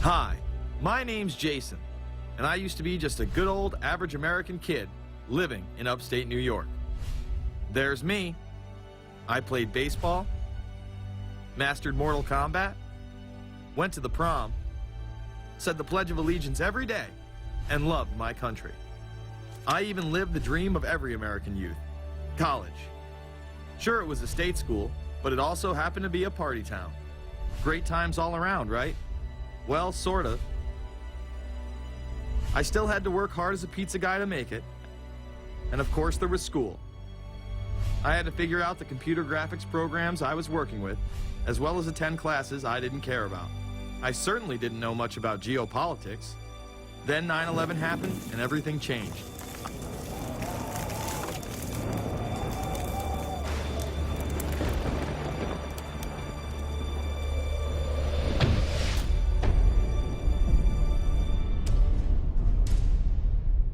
Hi, my name's Jason, and I used to be just a good old average American kid living in upstate New York. There's me. I played baseball, mastered Mortal Kombat, went to the prom, said the Pledge of Allegiance every day, and loved my country. I even lived the dream of every American youth, college. Sure, it was a state school, but it also happened to be a party town. Great times all around, right? Well, sort of. I still had to work hard as a pizza guy to make it. And of course, there was school. I had to figure out the computer graphics programs I was working with, as well as attend classes I didn't care about. I certainly didn't know much about geopolitics. Then 9/11 happened and everything changed.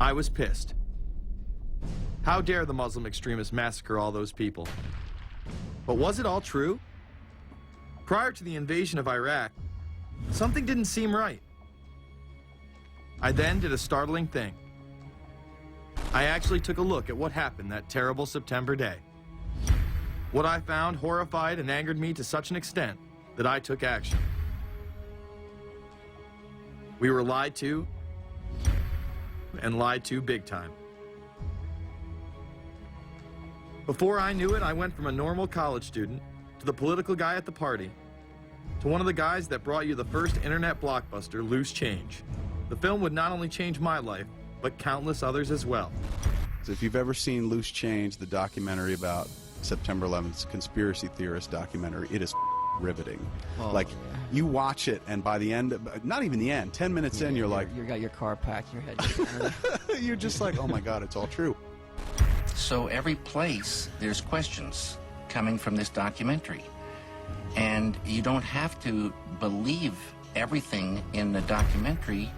I was pissed. How dare the Muslim extremists massacre all those people? But was it all true? Prior to the invasion of Iraq, something didn't seem right. I then did a startling thing. I actually took a look at what happened that terrible September day. What I found horrified and angered me to such an extent that I took action. We were lied to, and lied to big time. Before I knew it, I went from a normal college student to the political guy at the party to one of the guys that brought you the first internet blockbuster, Loose Change. The film would not only change my life, but countless others as well. If you've ever seen Loose Change, the documentary about September 11th, conspiracy theorist documentary, it is riveting. Like, you watch it, and by the end, not even the end, 10 minutes in, you're like... You got your car packed, your head... You're just like, oh my God, it's all true. So every place, there's questions coming from this documentary. And you don't have to believe everything in the documentary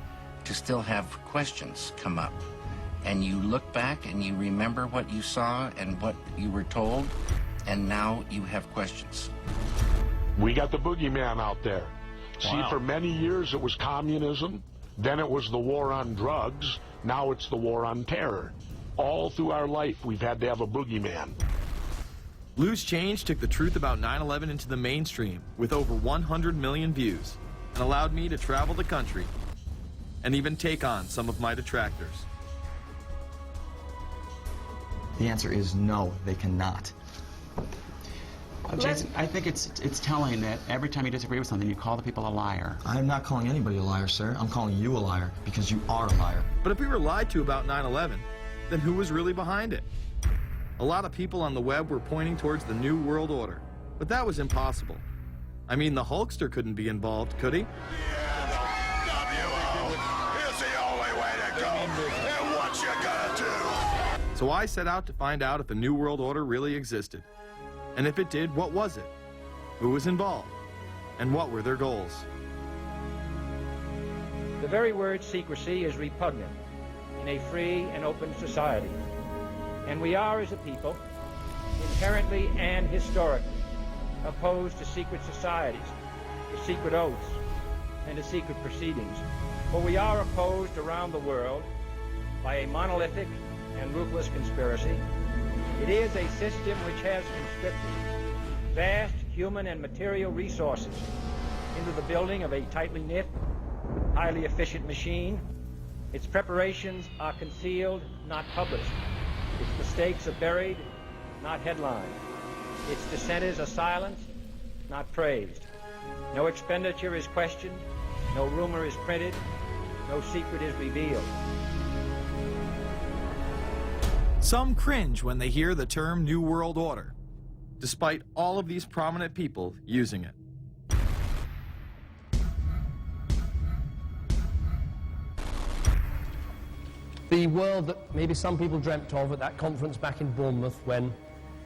to still have questions come up. And you look back and you remember what you saw and what you were told, and now you have questions. We got the boogeyman out there. See, for many years it was communism, then it was the war on drugs, now it's the war on terror. All through our life, we've had to have a boogeyman. Loose Change took the truth about 9/11 into the mainstream with over 100 million views and allowed me to travel the country and even take on some of my detractors. The answer is no, they cannot. Jason, I think it's telling that every time you disagree with something, you call the people a liar. I'm not calling anybody a liar, sir. I'm calling you a liar because you are a liar. But if we were lied to about 9/11, then who was really behind it? A lot of people on the web were pointing towards the New World Order, but that was impossible. I mean, the Hulkster couldn't be involved, could he? The NWO is the only way to go, and what you gonna do? So I set out to find out if the New World Order really existed. And if it did, what was it? Who was involved? And what were their goals? The very word secrecy is repugnant in a free and open society. And we are, as a people, inherently and historically opposed to secret societies, to secret oaths, and to secret proceedings. For we are opposed around the world by a monolithic and ruthless conspiracy. It is a system which has conscripted vast human and material resources into the building of a tightly knit, highly efficient machine. Its preparations are concealed, not published. Its mistakes are buried, not headlined. Its dissenters are silenced, not praised. No expenditure is questioned, no rumor is printed, no secret is revealed. Some cringe when they hear the term New World Order, despite all of these prominent people using it. The world that maybe some people dreamt of at that conference back in Bournemouth, when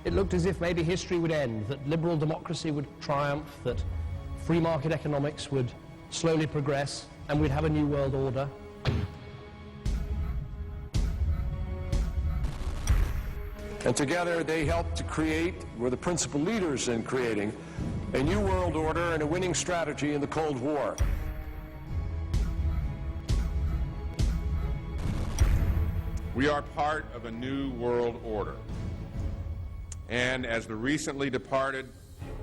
it looked as if maybe history would end, that liberal democracy would triumph, that free market economics would slowly progress, and we'd have a new world order. And together they helped to create, were the principal leaders in creating, a new world order and a winning strategy in the Cold War. We are part of a new world order. And as the recently departed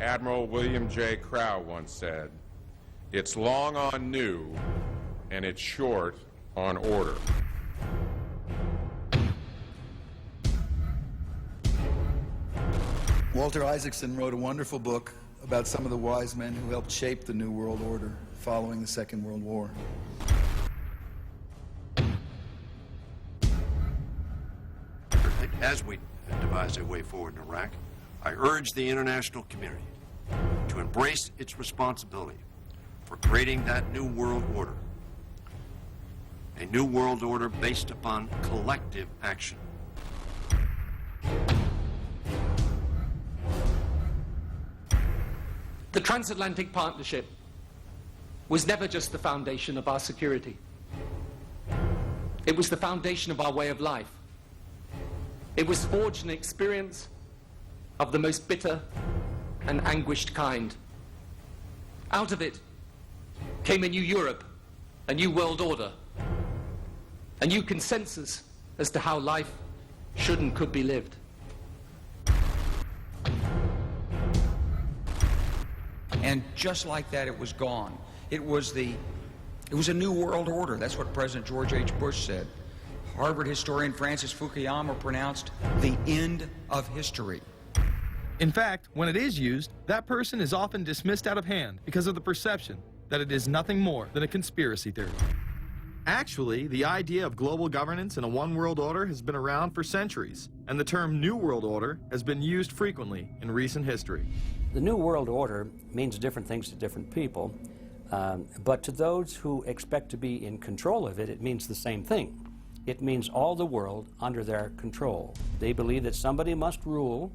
Admiral William J. Crowe once said, it's long on new and it's short on order. Walter Isaacson wrote a wonderful book about some of the wise men who helped shape the New World Order following the Second World War. As we devise a way forward in Iraq, I urge the international community to embrace its responsibility for creating that new world order. A new world order based upon collective action. The transatlantic partnership was never just the foundation of our security. It was the foundation of our way of life. It was forged an experience of the most bitter and anguished kind. Out of it came a new Europe, a new world order, a new consensus as to how life should and could be lived. And just like that, it was gone. It was a new world order. That's what President George H. Bush said. Harvard historian Francis Fukuyama pronounced the end of history. In fact, when it is used, that person is often dismissed out of hand because of the perception that it is nothing more than a conspiracy theory. Actually, the idea of global governance and a one world order has been around for centuries, and the term New World Order has been used frequently in recent history. The New World Order means different things to different people, but to those who expect to be in control of it, it means the same thing. It means all the world under their control. They believe that somebody must rule.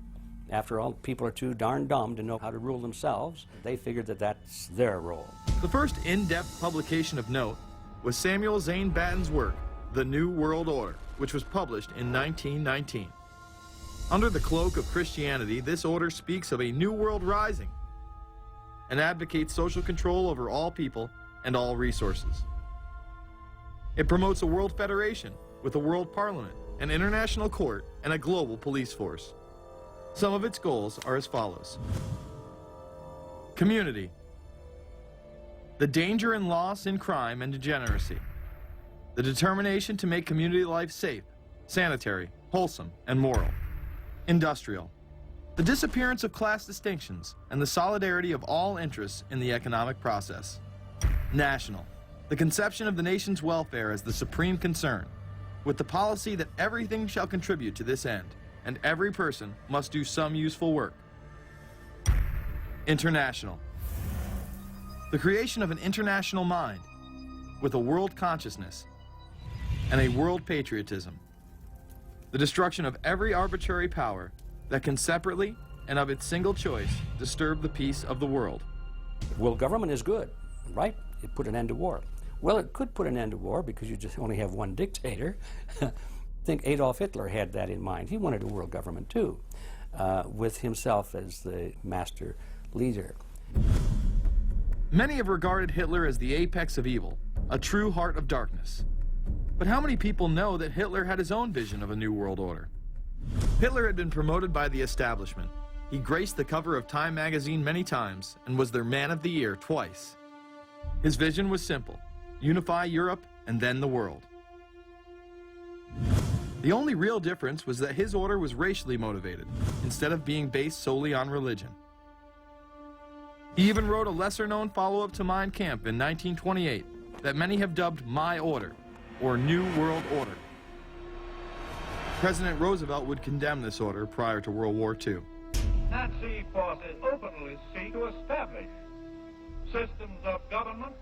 After all, people are too darn dumb to know how to rule themselves. They figured that that's their role. The first in-depth publication of note was Samuel Zane Batten's work, The New World Order, which was published in 1919. Under the cloak of Christianity, this order speaks of a new world rising and advocates social control over all people and all resources. It promotes a world federation with a world parliament, an international court, and a global police force. Some of its goals are as follows. Community. The danger and loss in crime and degeneracy. The determination to make community life safe, sanitary, wholesome, and moral. Industrial. The disappearance of class distinctions and the solidarity of all interests in the economic process. National. The conception of the nation's welfare as the supreme concern, with the policy that everything shall contribute to this end, and every person must do some useful work. International. The creation of an international mind, with a world consciousness, and a world patriotism. The destruction of every arbitrary power that can separately and of its single choice disturb the peace of the world. World government is good, right? It put an end to war. Well, it could put an end to war because you just only have one dictator. I think Adolf Hitler had that in mind. He wanted a world government too, with himself as the master leader. Many have regarded Hitler as the apex of evil, a true heart of darkness. But how many people know that Hitler had his own vision of a new world order? Hitler had been promoted by the establishment. He graced the cover of Time magazine many times and was their Man of the Year twice. His vision was simple: unify Europe and then the world. The only real difference was that his order was racially motivated, instead of being based solely on religion. He even wrote a lesser-known follow-up to Mein Kampf in 1928 that many have dubbed My Order, or New World Order. President Roosevelt would condemn this order prior to World War II. Nazi forces openly seek to establish systems of government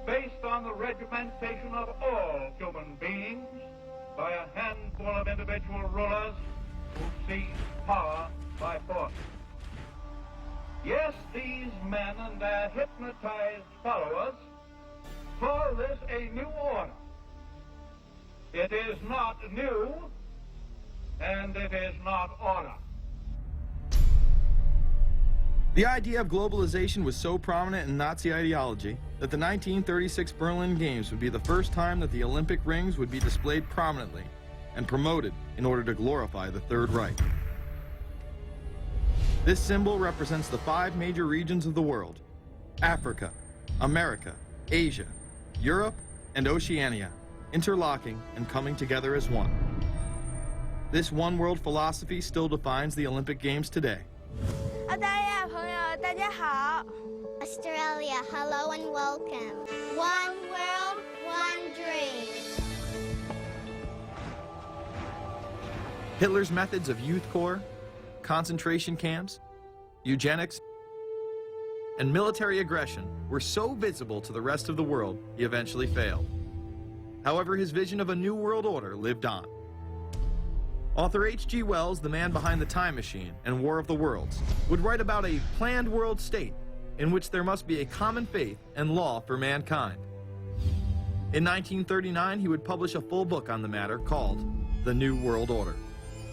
based on the regimentation of all human beings by a handful of individual rulers who seize power by force. Yes, these men and their hypnotized followers call this a new order. It is not new, and it is not order. The idea of globalization was so prominent in Nazi ideology that the 1936 Berlin Games would be the first time that the Olympic rings would be displayed prominently and promoted in order to glorify the Third Reich. This symbol represents the 5 major regions of the world: Africa, America, Asia, Europe, and Oceania, interlocking and coming together as one. This one world philosophy still defines the Olympic Games today. Australia, hello and welcome. One world, one dream. Hitler's methods of youth corps, concentration camps, eugenics, and military aggression were so visible to the rest of the world, he eventually failed. However, his vision of a new world order lived on. Author H.G. Wells, the man behind The Time Machine and War of the Worlds, would write about a planned world state in which there must be a common faith and law for mankind. In 1939, he would publish a full book on the matter called The New World Order.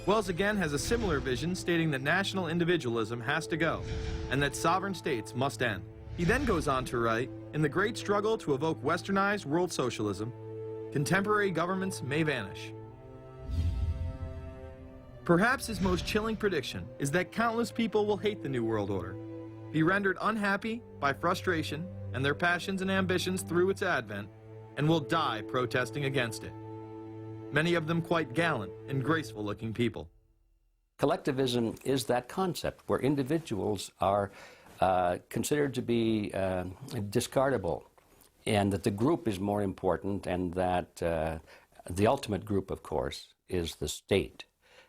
Wells again has a similar vision, stating that national individualism has to go and that sovereign states must end. He then goes on to write, in the great struggle to evoke westernized world socialism, contemporary governments may vanish. Perhaps his most chilling prediction is that countless people will hate the New World Order, be rendered unhappy by frustration and their passions and ambitions through its advent, and will die protesting against it. Many of them quite gallant and graceful-looking people. Collectivism is that concept where individuals are considered to be discardable, and that the group is more important, and that the ultimate group, of course, is the state.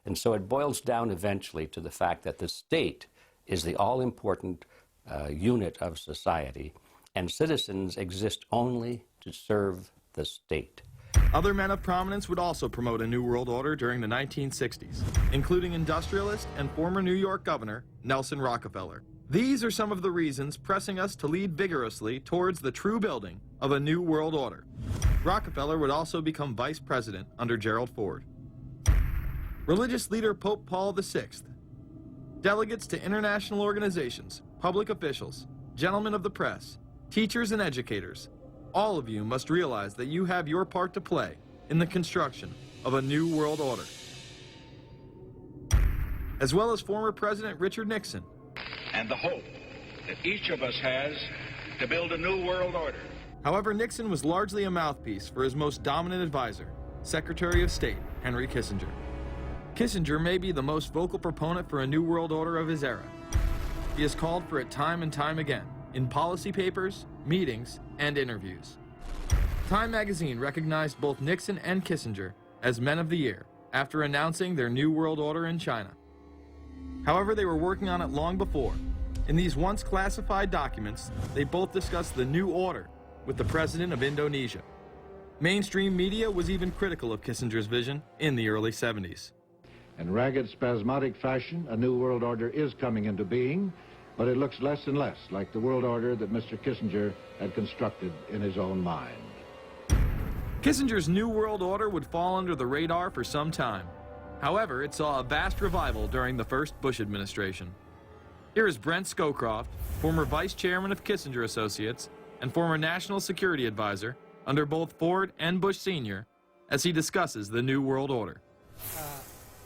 And so it boils down eventually to the fact that the state is the all-important unit of society, and citizens exist only to serve the state. Other men of prominence would also promote a New World Order during the 1960s, including industrialist and former New York Governor Nelson Rockefeller. These are some of the reasons pressing us to lead vigorously towards the true building of a New World Order. Rockefeller would also become vice president under Gerald Ford. Religious leader Pope Paul VI, delegates to international organizations, public officials, gentlemen of the press, teachers and educators, all of you must realize that you have your part to play in the construction of a new world order. As well as former President Richard Nixon. And the hope that each of us has to build a new world order. However, Nixon was largely a mouthpiece for his most dominant advisor, Secretary of State Henry Kissinger. Kissinger may be the most vocal proponent for a new world order of his era. He has called for it time and time again, in policy papers, meetings, and interviews. Time magazine recognized both Nixon and Kissinger as Men of the Year after announcing their New World Order in China. However, they were working on it long before. In these once classified documents, they both discussed the new order with the president of Indonesia. Mainstream media was even critical of Kissinger's vision in the early 70s. In ragged, spasmodic fashion, a new world order is coming into being, but it looks less and less like the world order that Mr. Kissinger had constructed in his own mind. Kissinger's New World Order would fall under the radar for some time. However, it saw a vast revival during the first Bush administration. Here is Brent Scowcroft, former vice chairman of Kissinger Associates and former national security advisor under both Ford and Bush Sr., as he discusses the New World Order.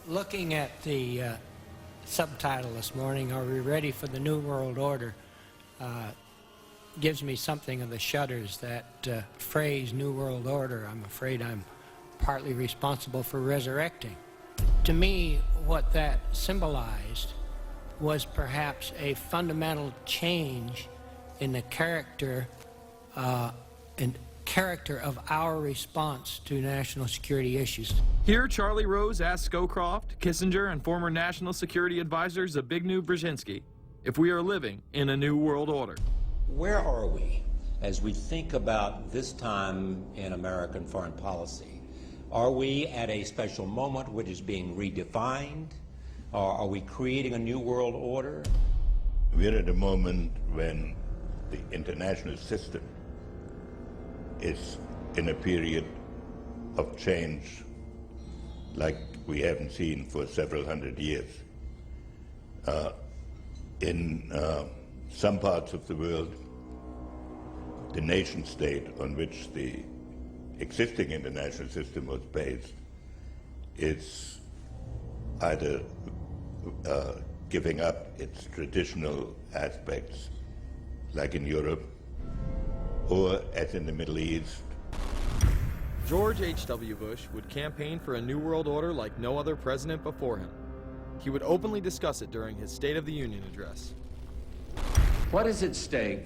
Looking at the subtitle this morning, Are We Ready for the New World Order? Gives me something of the shudders. That phrase, New World Order, I'm afraid I'm partly responsible for resurrecting. To me, what that symbolized was perhaps a fundamental change in the character of our response to national security issues. Here, Charlie Rose asked Scowcroft, Kissinger, and former national security advisor Zbigniew Brzezinski if we are living in a new world order. Where are we as we think about this time in American foreign policy? Are we at a special moment which is being redefined? Or are we creating a new world order? We're at a moment when the international system is in a period of change like we haven't seen for several hundred years. In some parts of the world, the nation state on which the existing international system was based is either giving up its traditional aspects, like in Europe, or as in the Middle East. George H.W. Bush would campaign for a new world order like no other president before him. He would openly discuss it during his State of the Union address. What is at stake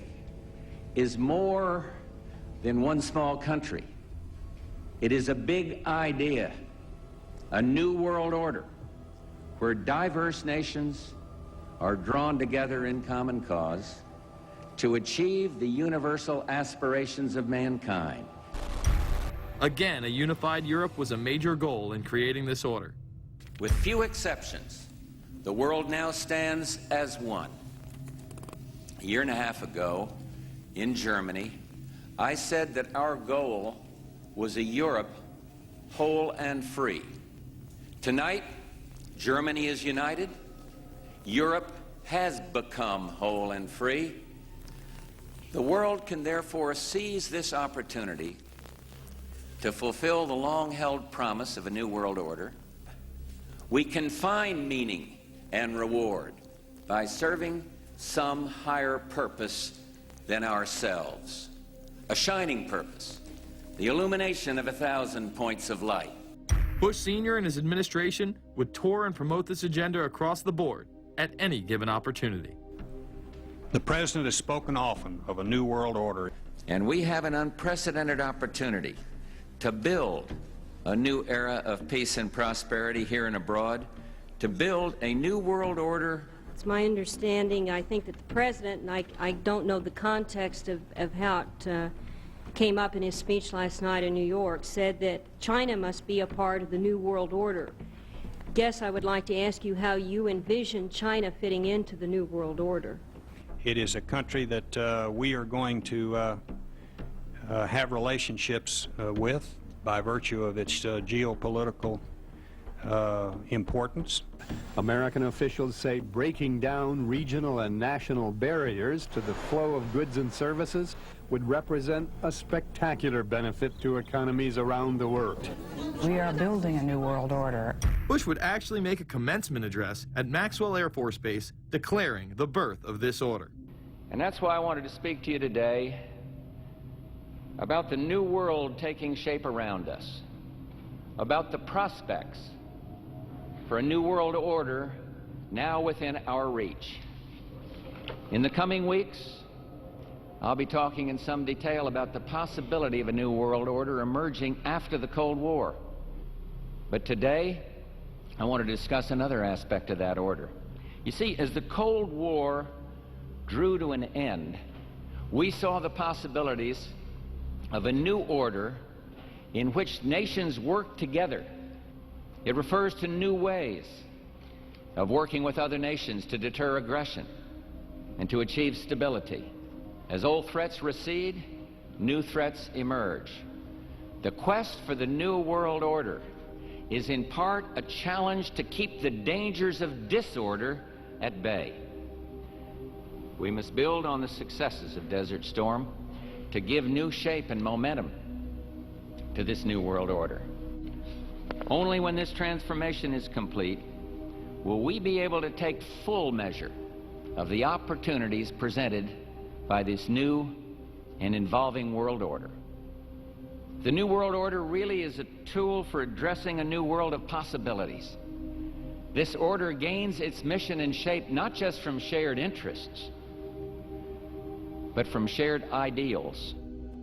is more than one small country. It is a big idea, a new world order, where diverse nations are drawn together in common cause to achieve the universal aspirations of mankind. Again, a unified Europe was a major goal in creating this order. With few exceptions, the world now stands as one. A year and a half ago, in Germany, I said that our goal was a Europe whole and free. Tonight, Germany is united. Europe has become whole and free. The world can therefore seize this opportunity to fulfill the long-held promise of a new world order. We can find meaning and reward by serving some higher purpose than ourselves. A shining purpose, the illumination of 1,000 points of light. Bush Sr. and his administration would tour and promote this agenda across the board at any given opportunity. The President has spoken often of a new world order. And we have an unprecedented opportunity to build a new era of peace and prosperity here and abroad, to build a new world order. It's my understanding, I think, that the President, and I don't know the context of how it came up in his speech last night in New York, said that China must be a part of the new world order. Guess I would like to ask you how you envision China fitting into the new world order. It is a country that we are going to have relationships with by virtue of its geopolitical importance. American officials say breaking down regional and national barriers to the flow of goods and services would represent a spectacular benefit to economies around the world. We are building a new world order. Bush would actually make a commencement address at Maxwell Air Force Base declaring the birth of this order. And that's why I wanted to speak to you today about the new world taking shape around us, about the prospects for a new world order now within our reach. In the coming weeks, I'll be talking in some detail about the possibility of a new world order emerging after the Cold War. But today, I want to discuss another aspect of that order. You see, as the Cold War drew to an end, we saw the possibilities of a new order in which nations work together. It refers to new ways of working with other nations to deter aggression and to achieve stability. As old threats recede, new threats emerge. The quest for the new world order is in part a challenge to keep the dangers of disorder at bay. We must build on the successes of Desert Storm to give new shape and momentum to this new world order. Only when this transformation is complete will we be able to take full measure of the opportunities presented by this new and evolving world order. The new world order really is a tool for addressing a new world of possibilities. This order gains its mission and shape not just from shared interests, but from shared ideals.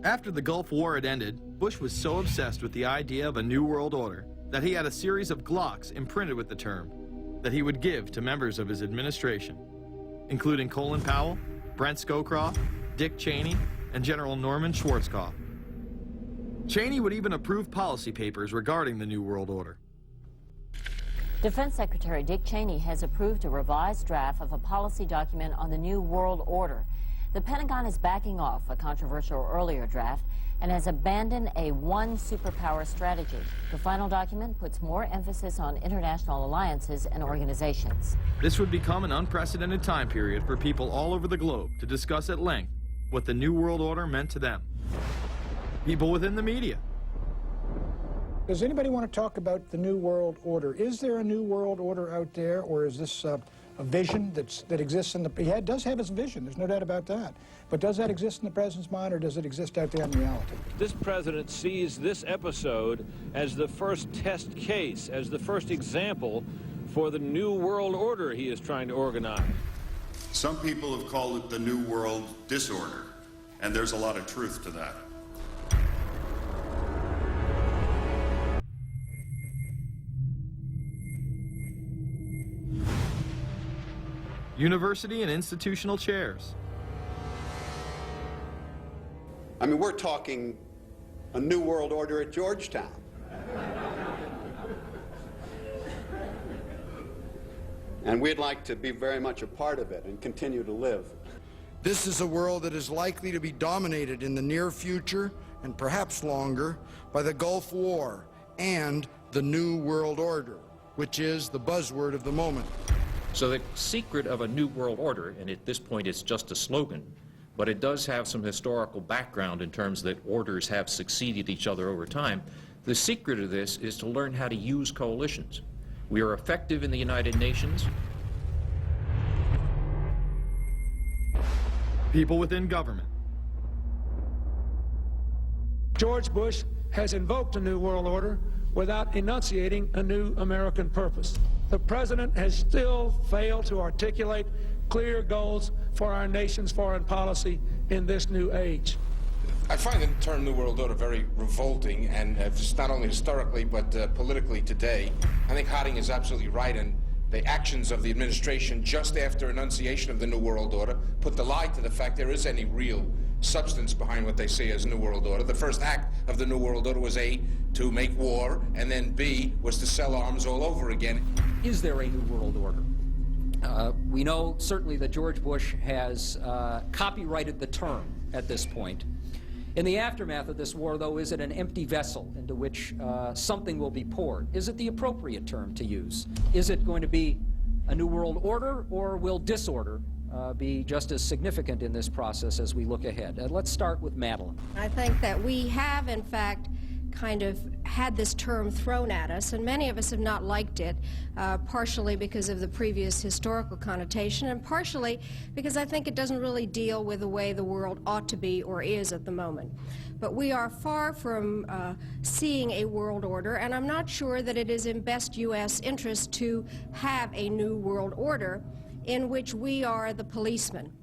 After the Gulf War had ended, Bush was so obsessed with the idea of a new world order that he had a series of Glocks imprinted with the term that he would give to members of his administration, including Colin Powell, Brent Scowcroft, Dick Cheney, and General Norman Schwarzkopf. Cheney would even approve policy papers regarding the New World Order. Defense Secretary Dick Cheney has approved a revised draft of a policy document on the New World Order. The Pentagon is backing off a controversial earlier draft and has abandoned a one superpower strategy. The final document puts more emphasis on international alliances and organizations. This would become an unprecedented time period for people all over the globe to discuss at length what the New World Order meant to them. People within the media, Does anybody want to talk about the New World Order? Is there a New World Order out there, or is this a vision that exists in the... He does have his vision, there's no doubt about that. But does that exist in the president's mind, or does it exist out there in reality? This president sees this episode as the first test case, as the first example for the New World Order he is trying to organize. Some people have called it the New World Disorder, and there's a lot of truth to that. University and institutional chairs. I mean, we're talking a New World Order at Georgetown. And we'd like to be very much a part of it and continue to live. This is a world that is likely to be dominated in the near future, and perhaps longer, by the Gulf War and the New World Order, which is the buzzword of the moment. So the secret of a New World Order, and at this point it's just a slogan, but it does have some historical background in terms that orders have succeeded each other over time. The secret of this is to learn how to use coalitions. We are effective in the United Nations. People within government. George Bush has invoked a New World Order without enunciating a new American purpose. The president has still failed to articulate clear goals for our nation's foreign policy in this new age. I find the term New World Order very revolting, and just not only historically but politically today. I think Harding is absolutely right, and the actions of the administration just after enunciation of the New World Order put the lie to the fact there is any real substance behind what they say as New World Order. The first act of the New World Order was A, to make war, and then B, was to sell arms all over again. Is there a New World Order? We know certainly that George Bush has copyrighted the term at this point. In the aftermath of this war, though, is it an empty vessel into which something will be poured? Is it the appropriate term to use? Is it going to be a New World Order, or will disorder be just as significant in this process as we look ahead? Let's start with Madeleine. I think that we have, in fact, kind of had this term thrown at us, and many of us have not liked it, partially because of the previous historical connotation, and partially because I think it doesn't really deal with the way the world ought to be or is at the moment. But we are far from seeing a world order, and I'm not sure that it is in best U.S. interest to have a new world order in which we are the policeman.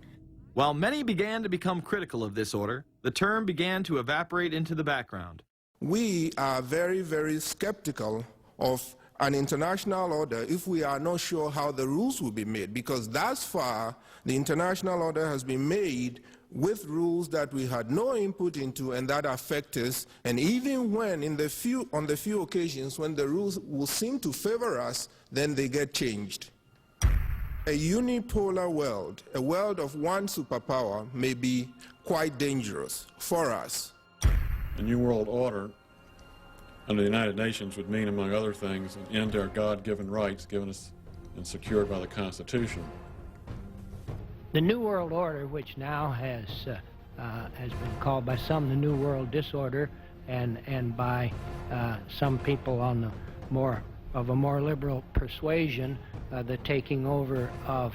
While many began to become critical of this order, the term began to evaporate into the background. We are very, very skeptical of an international order if we are not sure how the rules will be made, because thus far the international order has been made with rules that we had no input into and that affect us, and even when on the few occasions when the rules will seem to favor us, then they get changed. A unipolar world, a world of one superpower, may be quite dangerous for us. A New World Order under the United Nations would mean, among other things, an end to our God-given rights given us and secured by the Constitution. The New World Order, which now has been called by some the New World Disorder, and by some people on the of a more liberal persuasion, the taking over of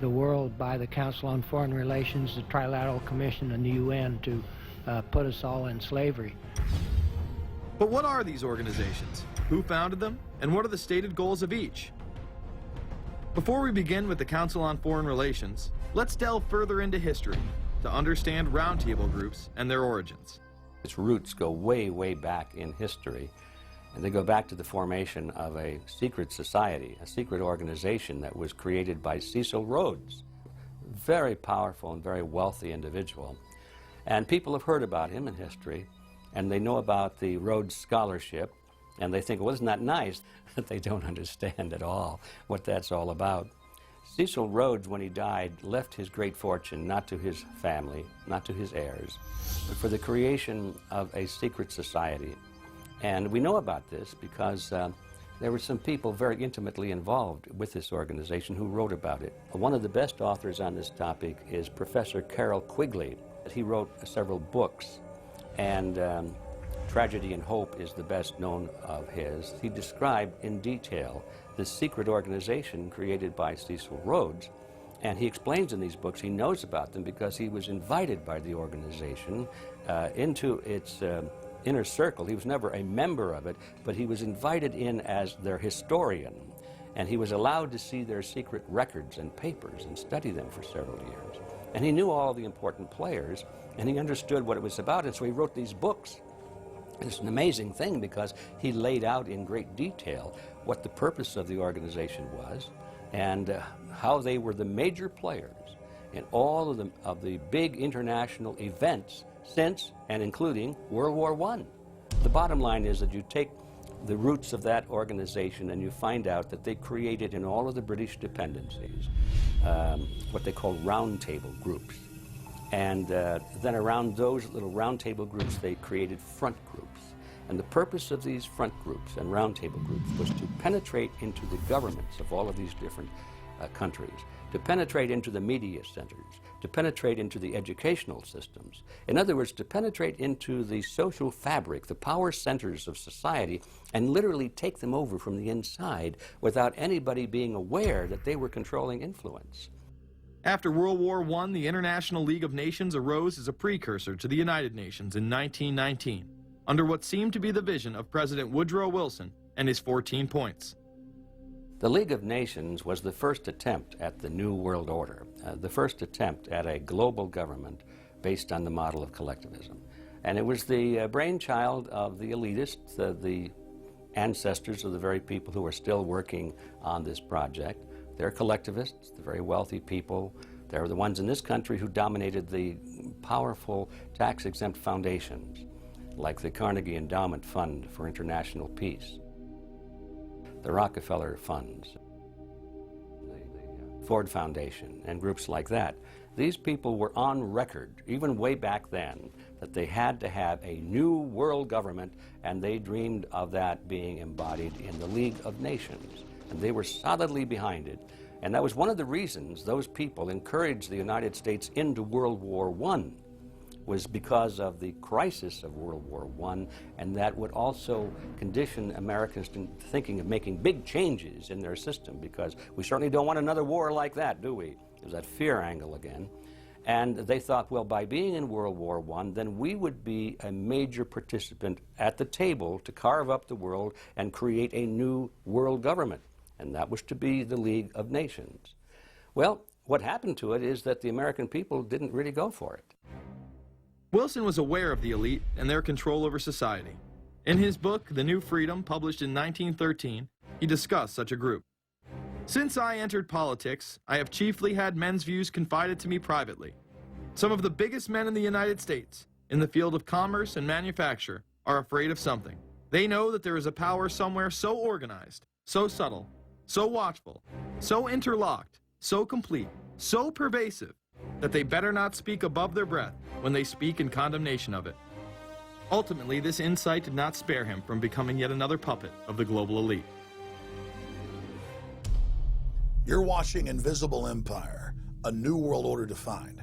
the world by the Council on Foreign Relations, the Trilateral Commission, and the UN to put us all in slavery. But what are these organizations? Who founded them? And what are the stated goals of each? Before we begin with the Council on Foreign Relations, let's delve further into history to understand roundtable groups and their origins. Its roots go way, way back in history, and they go back to the formation of a secret society, a secret organization that was created by Cecil Rhodes, a very powerful and very wealthy individual. And people have heard about him in history, and they know about the Rhodes Scholarship, and they think, well, isn't that nice? That they don't understand at all what that's all about. Cecil Rhodes, when he died, left his great fortune not to his family, not to his heirs, but for the creation of a secret society. And we know about this because there were some people very intimately involved with this organization who wrote about it. One of the best authors on this topic is Professor Carroll Quigley. He wrote several books, and Tragedy and Hope is the best known of his. He described in detail this secret organization created by Cecil Rhodes, and he explains in these books he knows about them because he was invited by the organization into its inner circle. He was never a member of it, but he was invited in as their historian, and he was allowed to see their secret records and papers and study them for several years. And he knew all the important players, and he understood what it was about, and so he wrote these books. It's an amazing thing because he laid out in great detail what the purpose of the organization was and how they were the major players in all of the big international events since and including World War I. The bottom line is that you take the roots of that organization and you find out that they created in all of the British dependencies what they call roundtable groups. And then around those little roundtable groups, they created front groups. And the purpose of these front groups and roundtable groups was to penetrate into the governments of all of these different countries, to penetrate into the media centers, to penetrate into the educational systems. In other words, to penetrate into the social fabric, the power centers of society, and literally take them over from the inside without anybody being aware that they were controlling influence. After World War I, the International League of Nations arose as a precursor to the United Nations in 1919, under what seemed to be the vision of President Woodrow Wilson and his 14 points. The League of Nations was the first attempt at the New World Order, the first attempt at a global government based on the model of collectivism. And it was the brainchild of the elitists, the ancestors of the very people who are still working on this project. They're collectivists, the very wealthy people. They're the ones in this country who dominated the powerful tax-exempt foundations, like the Carnegie Endowment Fund for International Peace, the Rockefeller Funds, the Ford Foundation, and groups like that. These people were on record, even way back then, that they had to have a new world government, and they dreamed of that being embodied in the League of Nations. And they were solidly behind it. And that was one of the reasons those people encouraged the United States into World War I, was because of the crisis of World War I, and that would also condition Americans to thinking of making big changes in their system, because we certainly don't want another war like that, do we? There's that fear angle again. And they thought, well, by being in World War I, then we would be a major participant at the table to carve up the world and create a new world government. And that was to be the League of Nations. Well, what happened to it is that the American people didn't really go for it. Wilson was aware of the elite and their control over society. In his book, The New Freedom, published in 1913, he discussed such a group. Since I entered politics, I have chiefly had men's views confided to me privately. Some of the biggest men in the United States, in the field of commerce and manufacture, are afraid of something. They know that there is a power somewhere so organized, so subtle, so watchful, so interlocked, so complete, so pervasive, that they better not speak above their breath when they speak in condemnation of it. Ultimately, this insight did not spare him from becoming yet another puppet of the global elite. You're watching Invisible Empire, A New World Order Defined.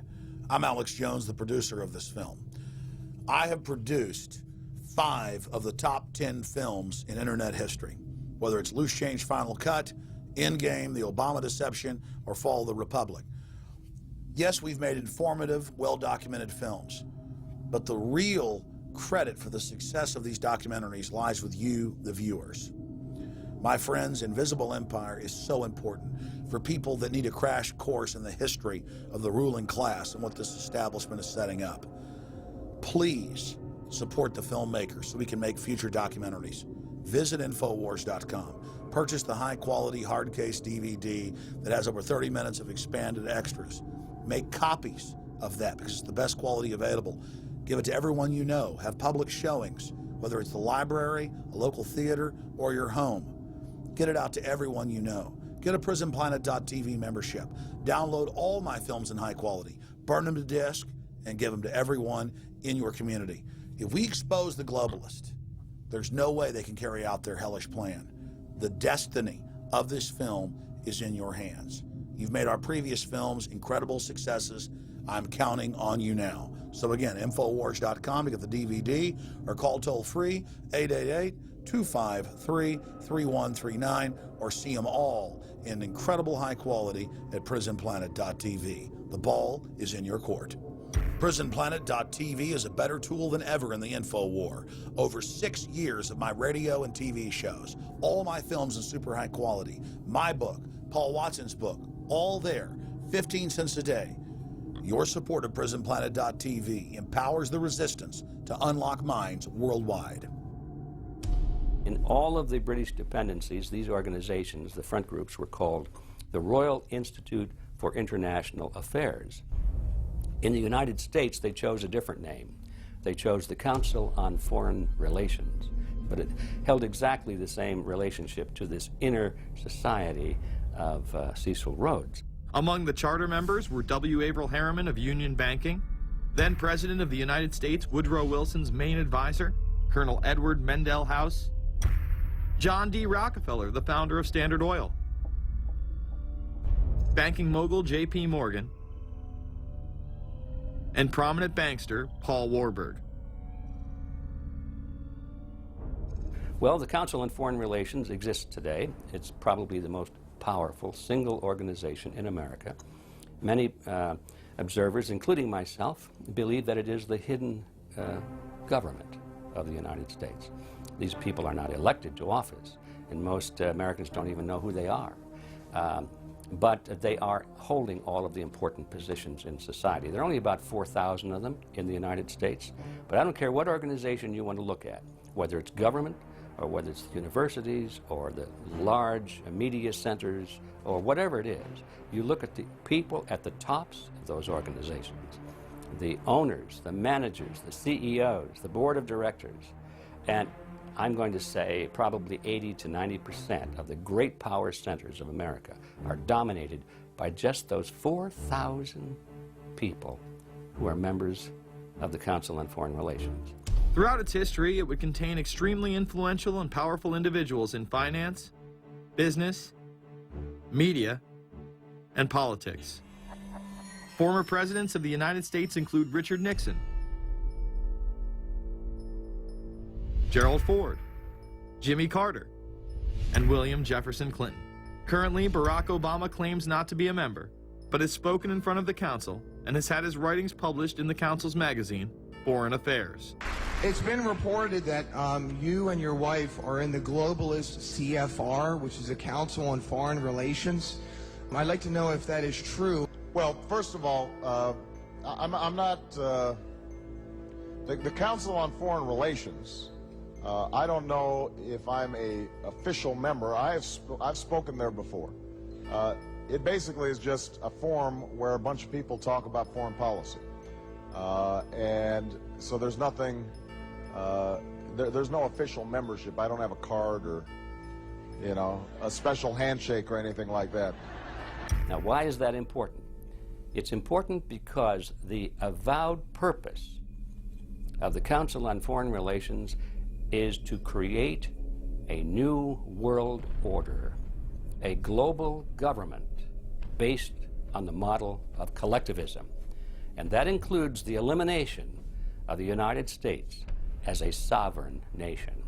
I'm Alex Jones, the producer of this film. I have produced 5 of the top 10 films in internet history, whether it's Loose Change Final Cut, Endgame, The Obama Deception, or Fall of the Republic. Yes, we've made informative, well-documented films, but the real credit for the success of these documentaries lies with you, the viewers. My friends, Invisible Empire is so important for people that need a crash course in the history of the ruling class and what this establishment is setting up. Please support the filmmakers so we can make future documentaries. Visit Infowars.com. Purchase the high-quality hard case DVD that has over 30 minutes of expanded extras. Make copies of that because it's the best quality available. Give it to everyone you know. Have public showings, whether it's the library, a local theater, or your home. Get it out to everyone you know. Get a PrisonPlanet.tv membership. Download all my films in high quality. Burn them to disk and give them to everyone in your community. If we expose the globalist, there's no way they can carry out their hellish plan. The destiny of this film is in your hands. You've made our previous films incredible successes. I'm counting on you now. So again, Infowars.com to get the DVD, or call toll-free 888-253-3139, or see them all in incredible high quality at PrisonPlanet.tv. The ball is in your court. PrisonPlanet.tv is a better tool than ever in the info war. Over 6 years of my radio and TV shows, all my films in super high quality, my book, Paul Watson's book, all there, 15 cents a day. Your support of PrisonPlanet.tv empowers the resistance to unlock minds worldwide. In all of the British dependencies, these organizations, the front groups, were called the Royal Institute for International Affairs. In the United States, they chose a different name. They chose the Council on Foreign Relations, but it held exactly the same relationship to this inner society of Cecil Rhodes. Among the charter members were W. Averill Harriman of Union Banking, then President of the United States Woodrow Wilson's main advisor, Colonel Edward Mendell House, John D. Rockefeller, the founder of Standard Oil, banking mogul J.P. Morgan, and prominent bankster Paul Warburg. Well, the Council on Foreign Relations exists today. It's probably the most powerful single organization in America. Many observers, including myself, believe that it is the hidden government of the United States. These people are not elected to office, and most Americans don't even know who they are. But they are holding all of the important positions in society. There are only about 4,000 of them in the United States, but I don't care what organization you want to look at, whether it's government, or whether it's the universities, or the large media centers, or whatever it is. You look at the people at the tops of those organizations, the owners, the managers, the CEOs, the board of directors, and I'm going to say probably 80 to 90% of the great power centers of America are dominated by just those 4,000 people who are members of the Council on Foreign Relations. Throughout its history, it would contain extremely influential and powerful individuals in finance, business, media, and politics. Former presidents of the United States include Richard Nixon, Gerald Ford, Jimmy Carter, and William Jefferson Clinton. Currently, Barack Obama claims not to be a member, but has spoken in front of the Council and has had his writings published in the Council's magazine, Foreign Affairs. It's been reported that you and your wife are in the globalist CFR, which is a Council on Foreign Relations. I'd like to know if that is true. Well, first of all, I'm not the Council on Foreign Relations. I don't know if I'm a official member. I've spoken there before. It basically is just a forum where a bunch of people talk about foreign policy, and so there's nothing. There's no official membership. I don't have a card or, you know, a special handshake or anything like that. Now, why is that important? It's important because the avowed purpose of the Council on Foreign Relations is to create a new world order, a global government based on the model of collectivism. And that includes the elimination of the United States as a sovereign nation.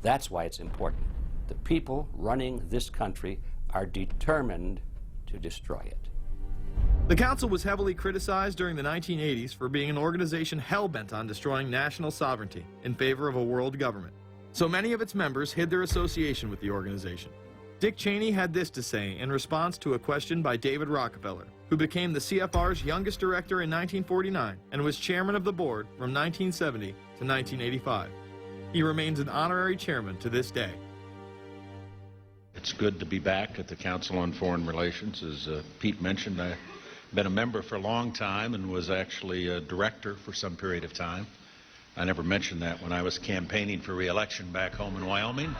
That's why it's important. The people running this country are determined to destroy it. The Council was heavily criticized during the 1980s for being an organization hell-bent on destroying national sovereignty in favor of a world government. So many of its members hid their association with the organization. Dick Cheney had this to say in response to a question by David Rockefeller, who became the CFR's youngest director in 1949 and was chairman of the board from 1970 to 1985. He remains an honorary chairman to this day. It's good to be back at the Council on Foreign Relations. As Pete mentioned, I've been a member for a long time and was actually a director for some period of time. I never mentioned that when I was campaigning for re-election back home in Wyoming.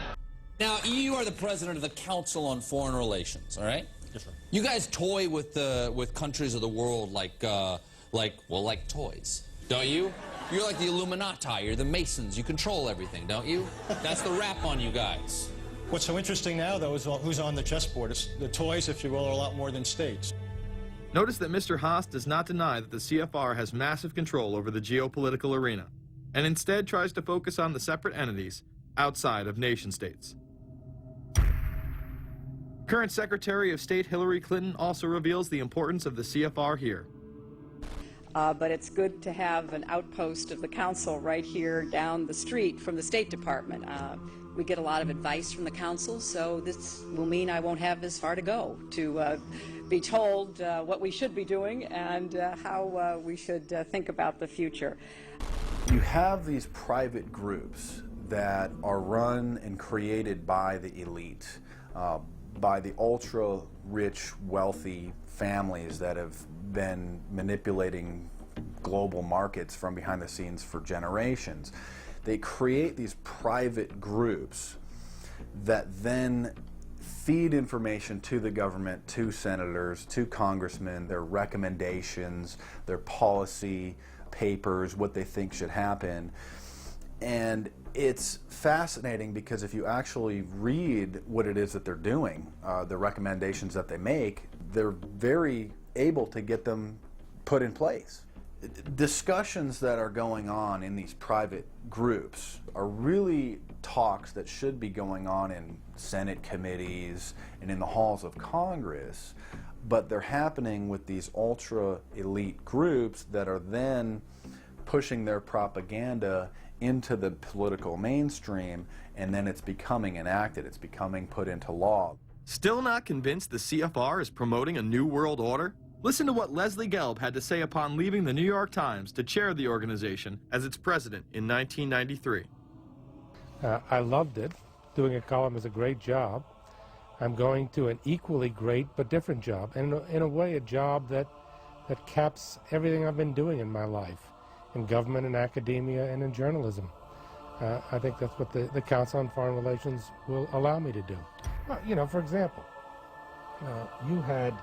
Now, you are the president of the Council on Foreign Relations, all right? Yes, sir. You guys toy with countries of the world like toys, don't you? You're like the Illuminati, you're the Masons, you control everything, don't you? That's the rap on you guys. What's so interesting now, though, is who's on the chessboard. It's the toys, if you will, are a lot more than states. Notice that Mr. Haas does not deny that the CFR has massive control over the geopolitical arena, and instead tries to focus on the separate entities outside of nation-states. Current Secretary of State Hillary Clinton also reveals the importance of the CFR here. But it's good to have an outpost of the council right here down the street from the State Department. We get a lot of advice from the council, so this will mean I won't have as far to go to be told what we should be doing and how we should think about the future. You have these private groups that are run and created by the elite, by the ultra-rich, wealthy families that have been manipulating global markets from behind the scenes for generations. They create these private groups that then feed information to the government, to senators, to congressmen, their recommendations, their policy papers, what they think should happen. And it's fascinating because if you actually read what it is that they're doing, the recommendations that they make, they're very able to get them put in place. Discussions that are going on in these private groups are really talks that should be going on in Senate committees and in the halls of Congress, but they're happening with these ultra-elite groups that are then pushing their propaganda into the political mainstream, and then it's becoming enacted, it's becoming put into law. Still not convinced the CFR is promoting a new world order? Listen to what Leslie Gelb had to say upon leaving the New York Times to chair the organization as its president in 1993. I loved it. Doing a column is a great job. I'm going to an equally great but different job, and in a way a job that caps everything I've been doing in my life, in government and academia and in journalism. I think that's what the Council on Foreign Relations will allow me to do. Well, you know, for example, you had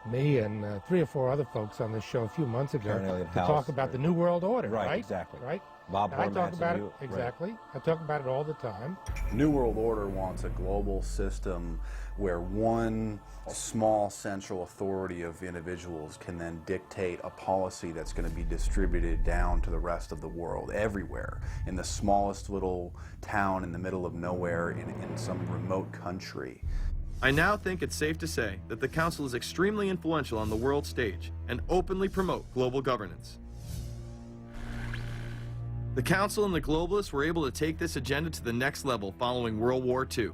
me and 3 or 4 other folks on this show a few months ago to talk about the New World Order, right? Exactly. Right? Bob I talk Hormats about it, and you, exactly. Right. I talk about it all the time. New World Order wants a global system where one small central authority of individuals can then dictate a policy that's going to be distributed down to the rest of the world, everywhere, in the smallest little town in the middle of nowhere in some remote country. I now think it's safe to say that the Council is extremely influential on the world stage and openly promote global governance. The Council and the globalists were able to take this agenda to the next level following World War II.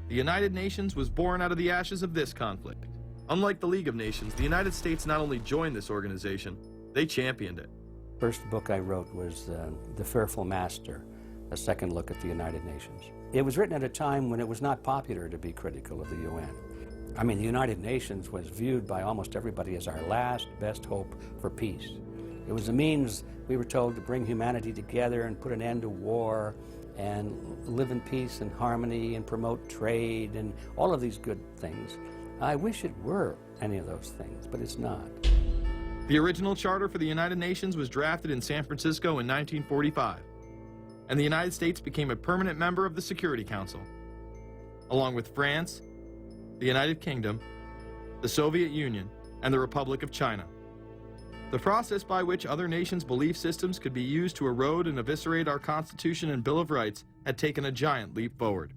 The United Nations was born out of the ashes of this conflict. Unlike the League of Nations, the United States not only joined this organization, they championed it. First book I wrote was The Fearful Master, a second look at the United Nations. It was written at a time when it was not popular to be critical of the UN. I mean, the United Nations was viewed by almost everybody as our last best hope for peace. It was a means, we were told, to bring humanity together and put an end to war and live in peace and harmony and promote trade and all of these good things. I wish it were any of those things, but it's not. The original charter for the United Nations was drafted in San Francisco in 1945, and the United States became a permanent member of the Security Council, along with France, the United Kingdom, the Soviet Union, and the Republic of China. The process by which other nations' belief systems could be used to erode and eviscerate our Constitution and Bill of Rights had taken a giant leap forward.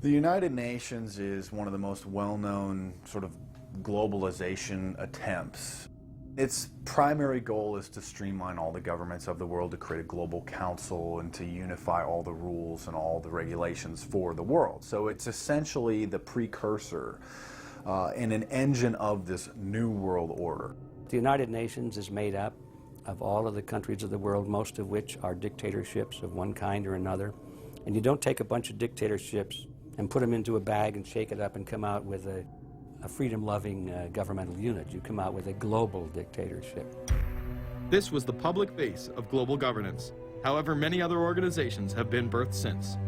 The United Nations is one of the most well-known sort of globalization attempts. Its primary goal is to streamline all the governments of the world, to create a global council and to unify all the rules and all the regulations for the world. So it's essentially the precursor and an engine of this new world order. The United Nations is made up of all of the countries of the world, most of which are dictatorships of one kind or another. And you don't take a bunch of dictatorships and put them into a bag and shake it up and come out with a freedom-loving governmental unit. You come out with a global dictatorship. This was the public face of global governance. However, many other organizations have been birthed since.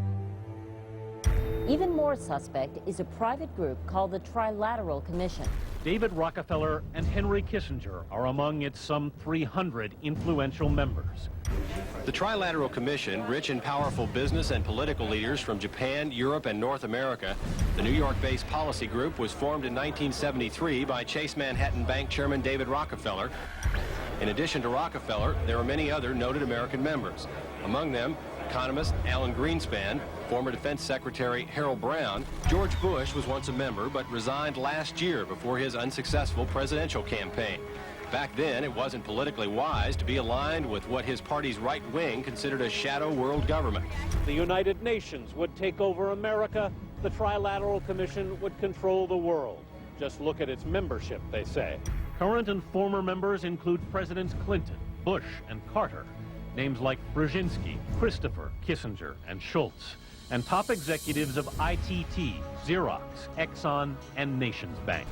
Even more suspect is a private group called the Trilateral Commission. David Rockefeller and Henry Kissinger are among its some 300 influential members. The Trilateral Commission, rich and powerful business and political leaders from Japan, Europe, and North America. The New York-based policy group was formed in 1973 by Chase Manhattan Bank Chairman David Rockefeller. In addition to Rockefeller, there are many other noted American members. Among them, economist Alan Greenspan, former Defense Secretary Harold Brown. George Bush was once a member but resigned last year before his unsuccessful presidential campaign. Back then, it wasn't politically wise to be aligned with what his party's right wing considered a shadow world government. The United Nations would take over America. The Trilateral Commission would control the world. Just look at its membership, they say. Current and former members include Presidents Clinton, Bush, and Carter. Names like Brzezinski, Christopher, Kissinger, and Schultz. And top executives of ITT, Xerox, Exxon, and Nations Bank.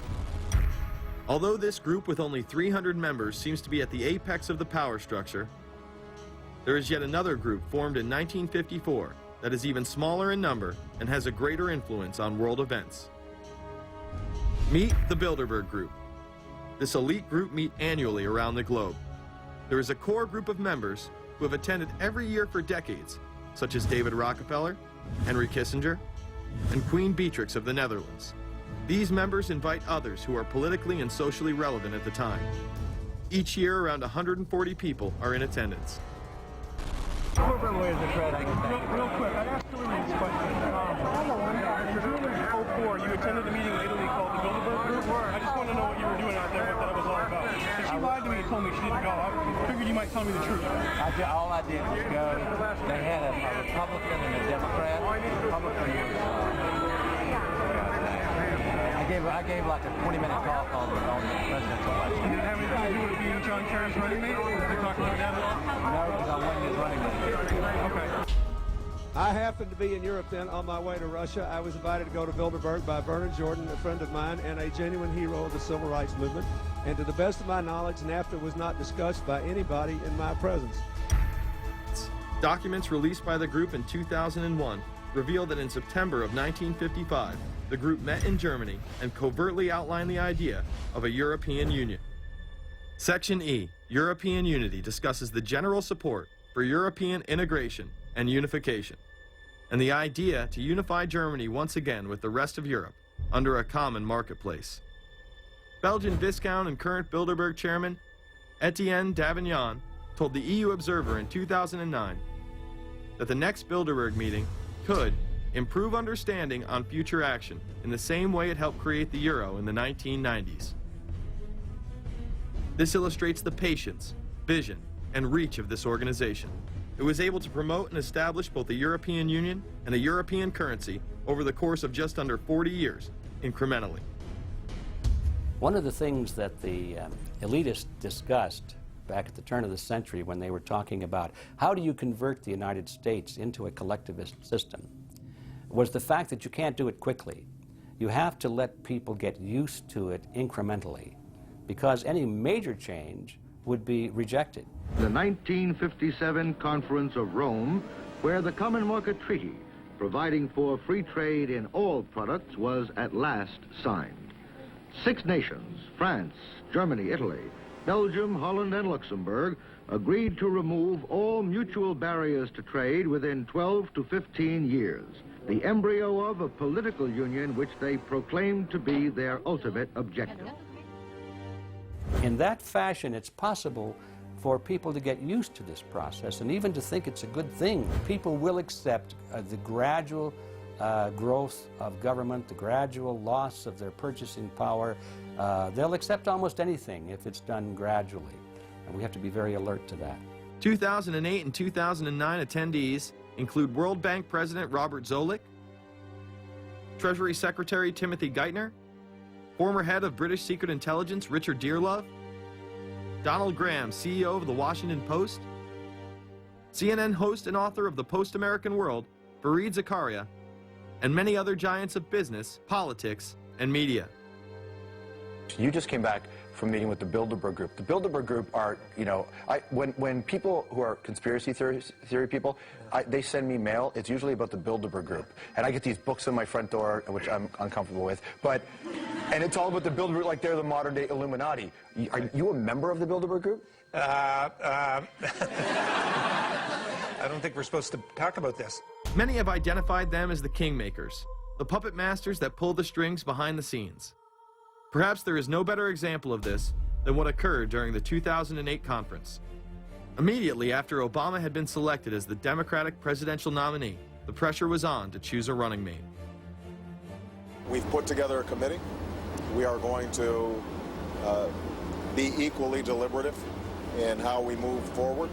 Although this group with only 300 members seems to be at the apex of the power structure, there is yet another group formed in 1954 that is even smaller in number and has a greater influence on world events. Meet the Bilderberg Group. This elite group meet annually around the globe. There is a core group of members who have attended every year for decades, such as David Rockefeller, Henry Kissinger, and Queen Beatrix of the Netherlands. These members invite others who are politically and socially relevant at the time. Each year, around 140 people are in attendance. Real quick, I asked Hillary this question. In 2004, you attended a meeting in Italy called the Bilderberg Group. I just want to know what you were doing out there, what that was all about. If she lied to me and told me she didn't go, I figured you might tell me the truth. All I did was go. They had a Republican and a Democrat. Republican was... I gave like a 20-minute talk on the presidential election. Did it have anything to do with being John Kerry's running mate? Did they talk about that at all? No, because I wasn't his running mate. Okay. I happened to be in Europe then on my way to Russia. I was invited to go to Bilderberg by Vernon Jordan, a friend of mine and a genuine hero of the civil rights movement. And to the best of my knowledge, NAFTA was not discussed by anybody in my presence. Documents released by the group in 2001 reveal that in September of 1955, the group met in Germany and covertly outlined the idea of a European Union. Section E, European Unity, discusses the general support for European integration and unification, and the idea to unify Germany once again with the rest of Europe under a common marketplace. Belgian Viscount and current Bilderberg chairman Etienne Davignon told the EU Observer in 2009 that the next Bilderberg meeting could improve understanding on future action in the same way it helped create the euro in the 1990s. This illustrates the patience, vision, and reach of this organization. It was able to promote and establish both the European Union and a European currency over the course of just under 40 years, incrementally. One of the things that the elitists discussed back at the turn of the century when they were talking about how do you convert the United States into a collectivist system was the fact that you can't do it quickly. You have to let people get used to it incrementally, because any major change would be rejected. The 1957 Conference of Rome, where the Common Market Treaty, providing for free trade in all products, was at last signed. 6 nations, France, Germany, Italy, Belgium, Holland, and Luxembourg, agreed to remove all mutual barriers to trade within 12 to 15 years, the embryo of a political union which they proclaimed to be their ultimate objective. In that fashion, it's possible for people to get used to this process and even to think it's a good thing. People will accept the gradual growth of government, the gradual loss of their purchasing power. They'll accept almost anything if it's done gradually, and we have to be very alert to that. 2008 and 2009 attendees include World Bank President Robert Zoellick, Treasury Secretary Timothy Geithner, former head of British Secret Intelligence Richard Dearlove, Donald Graham, CEO of the Washington Post, CNN host and author of The Post-American World, Fareed Zakaria, and many other giants of business, politics, and media. You just came back from meeting with the Bilderberg Group. The Bilderberg Group are, you know, when people who are conspiracy theory people, they send me mail, it's usually about the Bilderberg Group. And I get these books on my front door, which I'm uncomfortable with, and it's all about the Bilderberg, like they're the modern day Illuminati. Are you a member of the Bilderberg Group? I don't think we're supposed to talk about this. Many have identified them as the kingmakers, the puppet masters that pull the strings behind the scenes. Perhaps there is no better example of this than what occurred during the 2008 conference. Immediately after Obama had been selected as the Democratic presidential nominee, the pressure was on to choose a running mate. We've put together a committee. We are going to be equally deliberative in how we move forward.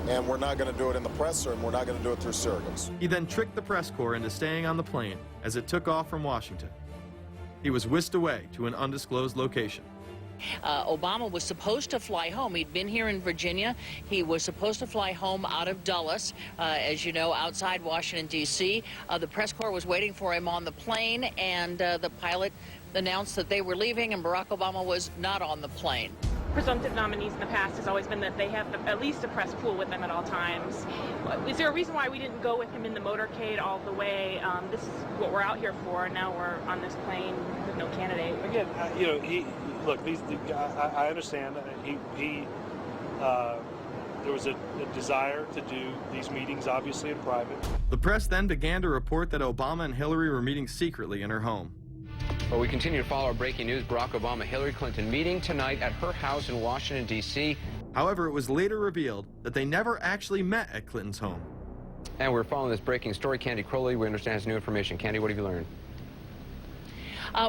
And we're not going to do it in the press, and we're not going to do it through surrogates. He then tricked the press corps into staying on the plane as it took off from Washington. He was whisked away to an undisclosed location. Obama was supposed to fly home. He'd been here in Virginia. He was supposed to fly home out of Dulles, as you know, outside Washington, D.C. The press corps was waiting for him on the plane, and the pilot announced that they were leaving, and Barack Obama was not on the plane. Presumptive nominees in the past has always been that they have at least a press pool with them at all times. Is there a reason why we didn't go with him in the motorcade all the way? This is what we're out here for. Now we're on this plane with no candidate. Again, you know, I understand. There was a desire to do these meetings, obviously, in private. The press then began to report that Obama and Hillary were meeting secretly in her home. Well, we continue to follow our breaking news. Barack Obama, Hillary Clinton meeting tonight at her house in Washington, D.C. However, it was later revealed that they never actually met at Clinton's home. And we're following this breaking story. Candy Crowley, we understand, has new information. Candy, what have you learned?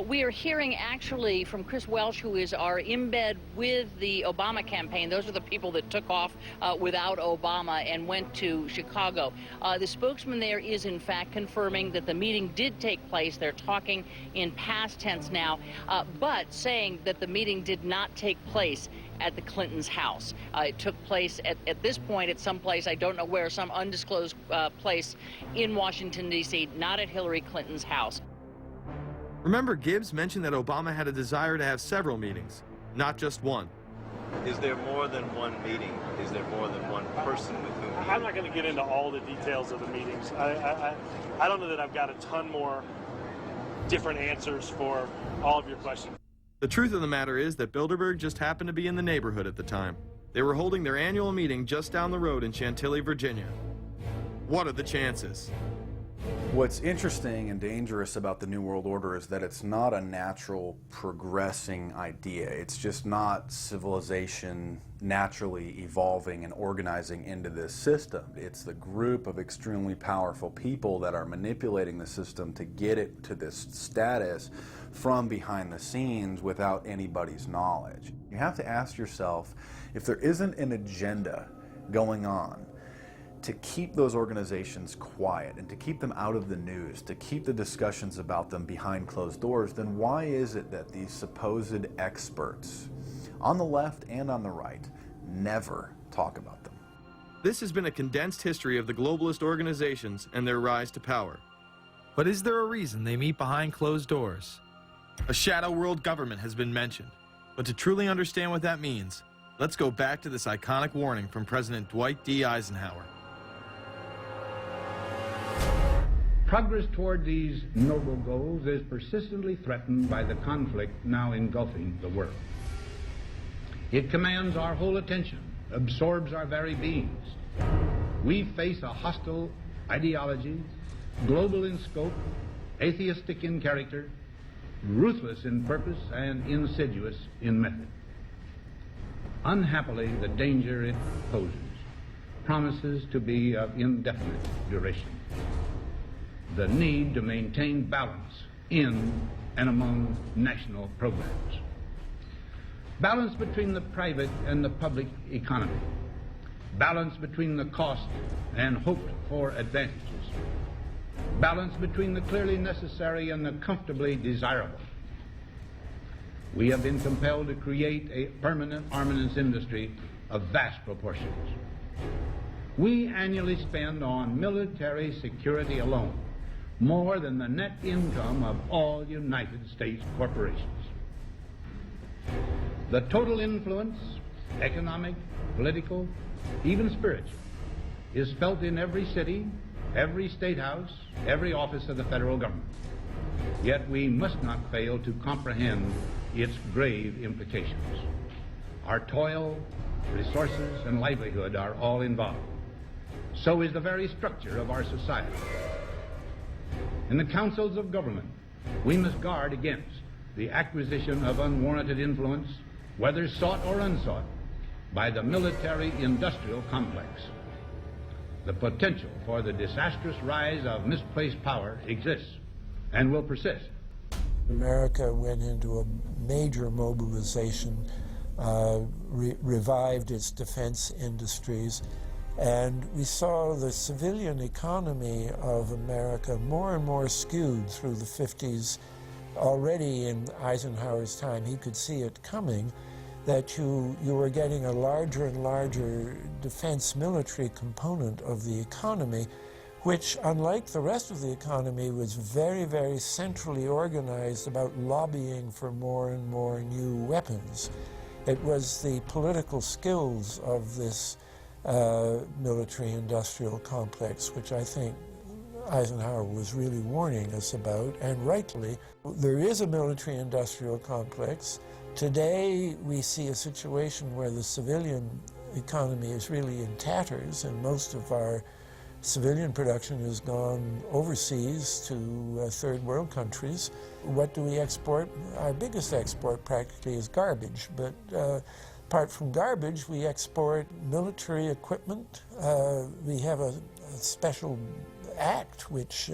We are hearing actually from Chris Welch, who is our embed with the Obama campaign. Those are the people that took off without Obama and went to Chicago. The spokesman there is in fact confirming that the meeting did take place. They're talking in past tense now, but saying that the meeting did not take place at the Clintons' house. It took place at this point at some place, I don't know where, some undisclosed place in Washington, D.C., not at Hillary Clinton's house. Remember, Gibbs mentioned that Obama had a desire to have several meetings, not just one. Is there more than one meeting? Is there more than one person with whom you... I'm not going to get into all the details of the meetings. I don't know that I've got a ton more different answers for all of your questions. The truth of the matter is that Bilderberg just happened to be in the neighborhood at the time. They were holding their annual meeting just down the road in Chantilly, Virginia. What are the chances? What's interesting and dangerous about the New World Order is that it's not a natural progressing idea. It's just not civilization naturally evolving and organizing into this system. It's the group of extremely powerful people that are manipulating the system to get it to this status from behind the scenes without anybody's knowledge. You have to ask yourself, if there isn't an agenda going on to keep those organizations quiet and to keep them out of the news, to keep the discussions about them behind closed doors, then why is it that these supposed experts on the left and on the right never talk about them? This has been a condensed history of the globalist organizations and their rise to power. But is there a reason they meet behind closed doors? A shadow world government has been mentioned, but to truly understand what that means, let's go back to this iconic warning from President Dwight D. Eisenhower. Progress toward these noble goals is persistently threatened by the conflict now engulfing the world. It commands our whole attention, absorbs our very beings. We face a hostile ideology, global in scope, atheistic in character, ruthless in purpose, and insidious in method. Unhappily, the danger it poses promises to be of indefinite duration. The need to maintain balance in and among national programs. Balance between the private and the public economy. Balance between the cost and hoped for advantages. Balance between the clearly necessary and the comfortably desirable. We have been compelled to create a permanent armaments industry of vast proportions. We annually spend on military security alone more than the net income of all United States corporations. The total influence, economic, political, even spiritual, is felt in every city, every state house, every office of the federal government. Yet we must not fail to comprehend its grave implications. Our toil, resources, and livelihood are all involved. so is the very structure of our society. In the councils of government, we must guard against the acquisition of unwarranted influence, whether sought or unsought, by the military-industrial complex. The potential for the disastrous rise of misplaced power exists and will persist. America went into a major mobilization, revived its defense industries, and we saw the civilian economy of America more and more skewed through the 50s. Already in Eisenhower's time, he could see it coming, that you were getting a larger and larger defense military component of the economy, which, unlike the rest of the economy, was very, very centrally organized about lobbying for more and more new weapons. It was the political skills of this military-industrial complex, which I think Eisenhower was really warning us about, and rightly. There is a military-industrial complex. Today, we see a situation where the civilian economy is really in tatters, and most of our civilian production has gone overseas to third world countries. What do we export? Our biggest export practically is garbage, but apart from garbage, we export military equipment. We have a special act which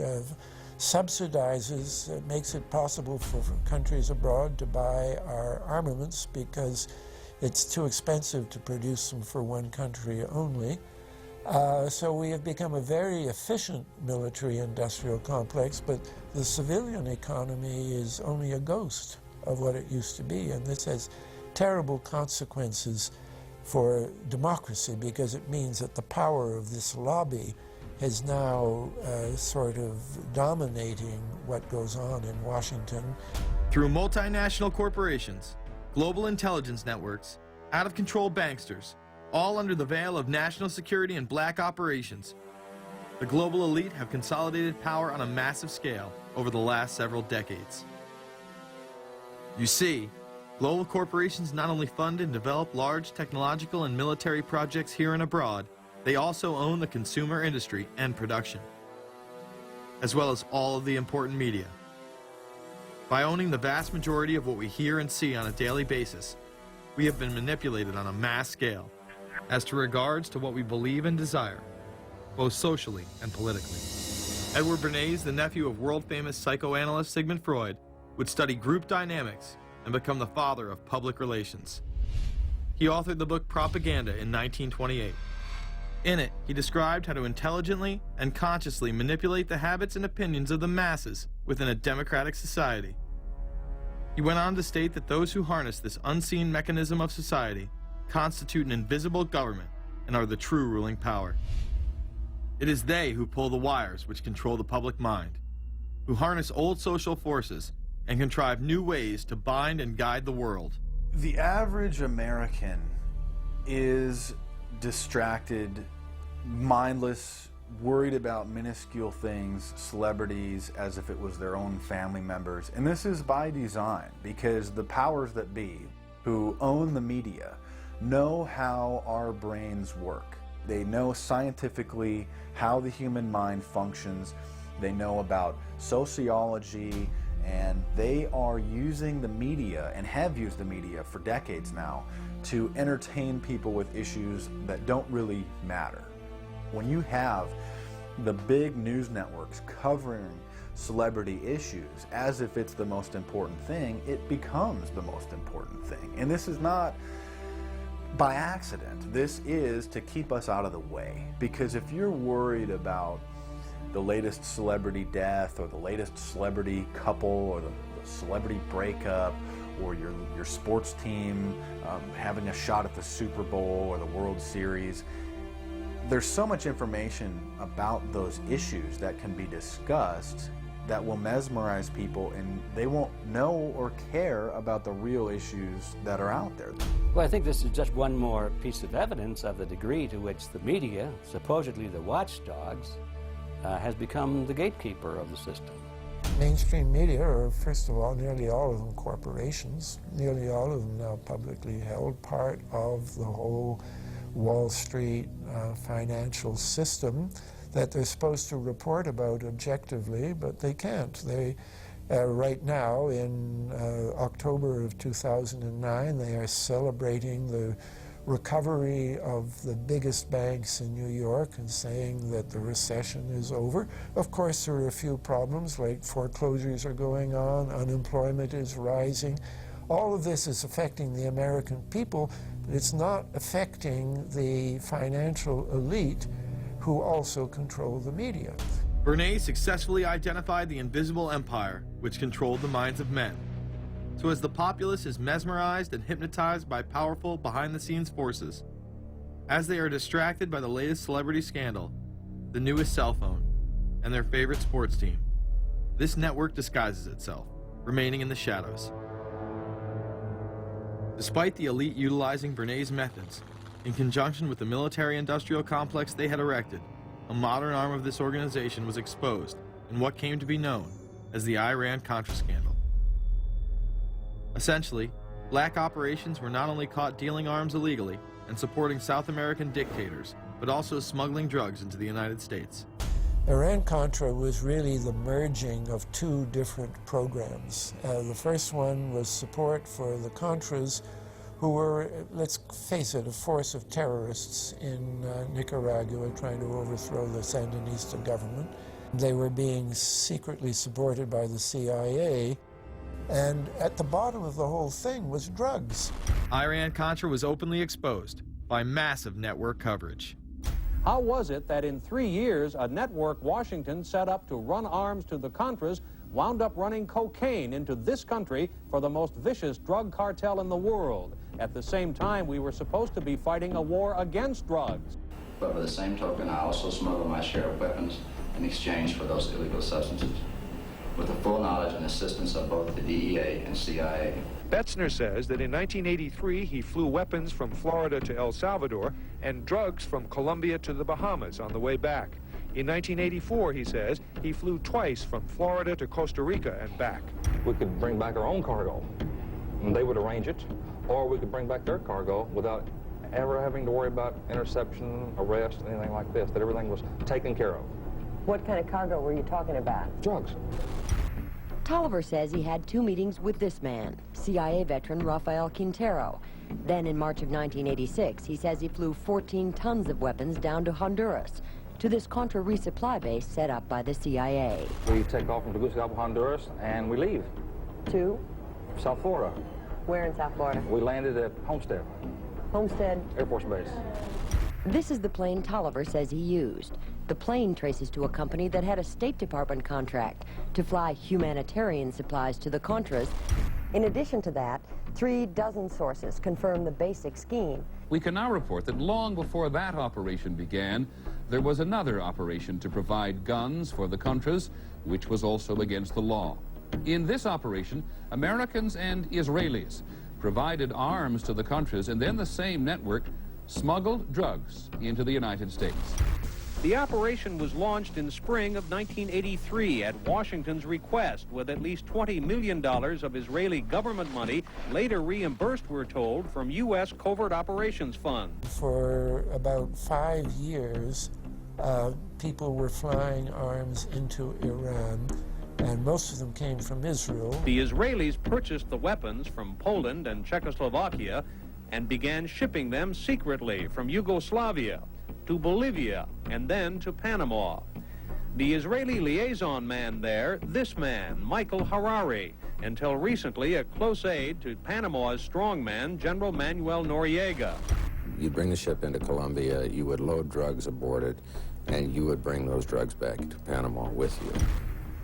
subsidizes, makes it possible for countries abroad to buy our armaments because it's too expensive to produce them for one country only. So we have become a very efficient military-industrial complex, but the civilian economy is only a ghost of what it used to be, and this has terrible consequences for democracy because it means that the power of this lobby is now sort of dominating what goes on in Washington. Through multinational corporations, global intelligence networks, out-of-control banksters, all under the veil of national security and black operations, the global elite have consolidated power on a massive scale over the last several decades. You see, global corporations not only fund and develop large technological and military projects here and abroad, they also own the consumer industry and production, as well as all of the important media. By owning the vast majority of what we hear and see on a daily basis, we have been manipulated on a mass scale as to regards to what we believe and desire, both socially and politically. Edward Bernays, the nephew of world-famous psychoanalyst Sigmund Freud, would study group dynamics and become the father of public relations. He authored the book Propaganda in 1928. In it, he described how to intelligently and consciously manipulate the habits and opinions of the masses within a democratic society. He went on to state that those who harness this unseen mechanism of society constitute an invisible government and are the true ruling power. It is they who pull the wires which control the public mind, who harness old social forces and contrive new ways to bind and guide the world. The average American is distracted, mindless, worried about minuscule things, celebrities, as if it was their own family members. And this is by design, because the powers that be, who own the media, know how our brains work. They know scientifically how the human mind functions. They know about sociology, and they are using the media, and have used the media for decades now, to entertain people with issues that don't really matter. When you have the big news networks covering celebrity issues as if it's the most important thing, it becomes the most important thing. And this is not by accident. This is to keep us out of the way. Because if you're worried about the latest celebrity death, or the latest celebrity couple, or the celebrity breakup, or your sports team having a shot at the Super Bowl or the World Series, there's so much information about those issues that can be discussed that will mesmerize people, and they won't know or care about the real issues that are out there. Well, I think this is just one more piece of evidence of the degree to which the media, supposedly the watchdogs, has become the gatekeeper of the system. Mainstream media are, first of all, nearly all of them corporations, nearly all of them now publicly held, part of the whole Wall Street financial system that they're supposed to report about objectively, but they can't. They, right now, in October of 2009, they are celebrating the recovery of the biggest banks in New York and saying that the recession is over. Of course, there are a few problems, like foreclosures are going on, unemployment is rising. All of this is affecting the American people, but it's not affecting the financial elite who also control the media. Bernays successfully identified the invisible empire which controlled the minds of men. So as the populace is mesmerized and hypnotized by powerful behind-the-scenes forces, as they are distracted by the latest celebrity scandal, the newest cell phone, and their favorite sports team, this network disguises itself, remaining in the shadows. Despite the elite utilizing Bernays' methods, in conjunction with the military-industrial complex they had erected, a modern arm of this organization was exposed in what came to be known as the Iran-Contra scandal. Essentially, black operations were not only caught dealing arms illegally and supporting South American dictators, but also smuggling drugs into the United States. Iran-Contra was really the merging of two different programs. The first one was support for the Contras, who were, let's face it, a force of terrorists in Nicaragua trying to overthrow the Sandinista government. They were being secretly supported by the CIA, and at the bottom of the whole thing was drugs. Iran-Contra was openly exposed by massive network coverage. How was it that in 3 years, a network Washington set up to run arms to the Contras wound up running cocaine into this country for the most vicious drug cartel in the world? At the same time, we were supposed to be fighting a war against drugs. But by the same token, I also smuggled my share of weapons in exchange for those illegal substances, with the full knowledge and assistance of both the DEA and CIA. Betzner says that in 1983, he flew weapons from Florida to El Salvador and drugs from Colombia to the Bahamas on the way back. In 1984, he says, he flew twice from Florida to Costa Rica and back. We could bring back our own cargo, and they would arrange it, or we could bring back their cargo without ever having to worry about interception, arrest, anything like this, that everything was taken care of. What kind of cargo were you talking about? Drugs. Tolliver says he had 2 meetings with this man, CIA veteran Rafael Quintero. Then in March of 1986, he says he flew 14 tons of weapons down to Honduras, to this Contra resupply base set up by the CIA. We take off from Tegucigalpa, Honduras, and we leave. To? South Florida. Where in South Florida? We landed at Homestead. Homestead? Air Force Base. This is the plane Tolliver says he used. The plane traces to a company that had a State Department contract to fly humanitarian supplies to the Contras. In addition to that, 3 dozen sources confirm the basic scheme. We can now report that long before that operation began, there was another operation to provide guns for the Contras, which was also against the law. In this operation, Americans and Israelis provided arms to the Contras, and then the same network smuggled drugs into the United States. The operation was launched in spring of 1983 at Washington's request, with at least $20 million of Israeli government money later reimbursed, we're told, from U.S. Covert Operations Fund. For about 5 years, people were flying arms into Iran, and most of them came from Israel. The Israelis purchased the weapons from Poland and Czechoslovakia and began shipping them secretly from Yugoslavia to Bolivia, and then to Panama. The Israeli liaison man there, this man, Michael Harari, until recently a close aide to Panama's strongman, General Manuel Noriega. You'd bring the ship into Colombia, you would load drugs aboard it, and you would bring those drugs back to Panama with you.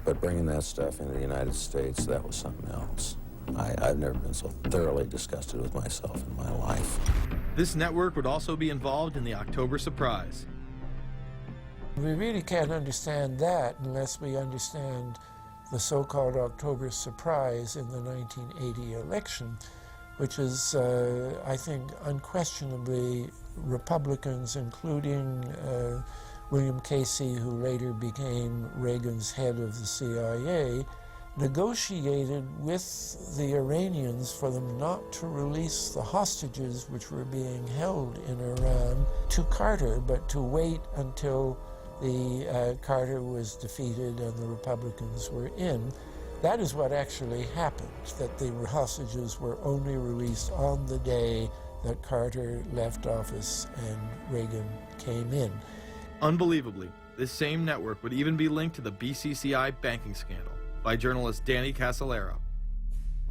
But bringing that stuff into the United States, that was something else. I've never been so thoroughly disgusted with myself in my life. This network would also be involved in the October surprise. We really can't understand that unless we understand the so-called October surprise in the 1980 election, which is, I think, unquestionably Republicans, including William Casey, who later became Reagan's head of the CIA, negotiated with the Iranians for them not to release the hostages which were being held in Iran to Carter, but to wait until Carter was defeated and the Republicans were in. That is what actually happened, that the hostages were only released on the day that Carter left office and Reagan came in. Unbelievably, this same network would even be linked to the BCCI banking scandal by journalist Danny Casolaro.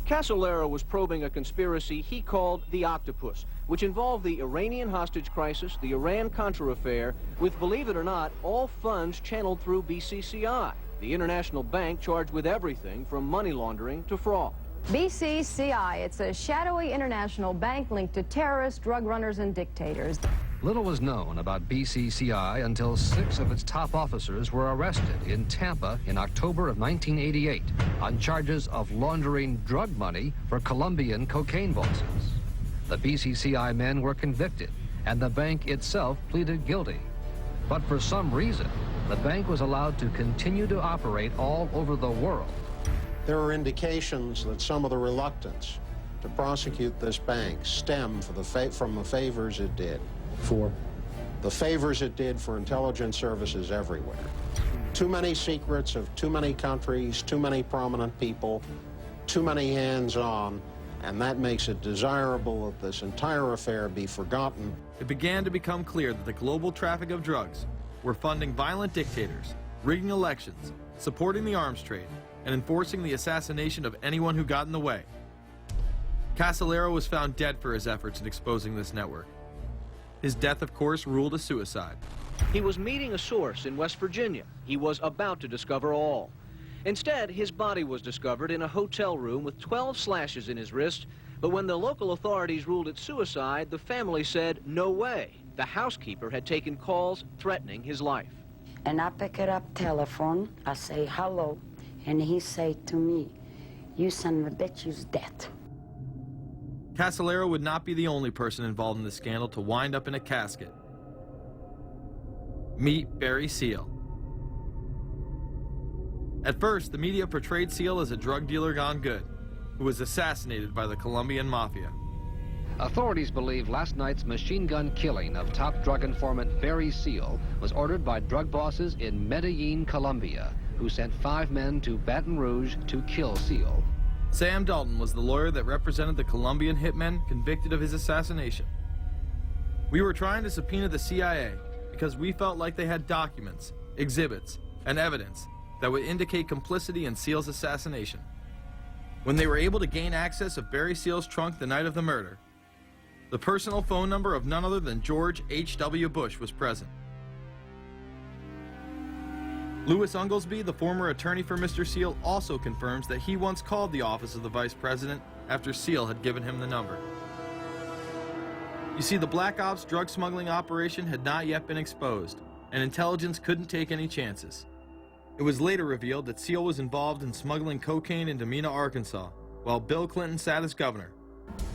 Casolaro was probing a conspiracy he called the Octopus, which involved the Iranian hostage crisis, the Iran-Contra affair, with, believe it or not, all funds channeled through BCCI, the international bank charged with everything from money laundering to fraud. BCCI, it's a shadowy international bank linked to terrorists, drug runners, and dictators. Little was known about BCCI until 6 of its top officers were arrested in Tampa in October of 1988 on charges of laundering drug money for Colombian cocaine bosses. The BCCI men were convicted, and the bank itself pleaded guilty. But for some reason, the bank was allowed to continue to operate all over the world. There are indications that some of the reluctance to prosecute this bank stem from the favors it did. For? The favors it did for intelligence services everywhere. Too many secrets of too many countries, too many prominent people, too many hands-on, and that makes it desirable that this entire affair be forgotten. It began to become clear that the global traffic of drugs were funding violent dictators, rigging elections, supporting the arms trade, and enforcing the assassination of anyone who got in the way. Casolaro was found dead for his efforts in exposing this network. His death, of course, ruled a suicide. He was meeting a source in West Virginia. He was about to discover all. Instead, his body was discovered in a hotel room with 12 slashes in his wrist, but when the local authorities ruled it suicide, the family said, no way. The housekeeper had taken calls threatening his life. And I pick it up telephone, I say hello, and he say to me, you son of a bitch, you's dead. Casolaro would not be the only person involved in the scandal to wind up in a casket. Meet Barry Seal. At first, the media portrayed Seal as a drug dealer gone good, who was assassinated by the Colombian mafia. Authorities believe last night's machine gun killing of top drug informant Barry Seal was ordered by drug bosses in Medellin, Colombia, who sent 5 men to Baton Rouge to kill Seal. Sam Dalton was the lawyer that represented the Colombian hitmen convicted of his assassination. We were trying to subpoena the CIA because we felt like they had documents, exhibits, and evidence that would indicate complicity in Seal's assassination. When they were able to gain access of Barry Seal's trunk the night of the murder, the personal phone number of none other than George H.W. Bush was present. Louis Unglesby, the former attorney for Mr. Seal, also confirms that he once called the office of the vice president after Seal had given him the number. You see, the Black Ops drug smuggling operation had not yet been exposed, and intelligence couldn't take any chances. It was later revealed that Seal was involved in smuggling cocaine into Mena, Arkansas, while Bill Clinton sat as governor.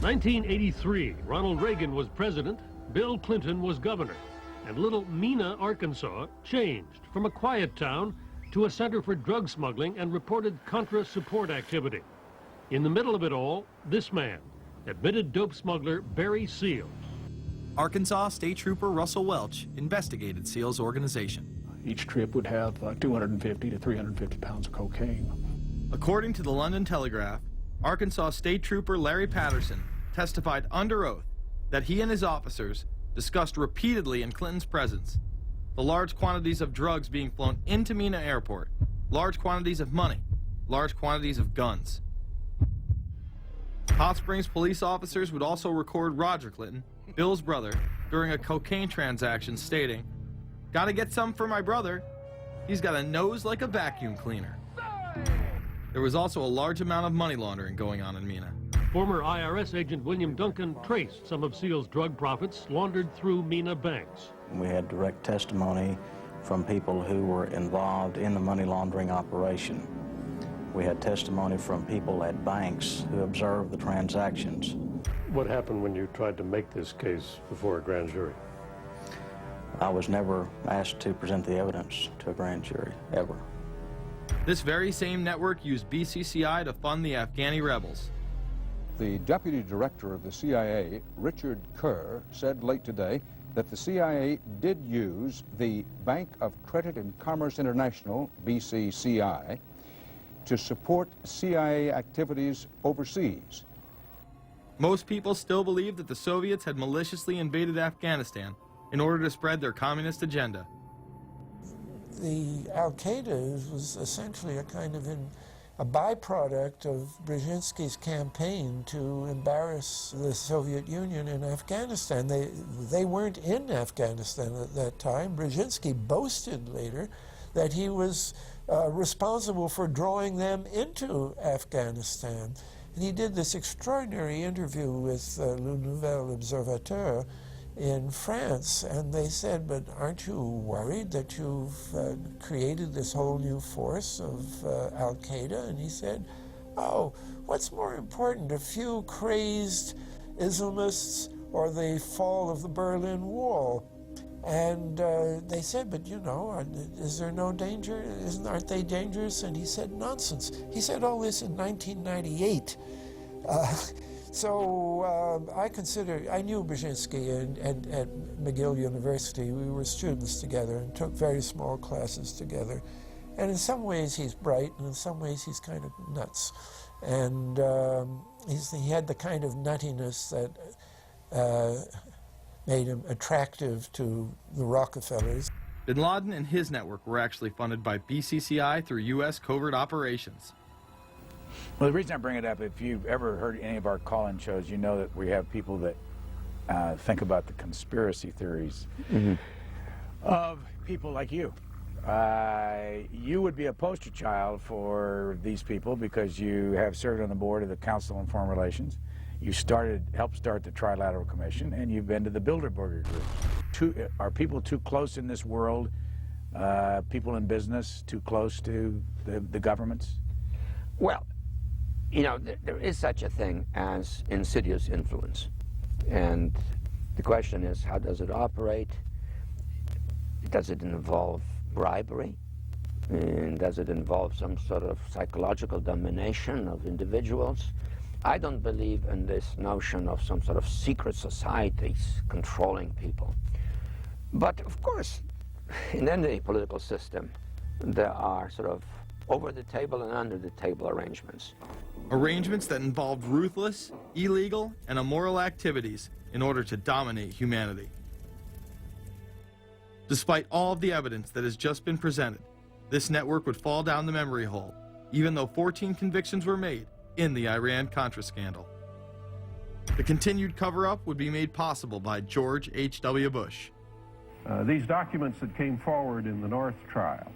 1983, Ronald Reagan was president, Bill Clinton was governor. And little Mena, Arkansas, changed from a quiet town to a center for drug smuggling and reported Contra support activity. In the middle of it all, this man, admitted dope smuggler Barry Seal. Arkansas State Trooper Russell Welch investigated Seal's organization. Each trip would have 250 to 350 pounds of cocaine. According to the London Telegraph, Arkansas State Trooper Larry Patterson testified under oath that he and his officers discussed repeatedly in Clinton's presence the large quantities of drugs being flown into Mena Airport, large quantities of money, large quantities of guns. Hot Springs police officers would also record Roger Clinton, Bill's brother, during a cocaine transaction stating, "Gotta get some for my brother. He's got a nose like a vacuum cleaner." There was also a large amount of money laundering going on in Mena. Former IRS agent William Duncan traced some of Seal's drug profits laundered through Mena banks. We had direct testimony from people who were involved in the money laundering operation. We had testimony from people at banks who observed the transactions. What happened when you tried to make this case before a grand jury? I was never asked to present the evidence to a grand jury, ever. This very same network used BCCI to fund the Afghani rebels. The deputy director of the CIA, Richard Kerr, said late today that the CIA did use the Bank of Credit and Commerce International, BCCI, to support CIA activities overseas. Most people still believe that the Soviets had maliciously invaded Afghanistan in order to spread their communist agenda. The Al-Qaeda was essentially a kind of a byproduct of Brzezinski's campaign to embarrass the Soviet Union in Afghanistan. They weren't in Afghanistan at that time. Brzezinski boasted later that he was responsible for drawing them into Afghanistan. And he did this extraordinary interview with Le Nouvel Observateur in France, and they said, but aren't you worried that you've created this whole new force of Al-Qaeda? And he said, oh, what's more important, a few crazed Islamists or the fall of the Berlin Wall? And they said, but you know, is there no danger? Aren't they dangerous? And he said, nonsense. He said all this in 1998. So I knew Brzezinski at McGill University. We were students together and took very small classes together. And in some ways he's bright, and in some ways he's kind of nuts. And he had the kind of nuttiness that made him attractive to the Rockefellers. Bin Laden and his network were actually funded by BCCI through U.S. covert operations. Well, the reason I bring it up, if you've ever heard any of our call-in shows, you know that we have people that think about the conspiracy theories of people like you. You would be a poster child for these people because you have served on the board of the Council on Foreign Relations. You helped start the Trilateral Commission, and you've been to the Bilderberger Group. Are people too close in this world, people in business, too close to the governments? Well, you know, there is such a thing as insidious influence. And the question is, how does it operate? Does it involve bribery? And does it involve some sort of psychological domination of individuals? I don't believe in this notion of some sort of secret societies controlling people. But of course, in any political system, there are sort of over-the-table and under-the-table arrangements. Arrangements that involved ruthless, illegal, and immoral activities in order to dominate humanity. Despite all of the evidence that has just been presented, this network would fall down the memory hole, even though 14 convictions were made in the Iran-Contra scandal. The continued cover-up would be made possible by George H.W. Bush. These documents that came forward in the North trial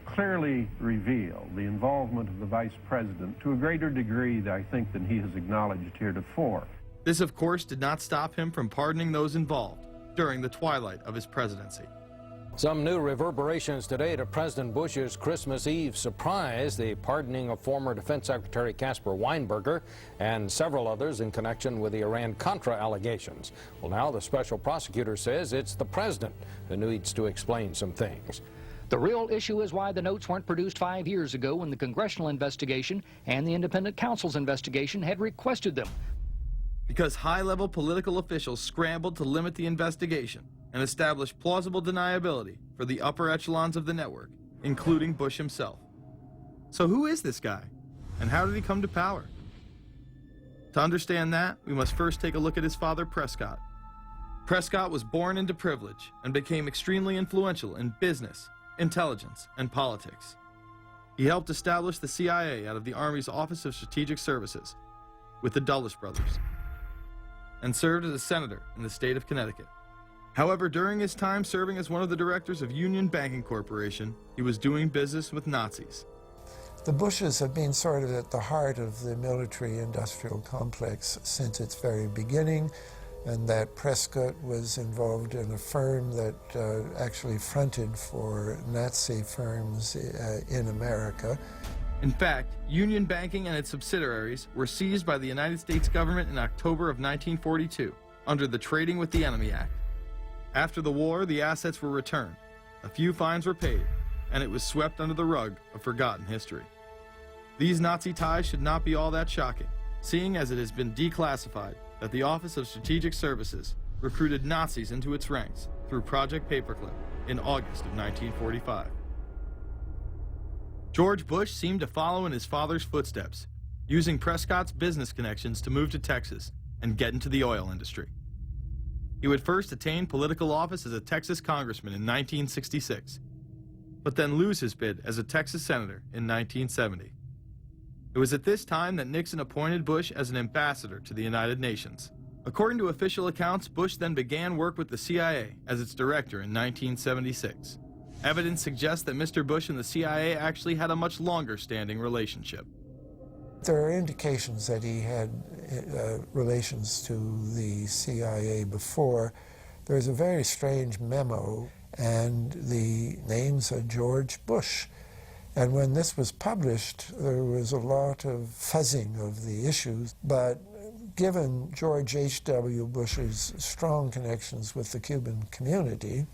clearly reveal the involvement of the Vice President to a greater degree, I think, than he has acknowledged heretofore. This, of course, did not stop him from pardoning those involved during the twilight of his presidency. Some new reverberations today to President Bush's Christmas Eve surprise, the pardoning of former Defense Secretary Caspar Weinberger and several others in connection with the Iran-Contra allegations. Well, now the special prosecutor says it's the president who needs to explain some things. The real issue is why the notes weren't produced 5 years ago when the congressional investigation and the independent counsel's investigation had requested them. Because high-level political officials scrambled to limit the investigation and establish plausible deniability for the upper echelons of the network, including Bush himself. So who is this guy, and how did he come to power? To understand that, we must first take a look at his father, Prescott. Prescott was born into privilege and became extremely influential in business, intelligence, and politics. He helped establish the CIA out of the Army's Office of Strategic Services with the Dulles brothers, and served as a senator in the state of Connecticut. However, during his time serving as one of the directors of Union Banking Corporation, he was doing business with Nazis. The Bushes have been sort of at the heart of the military-industrial complex since its very beginning, and that Prescott was involved in a firm that actually fronted for Nazi firms in America. In fact, Union Banking and its subsidiaries were seized by the United States government in October of 1942 under the Trading with the Enemy Act. After the war, the assets were returned, a few fines were paid, and it was swept under the rug of forgotten history. These Nazi ties should not be all that shocking, seeing as it has been declassified that the Office of Strategic Services recruited Nazis into its ranks through Project Paperclip in August of 1945. George Bush seemed to follow in his father's footsteps, using Prescott's business connections to move to Texas and get into the oil industry. He would first attain political office as a Texas congressman in 1966, but then lose his bid as a Texas senator in 1970. It was at this time that Nixon appointed Bush as an ambassador to the United Nations. According to official accounts, Bush then began work with the CIA as its director in 1976. Evidence suggests that Mr. Bush and the CIA actually had a much longer-standing relationship. There are indications that he had relations to the CIA before. There's a very strange memo, and the name's George Bush. And when this was published, there was a lot of fuzzing of the issues, but given George H.W. Bush's strong connections with the Cuban community,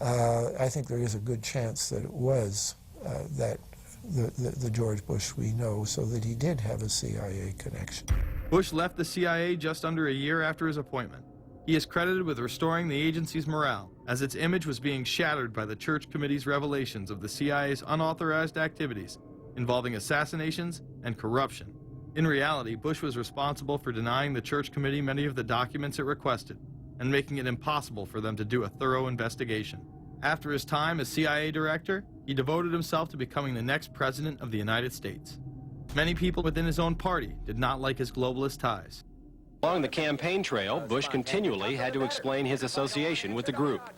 I think there is a good chance that it was the George Bush we know, so that he did have a CIA connection. Bush left the CIA just under a year after his appointment. He is credited with restoring the agency's morale, as its image was being shattered by the Church Committee's revelations of the CIA's unauthorized activities involving assassinations and corruption. In reality, Bush was responsible for denying the Church Committee many of the documents it requested and making it impossible for them to do a thorough investigation. After his time as CIA director, he devoted himself to becoming the next president of the United States. Many people within his own party did not like his globalist ties. Along the campaign trail, Bush continually had to explain his association with the group.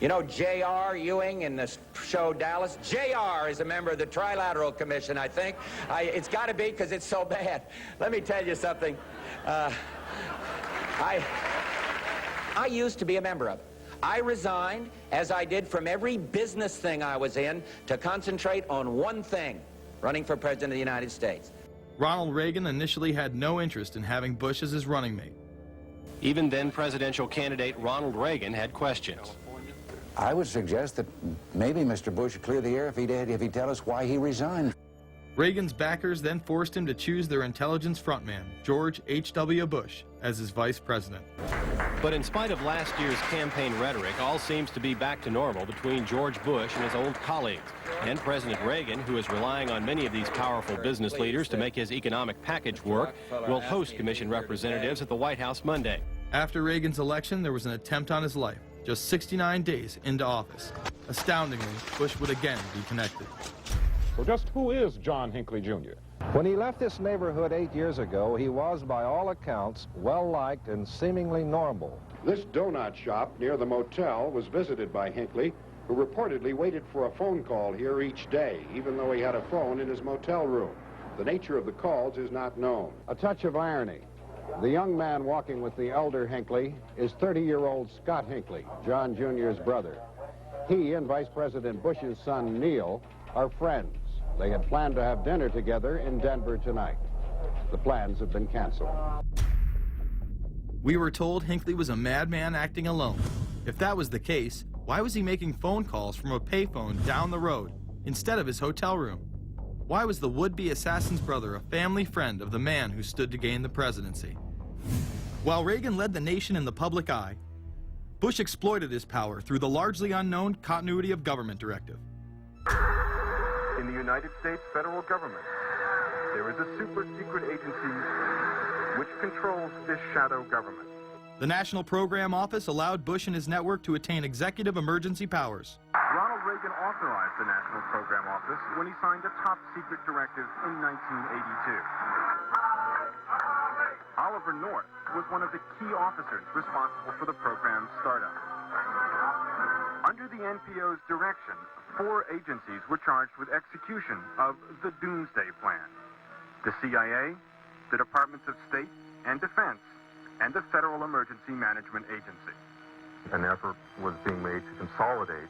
You know J.R. Ewing in the show Dallas? J.R. is a member of the Trilateral Commission, I think. It's got to be because it's so bad. Let me tell you something. I used to be a member of it. I resigned, as I did from every business thing I was in, to concentrate on one thing, running for President of the United States. Ronald Reagan initially had no interest in having Bush as his running mate. Even then presidential candidate Ronald Reagan had questions. I would suggest that maybe Mr. Bush would clear the air if he'd tell us why he resigned. Reagan's backers then forced him to choose their intelligence frontman, George H.W. Bush, as his vice president. But in spite of last year's campaign rhetoric, all seems to be back to normal between George Bush and his old colleagues. And President Reagan, who is relying on many of these powerful business leaders to make his economic package work, will host commission representatives at the White House Monday. After Reagan's election, there was an attempt on his life, just 69 days into office. Astoundingly, Bush would again be connected. So just who is John Hinckley, Jr.? When he left this neighborhood 8 years ago, he was, by all accounts, well-liked and seemingly normal. This donut shop near the motel was visited by Hinckley, who reportedly waited for a phone call here each day, even though he had a phone in his motel room. The nature of the calls is not known. A touch of irony. The young man walking with the elder Hinckley is 30-year-old Scott Hinckley, John Jr.'s brother. He and Vice President Bush's son, Neil, are friends. They had planned to have dinner together in Denver tonight. The plans have been canceled. We were told Hinckley was a madman acting alone. If that was the case, why was he making phone calls from a payphone down the road instead of his hotel room? Why was the would-be assassin's brother a family friend of the man who stood to gain the presidency? While Reagan led the nation in the public eye, Bush exploited his power through the largely unknown Continuity of Government Directive. In the United States federal government, there is a super-secret agency which controls this shadow government. The National Program Office allowed Bush and his network to attain executive emergency powers. Ronald Reagan authorized the National Program Office when he signed a top-secret directive in 1982. Oliver North was one of the key officers responsible for the program's startup. Under the NPO's direction, 4 agencies were charged with execution of the Doomsday Plan: the CIA, the Departments of State and Defense, and the Federal Emergency Management Agency. An effort was being made to consolidate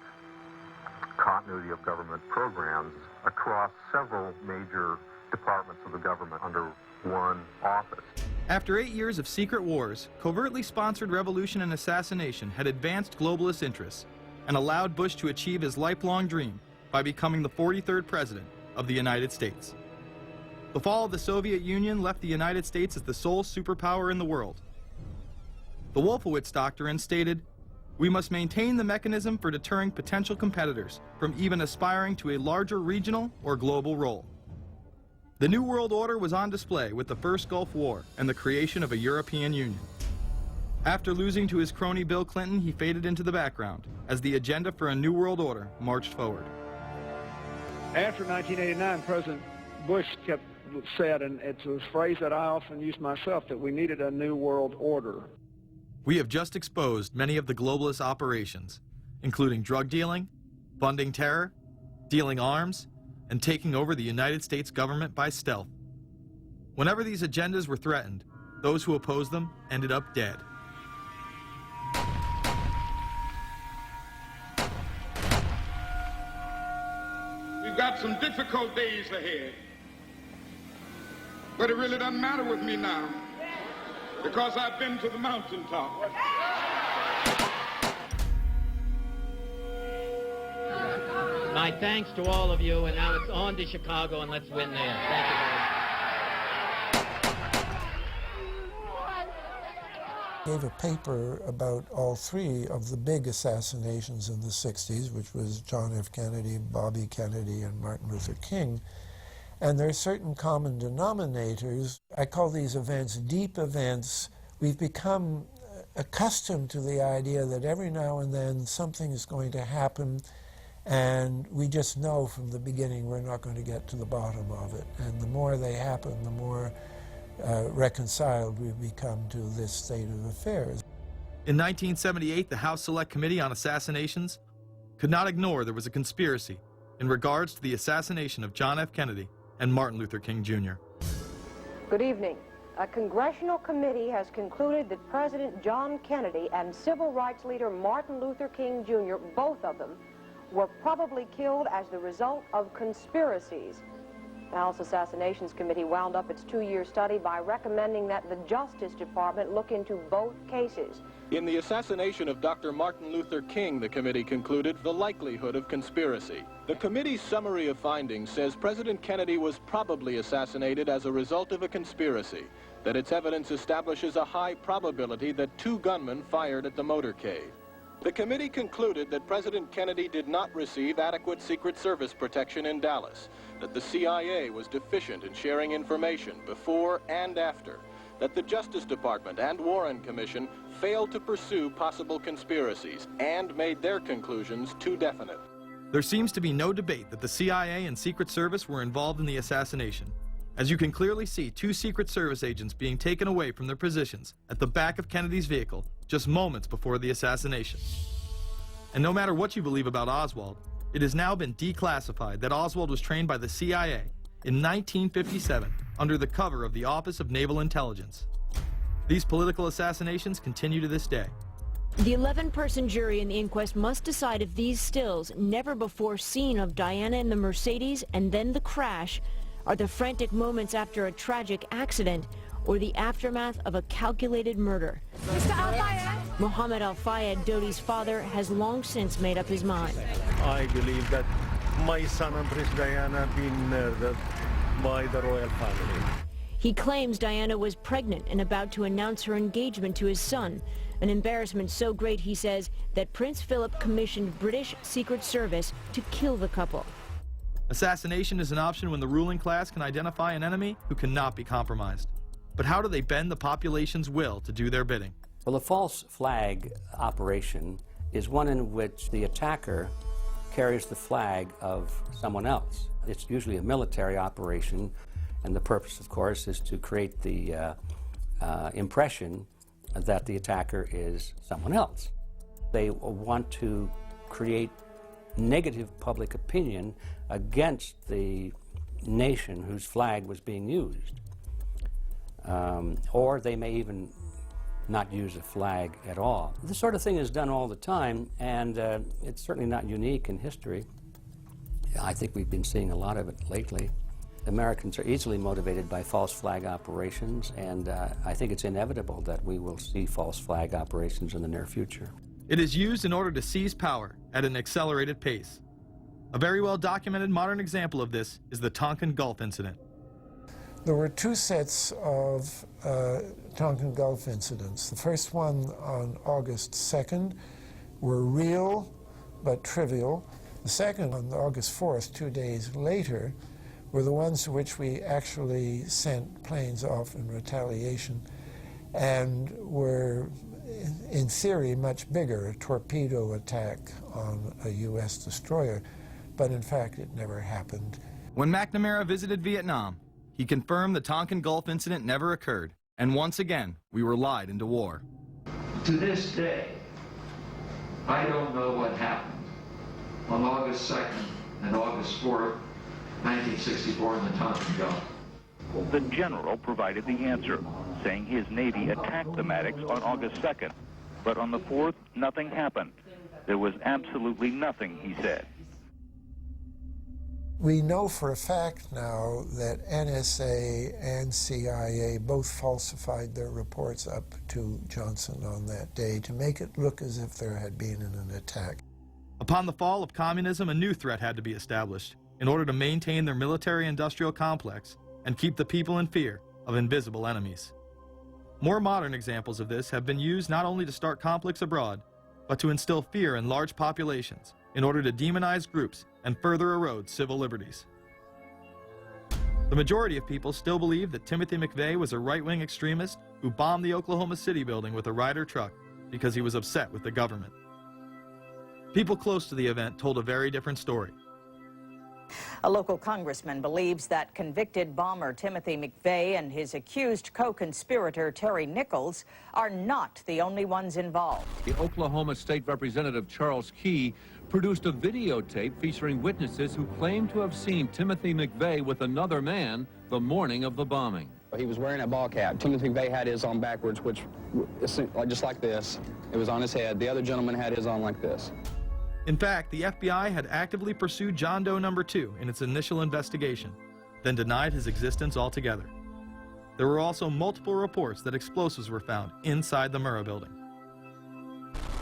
continuity of government programs across several major departments of the government under one office. After 8 years of secret wars, covertly sponsored revolution and assassination had advanced globalist interests and allowed Bush to achieve his lifelong dream by becoming the 43rd president of the United States. The fall of the Soviet Union left the United States as the sole superpower in the world. The Wolfowitz Doctrine stated, "We must maintain the mechanism for deterring potential competitors from even aspiring to a larger regional or global role." The New World Order was on display with the first Gulf War and the creation of a European Union. After losing to his crony Bill Clinton, he faded into the background as the agenda for a New World Order marched forward. After 1989, President Bush said, and it's a phrase that I often use myself, that we needed a New World Order. We have just exposed many of the globalist operations, including drug dealing, funding terror, dealing arms, and taking over the United States government by stealth. Whenever these agendas were threatened, those who opposed them ended up dead. We've got some difficult days ahead, but it really doesn't matter with me now, because I've been to the mountaintop. My thanks to all of you, and now it's on to Chicago, and let's win there. Thank you very much. Gave a paper about all three of the big assassinations in the 60s, which was John F. Kennedy, Bobby Kennedy, and Martin Luther King. And there are certain common denominators. I call these events deep events. We've become accustomed to the idea that every now and then something is going to happen, and we just know from the beginning we're not going to get to the bottom of it. And the more they happen, the more reconciled we've become to this state of affairs. In 1978, the House Select Committee on Assassinations could not ignore there was a conspiracy in regards to the assassination of John F. Kennedy and Martin Luther King Jr. Good evening. A congressional committee has concluded that President John Kennedy and civil rights leader Martin Luther King Jr., both of them, were probably killed as the result of conspiracies. The House Assassinations Committee wound up its 2-year study by recommending that the Justice Department look into both cases. In the assassination of Dr. Martin Luther King, the committee concluded the likelihood of conspiracy. The committee's summary of findings says President Kennedy was probably assassinated as a result of a conspiracy, that its evidence establishes a high probability that 2 gunmen fired at the motorcade. The committee concluded that President Kennedy did not receive adequate Secret Service protection in Dallas, that the CIA was deficient in sharing information before and after, that the Justice Department and Warren Commission failed to pursue possible conspiracies and made their conclusions too definite. There seems to be no debate that the CIA and Secret Service were involved in the assassination, as you can clearly see 2 Secret Service agents being taken away from their positions at the back of Kennedy's vehicle just moments before the assassination. And no matter what you believe about Oswald, it has now been declassified that Oswald was trained by the CIA in 1957 under the cover of the Office of Naval Intelligence. These political assassinations continue to this day. The 11-person jury in the inquest must decide if these stills, never before seen of Diana in the Mercedes and then the crash, are the frantic moments after a tragic accident or the aftermath of a calculated murder. Mr. Al-Fayed? Mohammed Al-Fayed, Dodi's father, has long since made up his mind. I believe that my son and Princess Diana have been murdered by the royal family. He claims Diana was pregnant and about to announce her engagement to his son, an embarrassment so great, he says, that Prince Philip commissioned British Secret Service to kill the couple. Assassination is an option when the ruling class can identify an enemy who cannot be compromised. But how do they bend the population's will to do their bidding? Well, the false flag operation is one in which the attacker carries the flag of someone else. It's usually a military operation, and the purpose, of course, is to create the impression that the attacker is someone else. They want to create negative public opinion against the nation whose flag was being used. Or they may even not use a flag at all. This sort of thing is done all the time, and it's certainly not unique in history. I think we've been seeing a lot of it lately. Americans are easily motivated by false flag operations, and I think it's inevitable that we will see false flag operations in the near future. It is used in order to seize power at an accelerated pace. A very well documented modern example of this is the Tonkin Gulf incident. There were two sets of Tonkin Gulf incidents. The first one on August 2nd were real but trivial. The second on August 4th, 2 days later, were the ones to which we actually sent planes off in retaliation and were, in theory, much bigger, a torpedo attack on a U.S. destroyer, but in fact it never happened. When McNamara visited Vietnam, he confirmed the Tonkin Gulf incident never occurred, and once again, we were lied into war. To this day, I don't know what happened on August 2nd and August 4th, 1964 in the Tonkin Gulf. The general provided the answer, saying his Navy attacked the Maddox on August 2nd. But on the 4th, nothing happened. There was absolutely nothing, he said. We know for a fact now that NSA and CIA both falsified their reports up to Johnson on that day to make it look as if there had been an attack. Upon the fall of communism, a new threat had to be established in order to maintain their military-industrial complex and keep the people in fear of invisible enemies. More modern examples of this have been used not only to start conflicts abroad, but to instill fear in large populations in order to demonize groups and further erode civil liberties. The majority of people still believe that Timothy McVeigh was a right-wing extremist who bombed the Oklahoma City building with a Ryder truck because he was upset with the government. People close to the event told a very different story. A local congressman believes that convicted bomber Timothy McVeigh and his accused co-conspirator Terry Nichols are not the only ones involved. The Oklahoma State Representative Charles Key produced a videotape featuring witnesses who claim to have seen Timothy McVeigh with another man the morning of the bombing. He was wearing a ball cap. Timothy McVeigh had his on backwards, which just like this. It was on his head. The other gentleman had his on like this. In fact, the FBI had actively pursued John Doe No. 2 in its initial investigation, then denied his existence altogether. There were also multiple reports that explosives were found inside the Murrah building.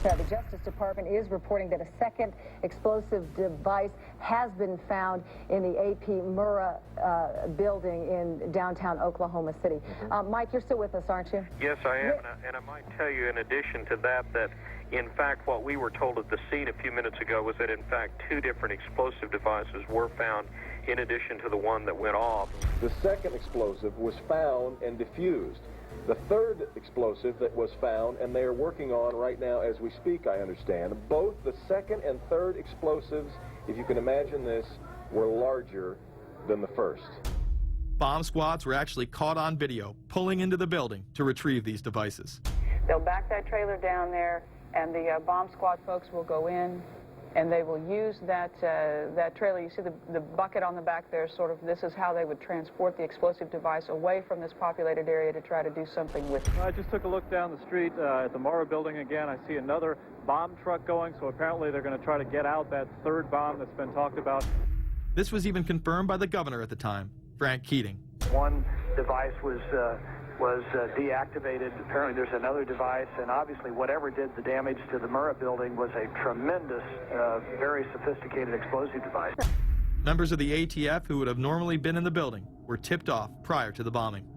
The Justice Department is reporting that a second explosive device has been found in the AP Murrah building in downtown Oklahoma City. Mike, you're still with us, aren't you? Yes, I am, and I might tell you in addition to that, that in fact what we were told at the scene a few minutes ago was that in fact 2 different explosive devices were found in addition to the one that went off. The second explosive was found and defused. The third explosive that was found, and they are working on right now as we speak, I understand, both the second and third explosives, if you can imagine this, were larger than the first. Bomb squads were actually caught on video pulling into the building to retrieve these devices. They'll back that trailer down there, and the bomb squad folks will go in, and they will use that trailer. You see the bucket on the back there, sort of, this is how they would transport the explosive device away from this populated area to try to do something with it. I just took a look down the street at the Murrah building again. I see another bomb truck going, so apparently they're going to try to get out that third bomb that's been talked about. This was even confirmed by the governor at the time, Frank Keating. One device was deactivated. Apparently there's another device, and obviously whatever did the damage to the Murrah building was a tremendous, very sophisticated explosive device. Members of the ATF who would have normally been in the building were tipped off prior to the bombing.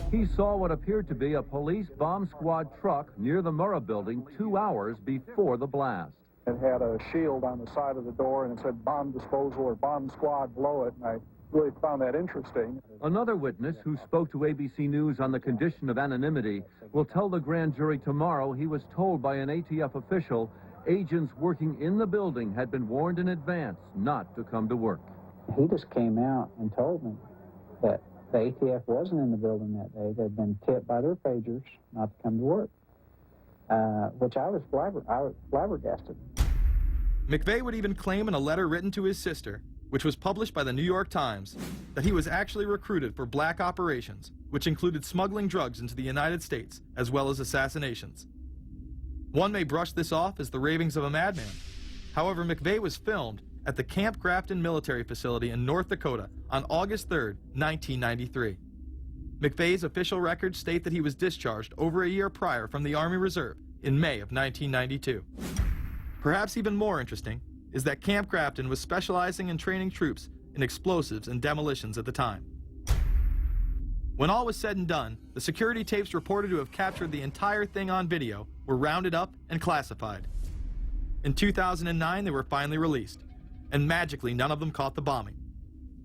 He saw what appeared to be a police bomb squad truck near the Murrah building 2 hours before the blast. It had a shield on the side of the door, and it said bomb disposal or bomb squad below it, and I really found that interesting. Another witness who spoke to ABC News on the condition of anonymity will tell the grand jury tomorrow he was told by an ATF official agents working in the building had been warned in advance not to come to work. He just came out and told me that the ATF wasn't in the building that day. They'd been tipped by their pagers not to come to work, which I was flabbergasted. McVeigh would even claim in a letter written to his sister, which was published by the New York Times, that he was actually recruited for black operations, which included smuggling drugs into the United States, as well as assassinations. One may brush this off as the ravings of a madman. However, McVeigh was filmed at the Camp Grafton military facility in North Dakota on August 3, 1993. McVeigh's official records state that he was discharged over a year prior from the Army Reserve in May of 1992. Perhaps even more interesting, is that Camp Grafton was specializing in training troops in explosives and demolitions at the time. When all was said and done, the security tapes reported to have captured the entire thing on video were rounded up and classified. In 2009, they were finally released, and magically none of them caught the bombing.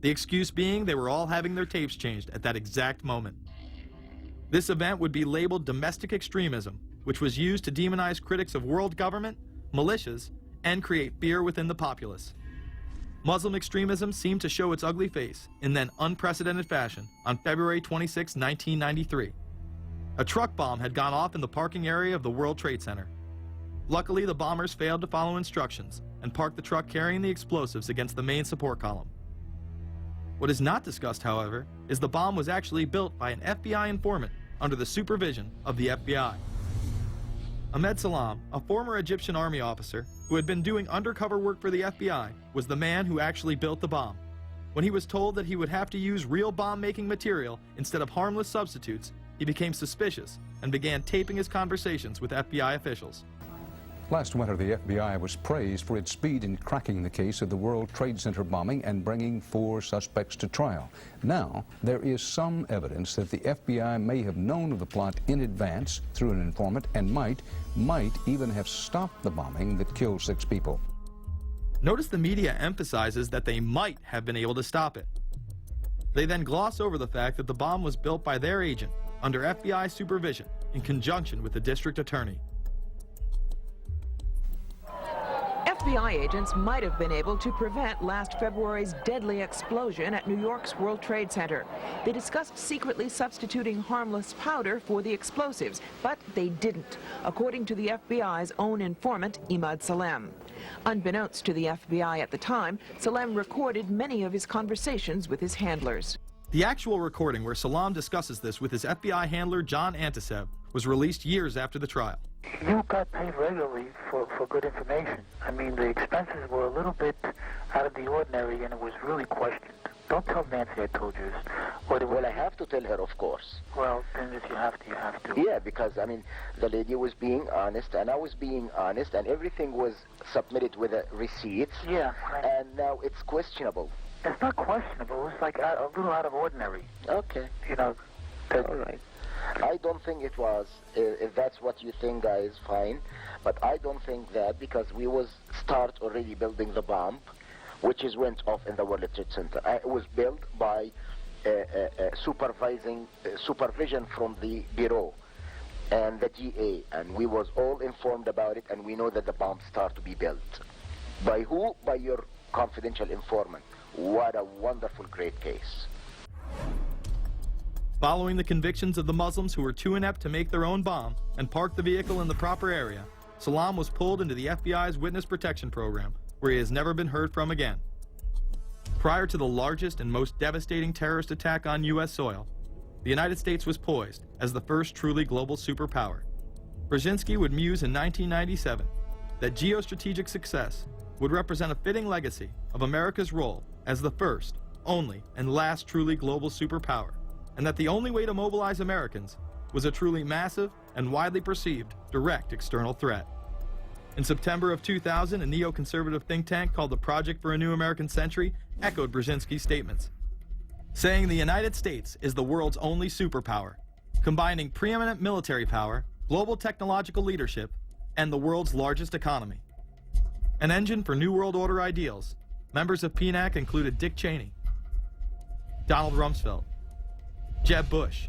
The excuse being they were all having their tapes changed at that exact moment. This event would be labeled domestic extremism, which was used to demonize critics of world government, militias, and create fear within the populace. Muslim extremism seemed to show its ugly face in then unprecedented fashion on February 26, 1993. A truck bomb had gone off in the parking area of the World Trade Center. Luckily, the bombers failed to follow instructions and parked the truck carrying the explosives against the main support column. What is not discussed, however, is the bomb was actually built by an FBI informant under the supervision of the FBI. Ahmed Salam, a former Egyptian army officer who had been doing undercover work for the FBI, was the man who actually built the bomb. When he was told that he would have to use real bomb-making material instead of harmless substitutes, he became suspicious and began taping his conversations with FBI officials. Last winter, the FBI was praised for its speed in cracking the case of the World Trade Center bombing and bringing 4 suspects to trial. Now, there is some evidence that the FBI may have known of the plot in advance through an informant and might even have stopped the bombing that killed 6 people. Notice the media emphasizes that they might have been able to stop it. They then gloss over the fact that the bomb was built by their agent under FBI supervision in conjunction with the district attorney. FBI agents might have been able to prevent last February's deadly explosion at New York's World Trade Center. They discussed secretly substituting harmless powder for the explosives, but they didn't, according to the FBI's own informant, Imad Salem. Unbeknownst to the FBI at the time, Salem recorded many of his conversations with his handlers. The actual recording where Salam discusses this with his FBI handler, John Antisev, was released years after the trial. You got paid regularly for good information. I mean, the expenses were a little bit out of the ordinary, and it was really questioned. Don't tell Nancy I told you this. Well, I have to tell her, of course. Well, then if you have to, you have to. Yeah, because, I mean, the lady was being honest, and I was being honest, and everything was submitted with receipts. Yeah. And now it's questionable. It's not questionable. It's like a little out of ordinary. Okay. You know. All right. I don't think it was. If that's what you think, guys, fine. But I don't think that, because we was start already building the bomb, which is went off in the World Trade Center. It was built by supervision from the Bureau and the DA, and we was all informed about it, and we know that the bomb start to be built. By who? By your confidential informant. What a wonderful, great case. Following the convictions of the Muslims who were too inept to make their own bomb and park the vehicle in the proper area, Salam was pulled into the FBI's Witness Protection Program, where he has never been heard from again. Prior to the largest and most devastating terrorist attack on U.S. soil, the United States was poised as the first truly global superpower. Brzezinski would muse in 1997 that geostrategic success would represent a fitting legacy of America's role as the first, only, and last truly global superpower, and that the only way to mobilize Americans was a truly massive and widely perceived direct external threat. In September of 2000, a neoconservative think tank called the Project for a New American Century echoed Brzezinski's statements, saying the United States is the world's only superpower, combining preeminent military power, global technological leadership, and the world's largest economy. An engine for New World Order ideals, members of PNAC included Dick Cheney, Donald Rumsfeld, Jeb Bush,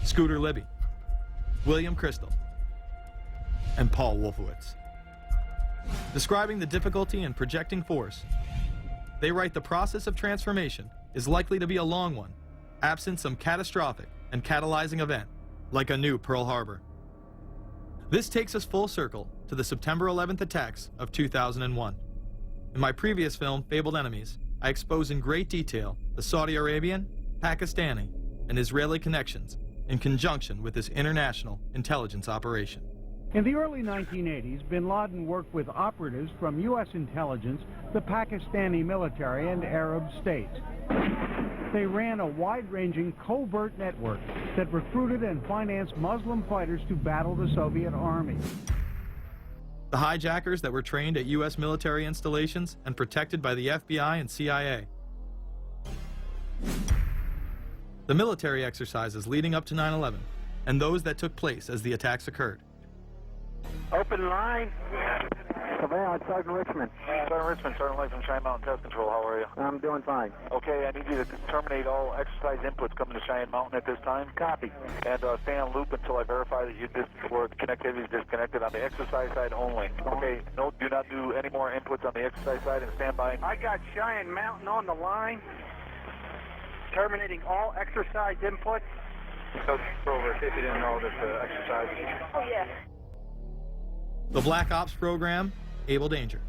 Scooter Libby, William Kristol, and Paul Wolfowitz. Describing the difficulty in projecting force, they write the process of transformation is likely to be a long one, absent some catastrophic and catalyzing event, like a new Pearl Harbor. This takes us full circle to the September 11th attacks of 2001. In my previous film, Fabled Enemies, I expose in great detail the Saudi Arabian, Pakistani, and Israeli connections in conjunction with this international intelligence operation. In the early 1980s, bin Laden worked with operatives from U.S. intelligence, the Pakistani military, and Arab states. They ran a wide-ranging covert network that recruited and financed Muslim fighters to battle the Soviet army. The hijackers that were trained at U.S. military installations and protected by the FBI and CIA. The military exercises leading up to 9/11, and those that took place as the attacks occurred. Open line. Surveillance, Sergeant Richmond. Sergeant Richmond, Sergeant Light from Cheyenne Mountain Test Control. How are you? I'm doing fine. Okay, I need you to terminate all exercise inputs coming to Cheyenne Mountain at this time. Copy. And stay on loop until I verify that the connectivity is disconnected on the exercise side only. Okay, no, do not do any more inputs on the exercise side and stand by. I got Cheyenne Mountain on the line. Terminating all exercise inputs. Coach over if you didn't know that the exercise. Oh, yeah. The Black Ops program, Able Danger,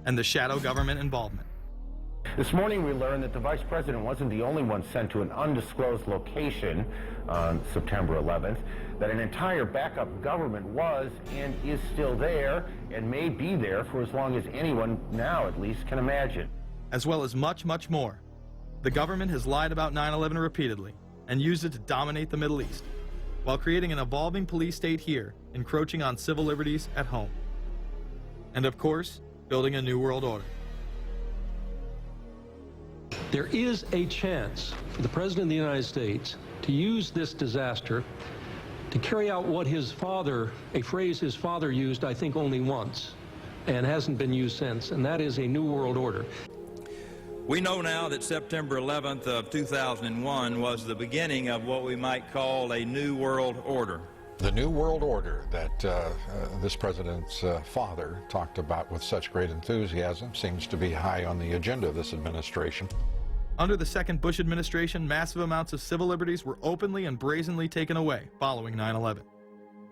and the shadow government involvement. This morning we learned that the Vice President wasn't the only one sent to an undisclosed location on September 11th, that an entire backup government was and is still there and may be there for as long as anyone now at least can imagine. As well as much, much more. The government has lied about 9/11 repeatedly and used it to dominate the Middle East, while creating an evolving police state here, encroaching on civil liberties at home. And of course, building a new world order. There is a chance for the President of the United States to use this disaster to carry out what his father, a phrase his father used, I think, only once, and hasn't been used since, and that is a new world order. We know now that September 11th of 2001 was the beginning of what we might call a new world order. The new world order that this president's father talked about with such great enthusiasm seems to be high on the agenda of this administration. Under the second Bush administration, massive amounts of civil liberties were openly and brazenly taken away following 9/11.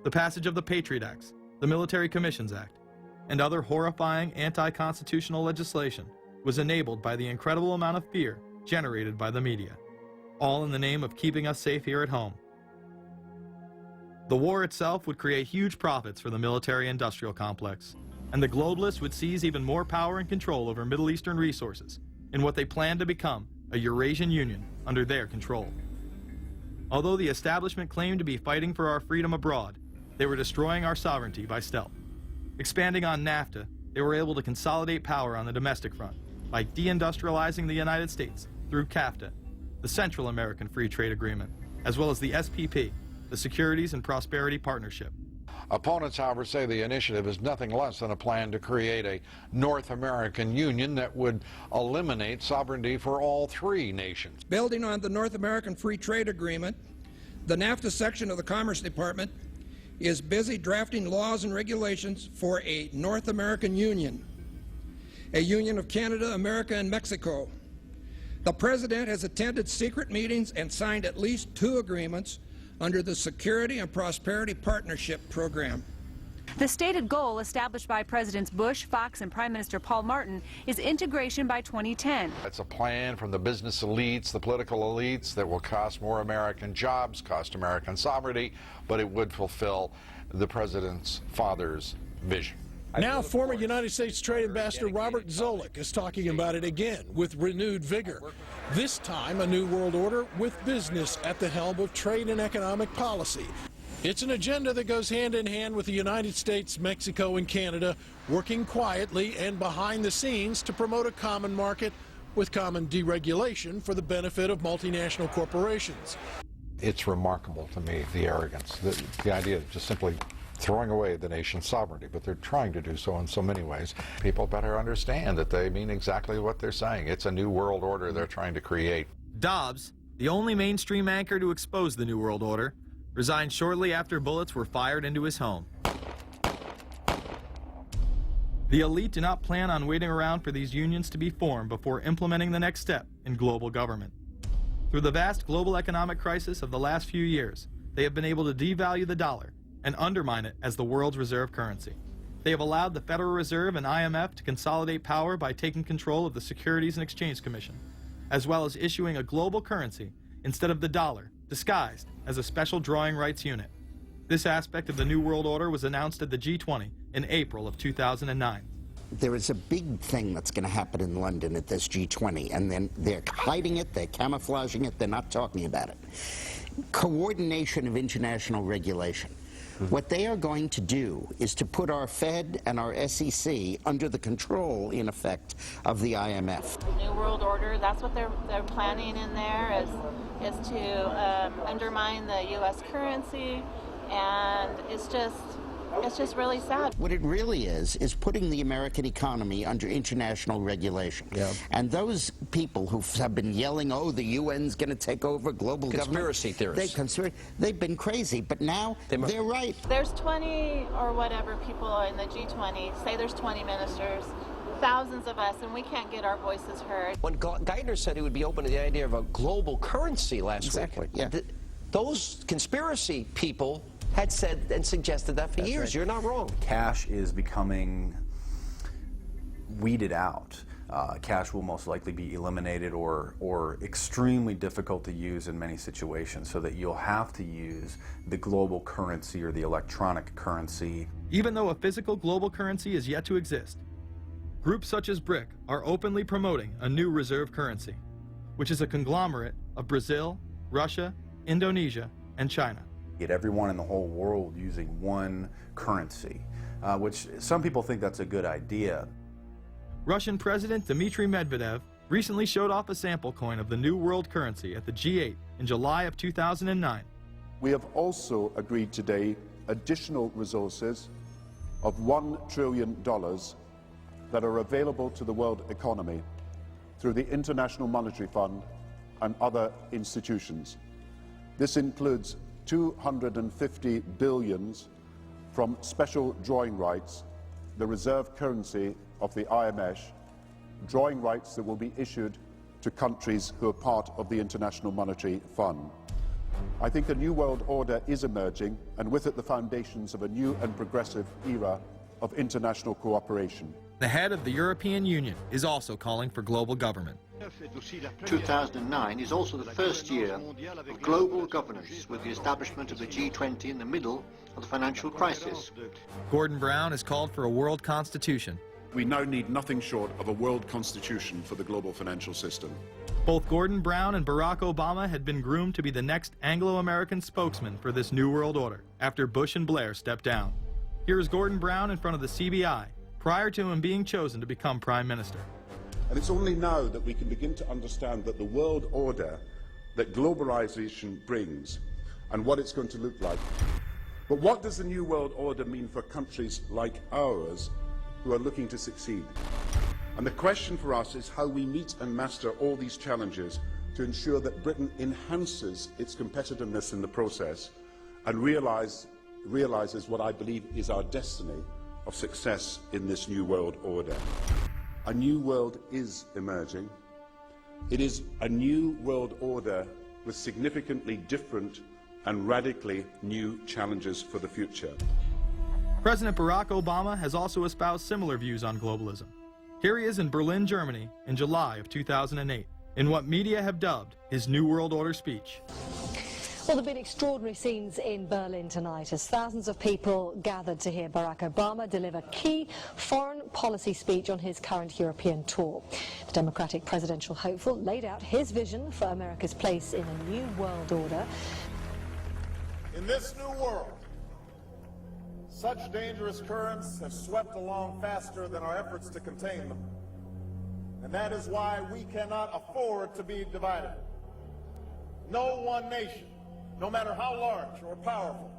The passage of the Patriot Acts, the Military Commissions Act, and other horrifying anti-constitutional legislation was enabled by the incredible amount of fear generated by the media, all in the name of keeping us safe here at home. The war itself would create huge profits for the military-industrial complex, and the globalists would seize even more power and control over Middle Eastern resources in what they planned to become a Eurasian Union under their control. Although the establishment claimed to be fighting for our freedom abroad, they were destroying our sovereignty by stealth. Expanding on NAFTA, they were able to consolidate power on the domestic front by deindustrializing the United States through CAFTA, the Central American Free Trade Agreement, as well as the SPP, the Securities and Prosperity Partnership. Opponents, however, say the initiative is nothing less than a plan to create a North American Union that would eliminate sovereignty for all three nations. Building on the North American Free Trade Agreement, the NAFTA section of the Commerce Department is busy drafting laws and regulations for a North American Union, a union of Canada, America, and Mexico. The President has attended secret meetings and signed at least 2 agreements under the Security and Prosperity Partnership Program. The stated goal established by Presidents Bush, Fox, and Prime Minister Paul Martin is integration by 2010. It's a plan from the business elites, the political elites, that will cost more American jobs, cost American sovereignty, but it would fulfill the President's father's vision. Now, former United States Trade Ambassador Robert Zoellick is talking about it again with renewed vigor. This time, a new world order with business at the helm of trade and economic policy. It's an agenda that goes hand in hand with the United States, Mexico, and Canada working quietly and behind the scenes to promote a common market with common deregulation for the benefit of multinational corporations. It's remarkable to me, the arrogance, the idea of just simply throwing away the nation's sovereignty, but they're trying to do so in so many ways. People better understand that they mean exactly what they're saying. It's a new world order they're trying to create. Dobbs, the only mainstream anchor to expose the New World Order, resigned shortly after bullets were fired into his home. The elite do not plan on waiting around for these unions to be formed before implementing the next step in global government. Through the vast global economic crisis of the last few years, they have been able to devalue the dollar and undermine it as the world's reserve currency. They have allowed the Federal Reserve and IMF to consolidate power by taking control of the Securities and Exchange Commission, as well as issuing a global currency instead of the dollar, disguised as a special drawing rights unit. This aspect of the New World Order was announced at the G20 in April of 2009. There is a big thing that's going to happen in London at this G20, and then they're hiding it, they're camouflaging it, they're not talking about it. coordination of international regulation. What they are going to do is to put our Fed and our SEC under the control, in effect, of the IMF. New World Order, that's what they're planning in there, is to undermine the U.S. currency, and it's just really sad. What it really is putting the American economy under international regulation. Yeah. And those people who have been yelling, oh, the UN's going to take over global conspiracy government. Theorists. They've been crazy, but now they're right. There's 20 or whatever people in the G20, say there's 20 ministers, thousands of us, and we can't get our voices heard. When Geithner said he would be open to the idea of a global currency last week, exactly, yeah. Those conspiracy people had said and suggested that for years. Right. You're not wrong. Cash is becoming weeded out. Cash will most likely be eliminated or extremely difficult to use in many situations, so that you'll have to use the global currency or the electronic currency. Even though a physical global currency is yet to exist, groups such as BRIC are openly promoting a new reserve currency, which is a conglomerate of Brazil, Russia, Indonesia, and China. Get everyone in the whole world using one currency, which some people think that's a good idea. Russian President Dmitry Medvedev recently showed off a sample coin of the new world currency at the G8 in July of 2009. We have also agreed today additional resources of $1 trillion that are available to the world economy through the International Monetary Fund and other institutions. This includes 250 billion from special drawing rights, the reserve currency of the IMF, drawing rights that will be issued to countries who are part of the International Monetary Fund. I think a new world order is emerging, and with it the foundations of a new and progressive era of international cooperation. The head of the European Union is also calling for global government. 2009 is also the first year of global governance, with the establishment of the G20 in the middle of the financial crisis. Gordon Brown has called for a world constitution. We now need nothing short of a world constitution for the global financial system. Both Gordon Brown and Barack Obama had been groomed to be the next Anglo-American spokesman for this new world order after Bush and Blair stepped down. Here is Gordon Brown in front of the CBI prior to him being chosen to become Prime Minister. And it's only now that we can begin to understand that the world order that globalization brings and what it's going to look like. But what does the new world order mean for countries like ours who are looking to succeed? And the question for us is how we meet and master all these challenges to ensure that Britain enhances its competitiveness in the process and realizes what I believe is our destiny of success in this new world order. A new world is emerging. It is a new world order with significantly different and radically new challenges for the future. President Barack Obama has also espoused similar views on globalism. Here he is in Berlin, Germany, in July of 2008, in what media have dubbed his New World Order speech. Well, there have been extraordinary scenes in Berlin tonight as thousands of people gathered to hear Barack Obama deliver key foreign policy speech on his current European tour. The Democratic presidential hopeful laid out his vision for America's place in a new world order. In this new world, such dangerous currents have swept along faster than our efforts to contain them. And that is why we cannot afford to be divided. No one nation, no matter how large or powerful,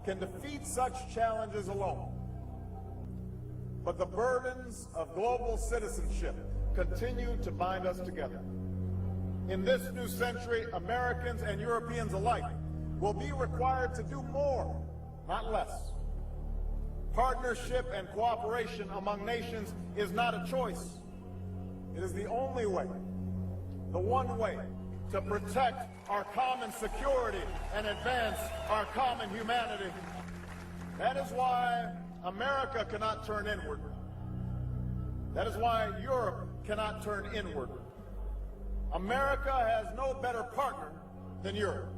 can defeat such challenges alone. But the burdens of global citizenship continue to bind us together. In this new century, Americans and Europeans alike will be required to do more, not less. Partnership and cooperation among nations is not a choice. It is the only way, the one way, to protect our common security and advance our common humanity. That is why America cannot turn inward. That is why Europe cannot turn inward. America has no better partner than Europe.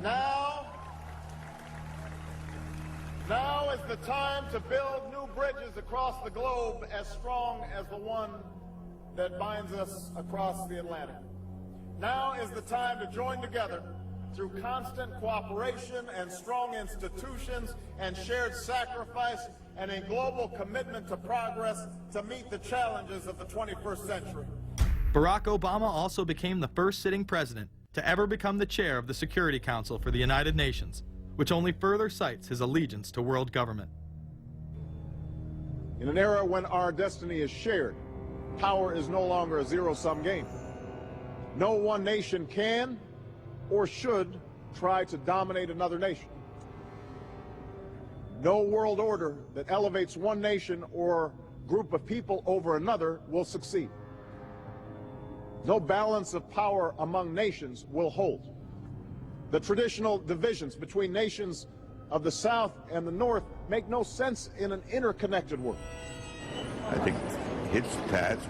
Now is the time to build new bridges across the globe as strong as the one that binds us across the Atlantic. Now is the time to join together through constant cooperation and strong institutions and shared sacrifice and a global commitment to progress to meet the challenges of the 21st century. Barack Obama also became the first sitting president to ever become the chair of the Security Council for the United Nations, which only further cites his allegiance to world government. In an era when our destiny is shared, power is no longer a zero-sum game. No one nation can or should try to dominate another nation. No world order that elevates one nation or group of people over another will succeed. No balance of power among nations will hold. The traditional divisions between nations of the South and the North make no sense in an interconnected world. I think his task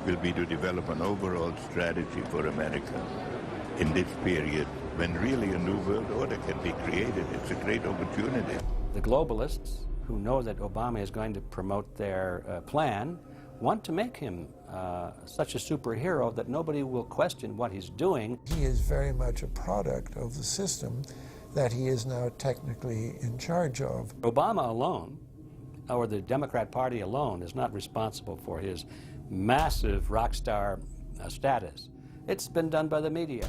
will be to develop an overall strategy for America in this period when really a new world order can be created. It's a great opportunity. The globalists, who know that Obama is going to promote their plan, want to make him such a superhero that nobody will question what he's doing. He is very much a product of the system that he is now technically in charge of. Obama alone, or the Democrat Party alone, is not responsible for his massive rock star status. It's been done by the media.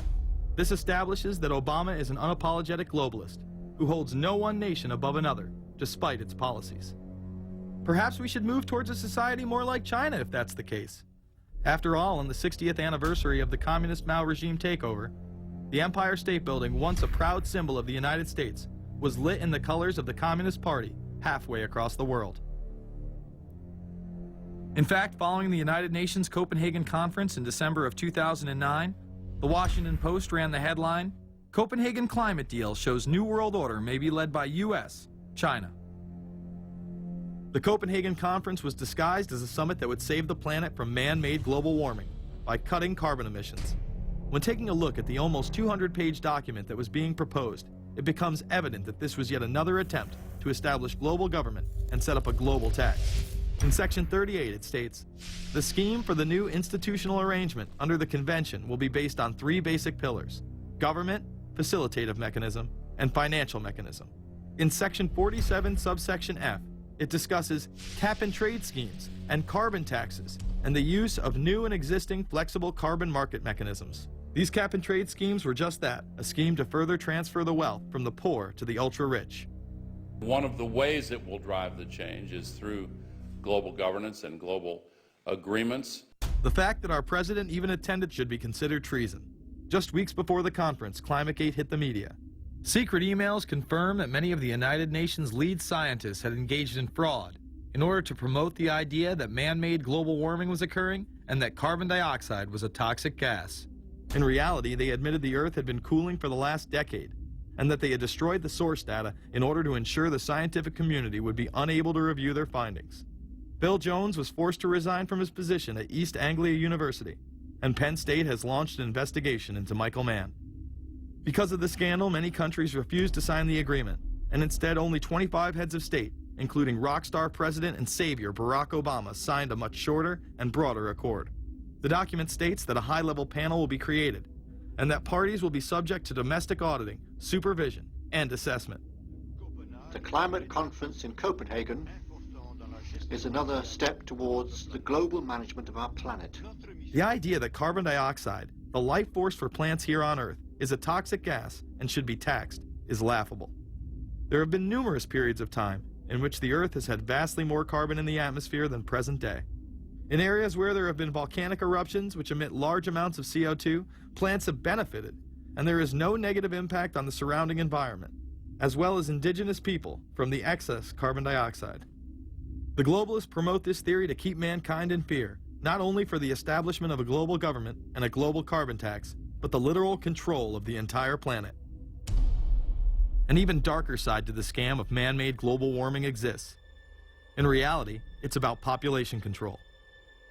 This establishes that Obama is an unapologetic globalist who holds no one nation above another, despite its policies. Perhaps we should move towards a society more like China if that's the case. After all, on the 60th anniversary of the communist Mao regime takeover, the Empire State Building, once a proud symbol of the United States, was lit in the colors of the Communist Party halfway across the world. In fact, following the United Nations Copenhagen Conference in December of 2009, the Washington Post ran the headline, "Copenhagen Climate Deal Shows New World Order May Be Led by U.S., China." The Copenhagen Conference was disguised as a summit that would save the planet from man-made global warming by cutting carbon emissions. When taking a look at the almost 200-page document that was being proposed, it becomes evident that this was yet another attempt to establish global government and set up a global tax. In Section 38, it states, "The scheme for the new institutional arrangement under the Convention will be based on three basic pillars: government, facilitative mechanism, and financial mechanism." In Section 47, subsection F, it discusses cap-and-trade schemes and carbon taxes and the use of new and existing flexible carbon market mechanisms. These cap-and-trade schemes were just that, a scheme to further transfer the wealth from the poor to the ultra-rich. One of the ways it will drive the change is through global governance and global agreements. The fact that our president even attended should be considered treason. Just weeks before the conference, ClimateGate hit the media. Secret emails confirm that many of the United Nations lead scientists had engaged in fraud in order to promote the idea that man-made global warming was occurring and that carbon dioxide was a toxic gas. In reality, they admitted the Earth had been cooling for the last decade and that they had destroyed the source data in order to ensure the scientific community would be unable to review their findings. Bill Jones was forced to resign from his position at East Anglia University, and Penn State has launched an investigation into Michael Mann. Because of the scandal, many countries refused to sign the agreement, and instead only 25 heads of state, including rock star President and Savior Barack Obama, signed a much shorter and broader accord. The document states that a high-level panel will be created, and that parties will be subject to domestic auditing, supervision, and assessment. The climate conference in Copenhagen is another step towards the global management of our planet. The idea that carbon dioxide, the life force for plants here on Earth, is a toxic gas and should be taxed is laughable. There have been numerous periods of time in which the Earth has had vastly more carbon in the atmosphere than present day. In areas where there have been volcanic eruptions which emit large amounts of CO2, plants have benefited, and there is no negative impact on the surrounding environment, as well as indigenous people, from the excess carbon dioxide. The globalists promote this theory to keep mankind in fear, not only for the establishment of a global government and a global carbon tax, but the literal control of the entire planet. An even darker side to the scam of man-made global warming exists. In reality, it's about population control.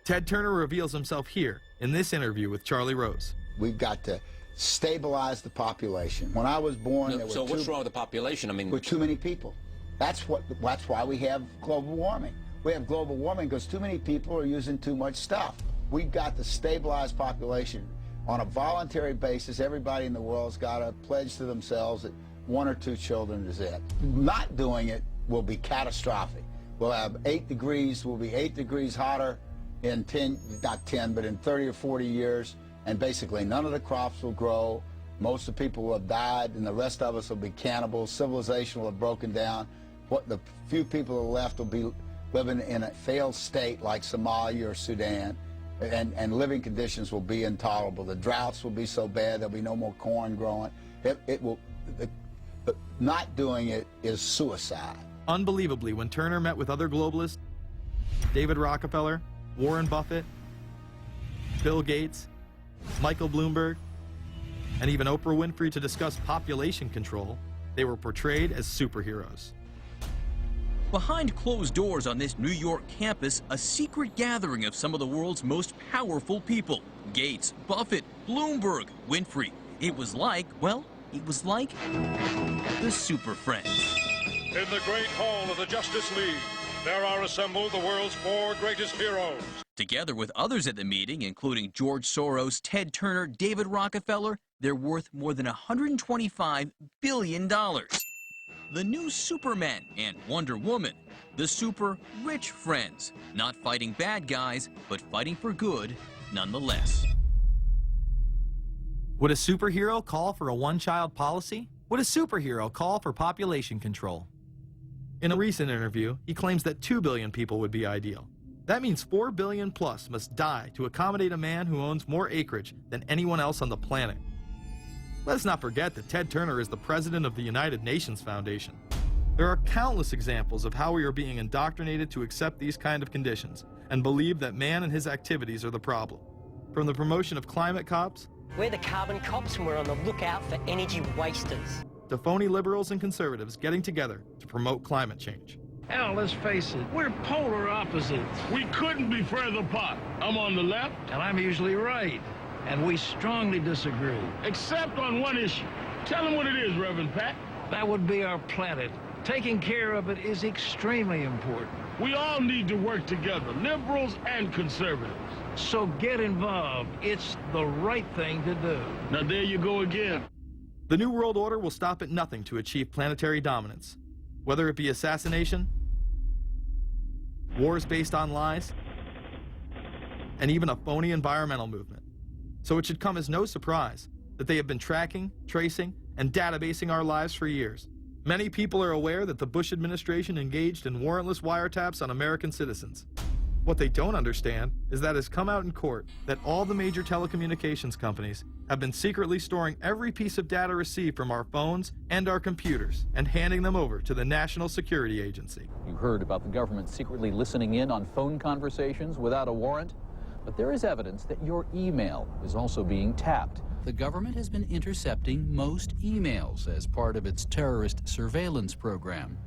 Ted Turner reveals himself here in this interview with Charlie Rose. We've got to stabilize the population. When I was born, there were so what's wrong with the population? I mean, with too many people. That's why we have global warming. We have global warming because too many people are using too much stuff. We've got to stabilize population. On a voluntary basis, everybody in the world's got to pledge to themselves that 1 or 2 children is it. Not doing it will be catastrophic. We'll have 8 degrees, we'll be 8 degrees hotter in 30 or 40 years, and basically none of the crops will grow. Most of the people will have died, and the rest of us will be cannibals. Civilization will have broken down. What the few people who are left will be living in a failed state like Somalia or Sudan, and living conditions will be intolerable. The droughts will be so bad there'll be no more corn growing. Not doing it is suicide. Unbelievably, when Turner met with other globalists, David Rockefeller, Warren Buffett, Bill Gates, Michael Bloomberg, and even Oprah Winfrey to discuss population control, they were portrayed as superheroes. Behind closed doors on this New York campus, a secret gathering of some of the world's most powerful people. Gates, Buffett, Bloomberg, Winfrey. It was like, well, it was like the Super Friends. In the great hall of the Justice League, there are assembled the world's 4 greatest heroes. Together with others at the meeting, including George Soros, Ted Turner, David Rockefeller, they're worth more than $125 billion. The new Superman and Wonder Woman, the super rich friends, not fighting bad guys, but fighting for good nonetheless. Would a superhero call for a one-child policy? Would a superhero call for population control? In a recent interview, he claims that 2 billion people would be ideal. That means 4 billion plus must die to accommodate a man who owns more acreage than anyone else on the planet. Let's not forget that Ted Turner is the president of the United Nations Foundation. There are countless examples of how we are being indoctrinated to accept these kind of conditions and believe that man and his activities are the problem. From the promotion of climate cops, we're the carbon cops and we're on the lookout for energy wasters, to phony liberals and conservatives getting together to promote climate change. Hell, let's face it, we're polar opposites. We couldn't be further apart. I'm on the left, And I'm usually right. And we strongly disagree. except on one issue. Tell them what it is, Reverend Pat. That would be our planet. Taking care of it is extremely important. We all need to work together, liberals and conservatives. So get involved. It's the right thing to do. Now there you go again. The New World Order will stop at nothing to achieve planetary dominance, whether it be assassination, wars based on lies, and even a phony environmental movement. So it should come as no surprise that they have been tracking, tracing, and databasing our lives for years. Many people are aware that the Bush administration engaged in warrantless wiretaps on American citizens. What they don't understand is that it's come out in court that all the major telecommunications companies have been secretly storing every piece of data received from our phones and our computers and handing them over to the National Security Agency. You heard about the government secretly listening in on phone conversations without a warrant, but there is evidence that your email is also being tapped. The government has been intercepting most emails as part of its terrorist surveillance program.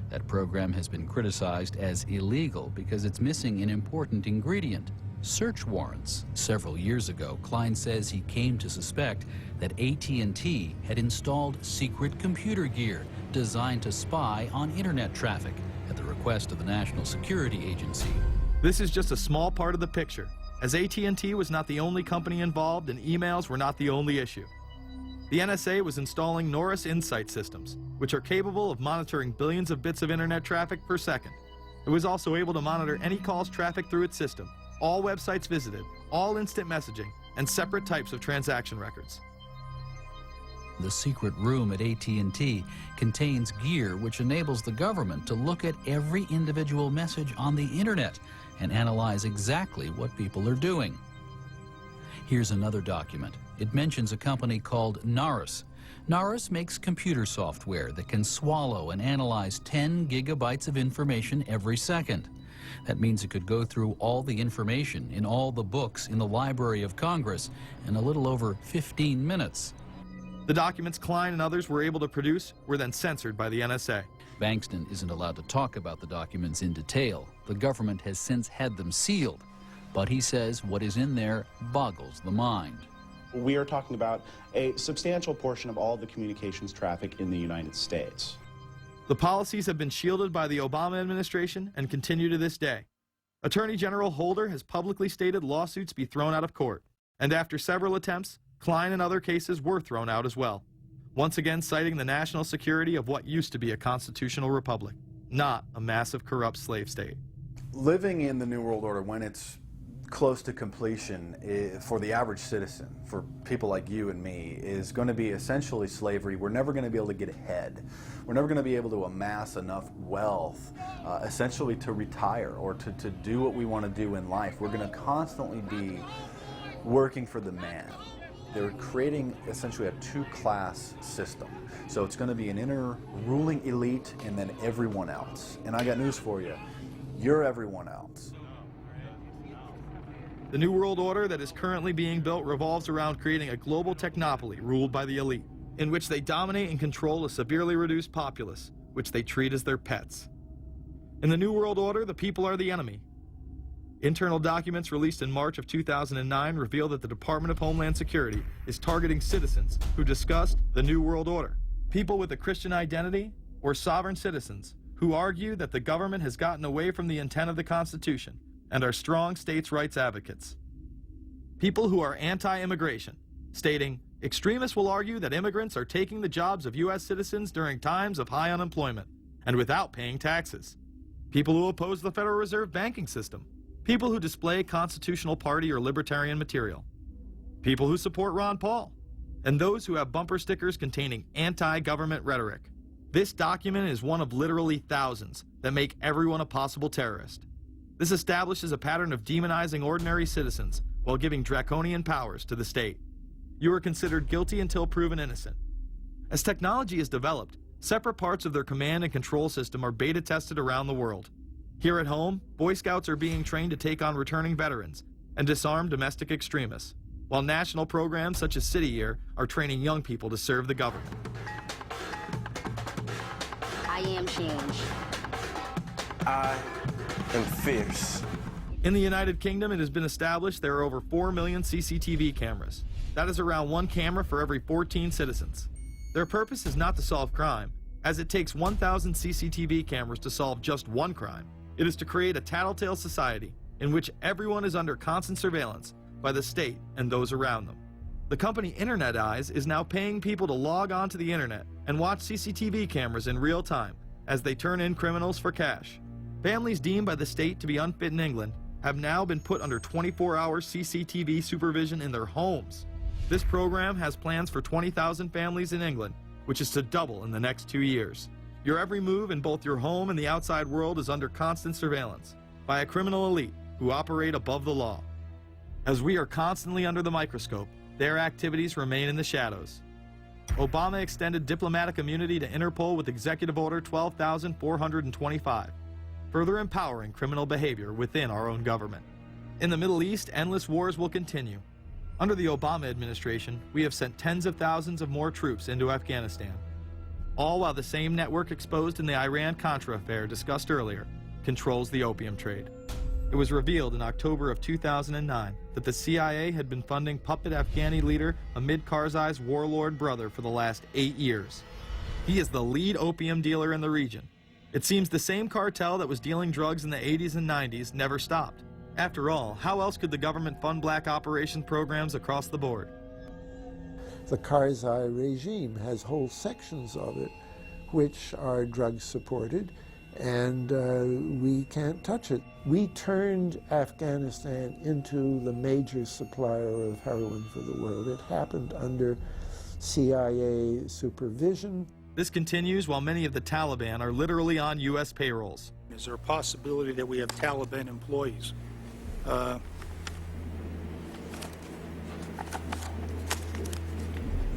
That program has been criticized as illegal because it's missing an important ingredient: search warrants. Several years ago, Klein says he came to suspect that AT&T had installed secret computer gear designed to spy on internet traffic at the request of the National Security Agency. This is just a small part of the picture, as AT&T was not the only company involved and emails were not the only issue. The NSA was installing Norris Insight systems, which are capable of monitoring billions of bits of internet traffic per second. It was also able to monitor any calls trafficked through its system, all websites visited, all instant messaging, and separate types of transaction records. The secret room at AT&T contains gear which enables the government to look at every individual message on the internet and analyze exactly what people are doing. Here's another document. It mentions a company called Norris. Norris makes computer software that can swallow and analyze 10 gigabytes of information every second. That means it could go through all the information in all the books in the Library of Congress in a little over 15 minutes. The documents Klein and others were able to produce were then censored by the NSA. Bankston isn't allowed to talk about the documents in detail. The government has since had them sealed. But he says what is in there boggles the mind. We are talking about a substantial portion of all the communications traffic in the United States. The policies have been shielded by the Obama administration and continue to this day. Attorney General Holder has publicly stated lawsuits be thrown out of court. And after several attempts, Klein and other cases were thrown out as well, once again citing the national security of what used to be a constitutional republic, not a massive corrupt slave state. Living in the New World Order, when it's close to completion, for the average citizen, for people like you and me, is going to be essentially slavery. We're never going to be able to get ahead. We're never going to be able to amass enough wealth, essentially to retire or to do what we want to do in life. We're going to constantly be working for the man. They're creating essentially a two-class system. So it's going to be an inner ruling elite and then everyone else. And I got news for you. You're everyone else. The New World Order that is currently being built revolves around creating a global technopoly ruled by the elite, in which they dominate and control a severely reduced populace, which they treat as their pets. In the New World Order, the people are the enemy. Internal documents released in March of 2009 reveal that the Department of Homeland Security is targeting citizens who discussed the New World Order, people with a Christian identity or sovereign citizens who argue that the government has gotten away from the intent of the Constitution and are strong states' rights advocates. People who are anti-immigration, stating, extremists will argue that immigrants are taking the jobs of U.S. citizens during times of high unemployment and without paying taxes. People who oppose the Federal Reserve banking system. People who display constitutional party or libertarian material. People who support Ron Paul. And those who have bumper stickers containing anti-government rhetoric. This document is one of literally thousands that make everyone a possible terrorist. This establishes a pattern of demonizing ordinary citizens while giving draconian powers to the state. You are considered guilty until proven innocent. As technology is developed, separate parts of their command and control system are beta tested around the world. Here at home, Boy Scouts are being trained to take on returning veterans and disarm domestic extremists, while national programs such as City Year are training young people to serve the government. I am change. I am fierce. In the United Kingdom, it has been established there are over 4 million CCTV cameras. That is around 1 camera for every 14 citizens. Their purpose is not to solve crime, as it takes 1,000 CCTV cameras to solve just one crime. It is to create a tattletale society in which everyone is under constant surveillance by the state and those around them. The company Internet Eyes is now paying people to log on to the internet and watch CCTV cameras in real time as they turn in criminals for cash. Families deemed by the state to be unfit in England have now been put under 24-hour CCTV supervision in their homes. This program has plans for 20,000 families in England, which is to double in the next 2 years. Your every move in both your home and the outside world is under constant surveillance by a criminal elite who operate above the law. As we are constantly under the microscope, their activities remain in the shadows. Obama extended diplomatic immunity to Interpol with Executive Order 12,425, further empowering criminal behavior within our own government. In the Middle East, endless wars will continue. Under the Obama administration, we have sent tens of thousands of more troops into Afghanistan, all while the same network exposed in the Iran-Contra affair discussed earlier controls the opium trade. It was revealed in October of 2009 that the CIA had been funding puppet Afghani leader Hamid Karzai's warlord brother for the last 8 years. He is the lead opium dealer in the region. It seems the same cartel that was dealing drugs in the 80s and 90s never stopped. After all, how else could the government fund black operation programs across the board? The Karzai regime has whole sections of it which are drug supported, and we can't touch it. We turned Afghanistan into the major supplier of heroin for the world. It happened under CIA supervision. This continues while many of the Taliban are literally on U.S. payrolls. Is there a possibility that we have Taliban employees?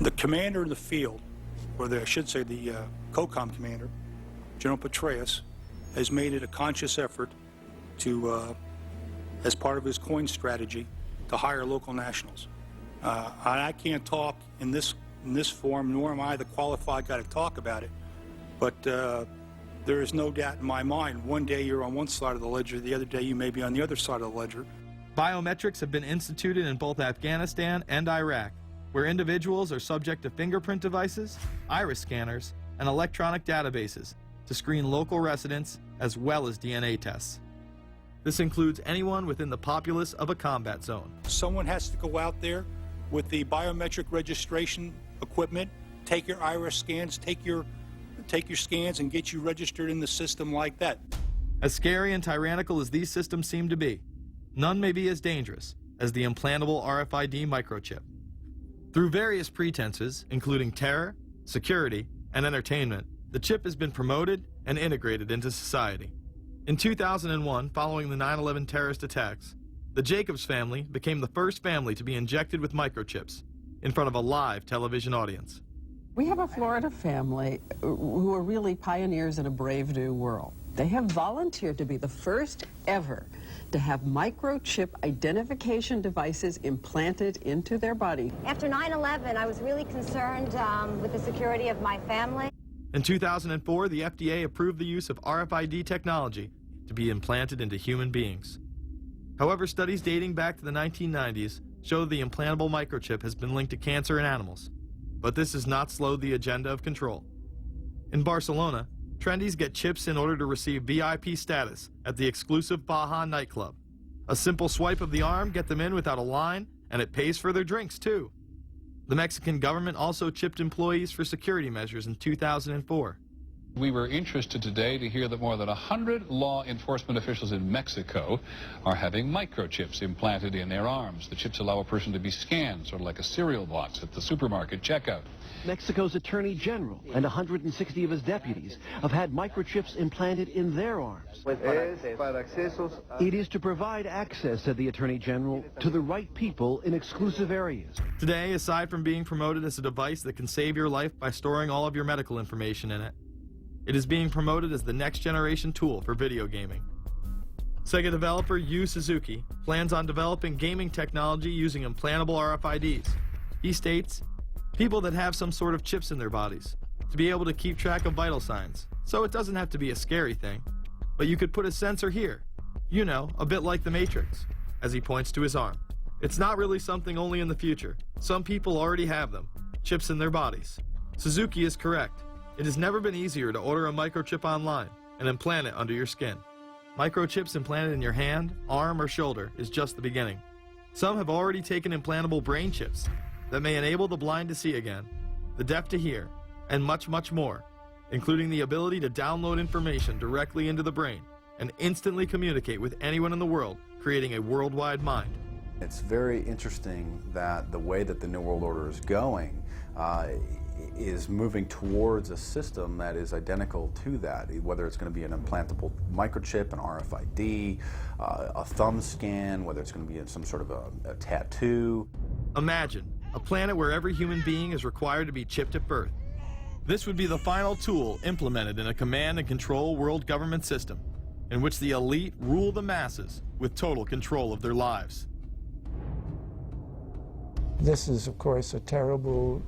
The commander in the field, or I should say the COCOM commander, General Petraeus, has made it a conscious effort to, as part of his coin strategy, to hire local nationals. I can't talk in this form, nor am I the qualified guy to talk about it, but there is no doubt in my mind, one day you're on one side of the ledger, the other day you may be on the other side of the ledger. Biometrics have been instituted in both Afghanistan and Iraq, where individuals are subject to fingerprint devices, iris scanners, and electronic databases to screen local residents as well as DNA tests. This includes anyone within the populace of a combat zone. Someone has to go out there with the biometric registration equipment, take your iris scans, take your scans and get you registered in the system like that. As scary and tyrannical as these systems seem to be, none may be as dangerous as the implantable RFID microchip. Through various pretenses, including terror, security, and entertainment, the chip has been promoted and integrated into society. In 2001, following the 9/11 terrorist attacks, the Jacobs family became the first family to be injected with microchips in front of a live television audience. We have a Florida family who are really pioneers in a brave new world. They have volunteered to be the first ever to have microchip identification devices implanted into their body. After 9/11, I was really concerned with the security of my family. In 2004, the FDA approved the use of RFID technology to be implanted into human beings. However, studies dating back to the 1990s show the implantable microchip has been linked to cancer in animals, but this has not slowed the agenda of control. In Barcelona, trendies get chips in order to receive VIP status at the exclusive Baja nightclub. A simple swipe of the arm gets them in without a line, and it pays for their drinks too. The Mexican government also chipped employees for security measures in 2004. We were interested today to hear that more than 100 law enforcement officials in Mexico are having microchips implanted in their arms. The chips allow a person to be scanned, sort of like a cereal box at the supermarket checkout. Mexico's Attorney General and 160 of his deputies have had microchips implanted in their arms. It is to provide access, said the Attorney General, to the right people in exclusive areas. Today, aside from being promoted as a device that can save your life by storing all of your medical information in it, it is being promoted as the next generation tool for video gaming. Sega developer Yu Suzuki plans on developing gaming technology using implantable RFIDs. He states, people that have some sort of chips in their bodies to be able to keep track of vital signs, so it doesn't have to be a scary thing. But you could put a sensor here, you know, a bit like the Matrix, as he points to his arm. It's not really something only in the future. Some people already have them, chips in their bodies. Suzuki is correct. It has never been easier to order a microchip online and implant it under your skin. Microchips implanted in your hand, arm, or shoulder is just the beginning. Some have already taken implantable brain chips that may enable the blind to see again, the deaf to hear, and much, much more, including the ability to download information directly into the brain and instantly communicate with anyone in the world, creating a worldwide mind. It's very interesting that the way that the New World Order is going is moving towards a system that is identical to that, whether it's going to be an implantable microchip, an RFID, a thumb scan, whether it's going to be some sort of a tattoo. Imagine a planet where every human being is required to be chipped at birth. This would be the final tool implemented in a command and control world government system in which the elite rule the masses with total control of their lives. This is, of course, a terrible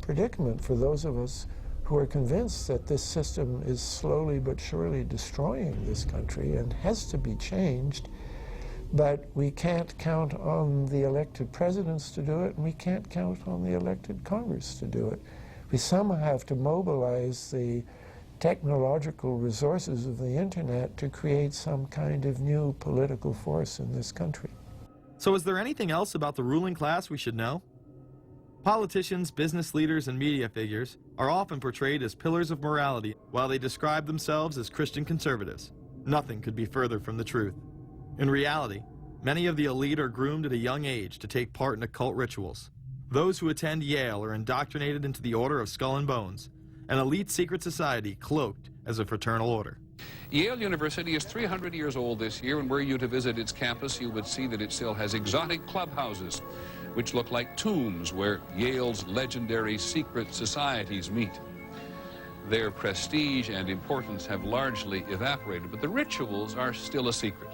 predicament for those of us who are convinced that this system is slowly but surely destroying this country and has to be changed. But we can't count on the elected presidents to do it, and we can't count on the elected Congress to do it. We somehow have to mobilize the technological resources of the internet to create some kind of new political force in this country. So is there anything else about the ruling class we should know? Politicians, business leaders, and media figures are often portrayed as pillars of morality while they describe themselves as Christian conservatives. Nothing could be further from the truth. In reality, many of the elite are groomed at a young age to take part in occult rituals. Those who attend Yale are indoctrinated into the Order of Skull and Bones, an elite secret society cloaked as a fraternal order. Yale University is 300 years old this year, and were you to visit its campus, you would see that it still has exotic clubhouses, which look like tombs where Yale's legendary secret societies meet. Their prestige and importance have largely evaporated, but the rituals are still a secret.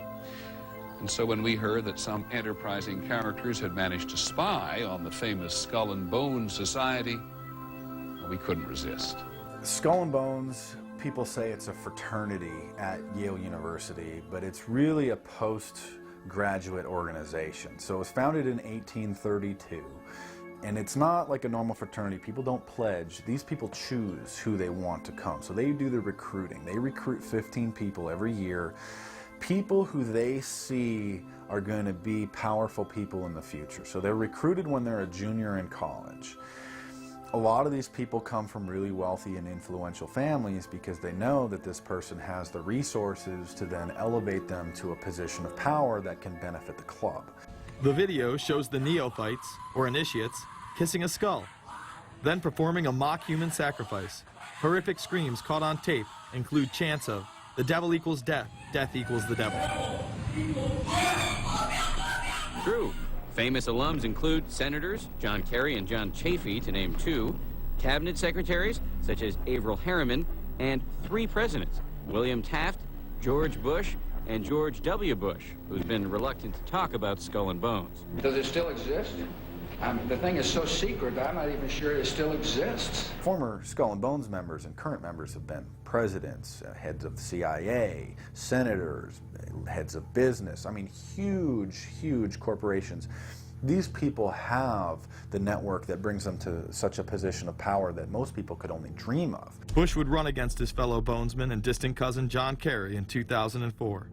And so when we heard that some enterprising characters had managed to spy on the famous Skull and Bones Society, we couldn't resist. Skull and Bones, people say it's a fraternity at Yale University, but it's really a postgraduate organization. So it was founded in 1832, and it's not like a normal fraternity. People don't pledge. These people choose who they want to come. So they do the recruiting. They recruit 15 people every year, people who they see are going to be powerful people in the future. So they're recruited when they're a junior in college. A lot of these people come from really wealthy and influential families because they know that this person has the resources to then elevate them to a position of power that can benefit the club. The video shows the neophytes, or initiates, kissing a skull, then performing a mock human sacrifice. Horrific screams caught on tape include chants of, "The devil equals death, death equals the devil." True. Famous alums include Senators John Kerry and John Chafee, to name two, cabinet secretaries such as Averell Harriman, and 3 presidents, William Taft, George Bush, and George W. Bush, who's been reluctant to talk about Skull and Bones. Does it still exist? The thing is so secret, I'm not even sure it still exists. Former Skull and Bones members and current members have been presidents, heads of the CIA, senators, heads of business. I mean, huge, huge corporations. These people have the network that brings them to such a position of power that most people could only dream of. Bush would run against his fellow Bonesman and distant cousin John Kerry in 2004.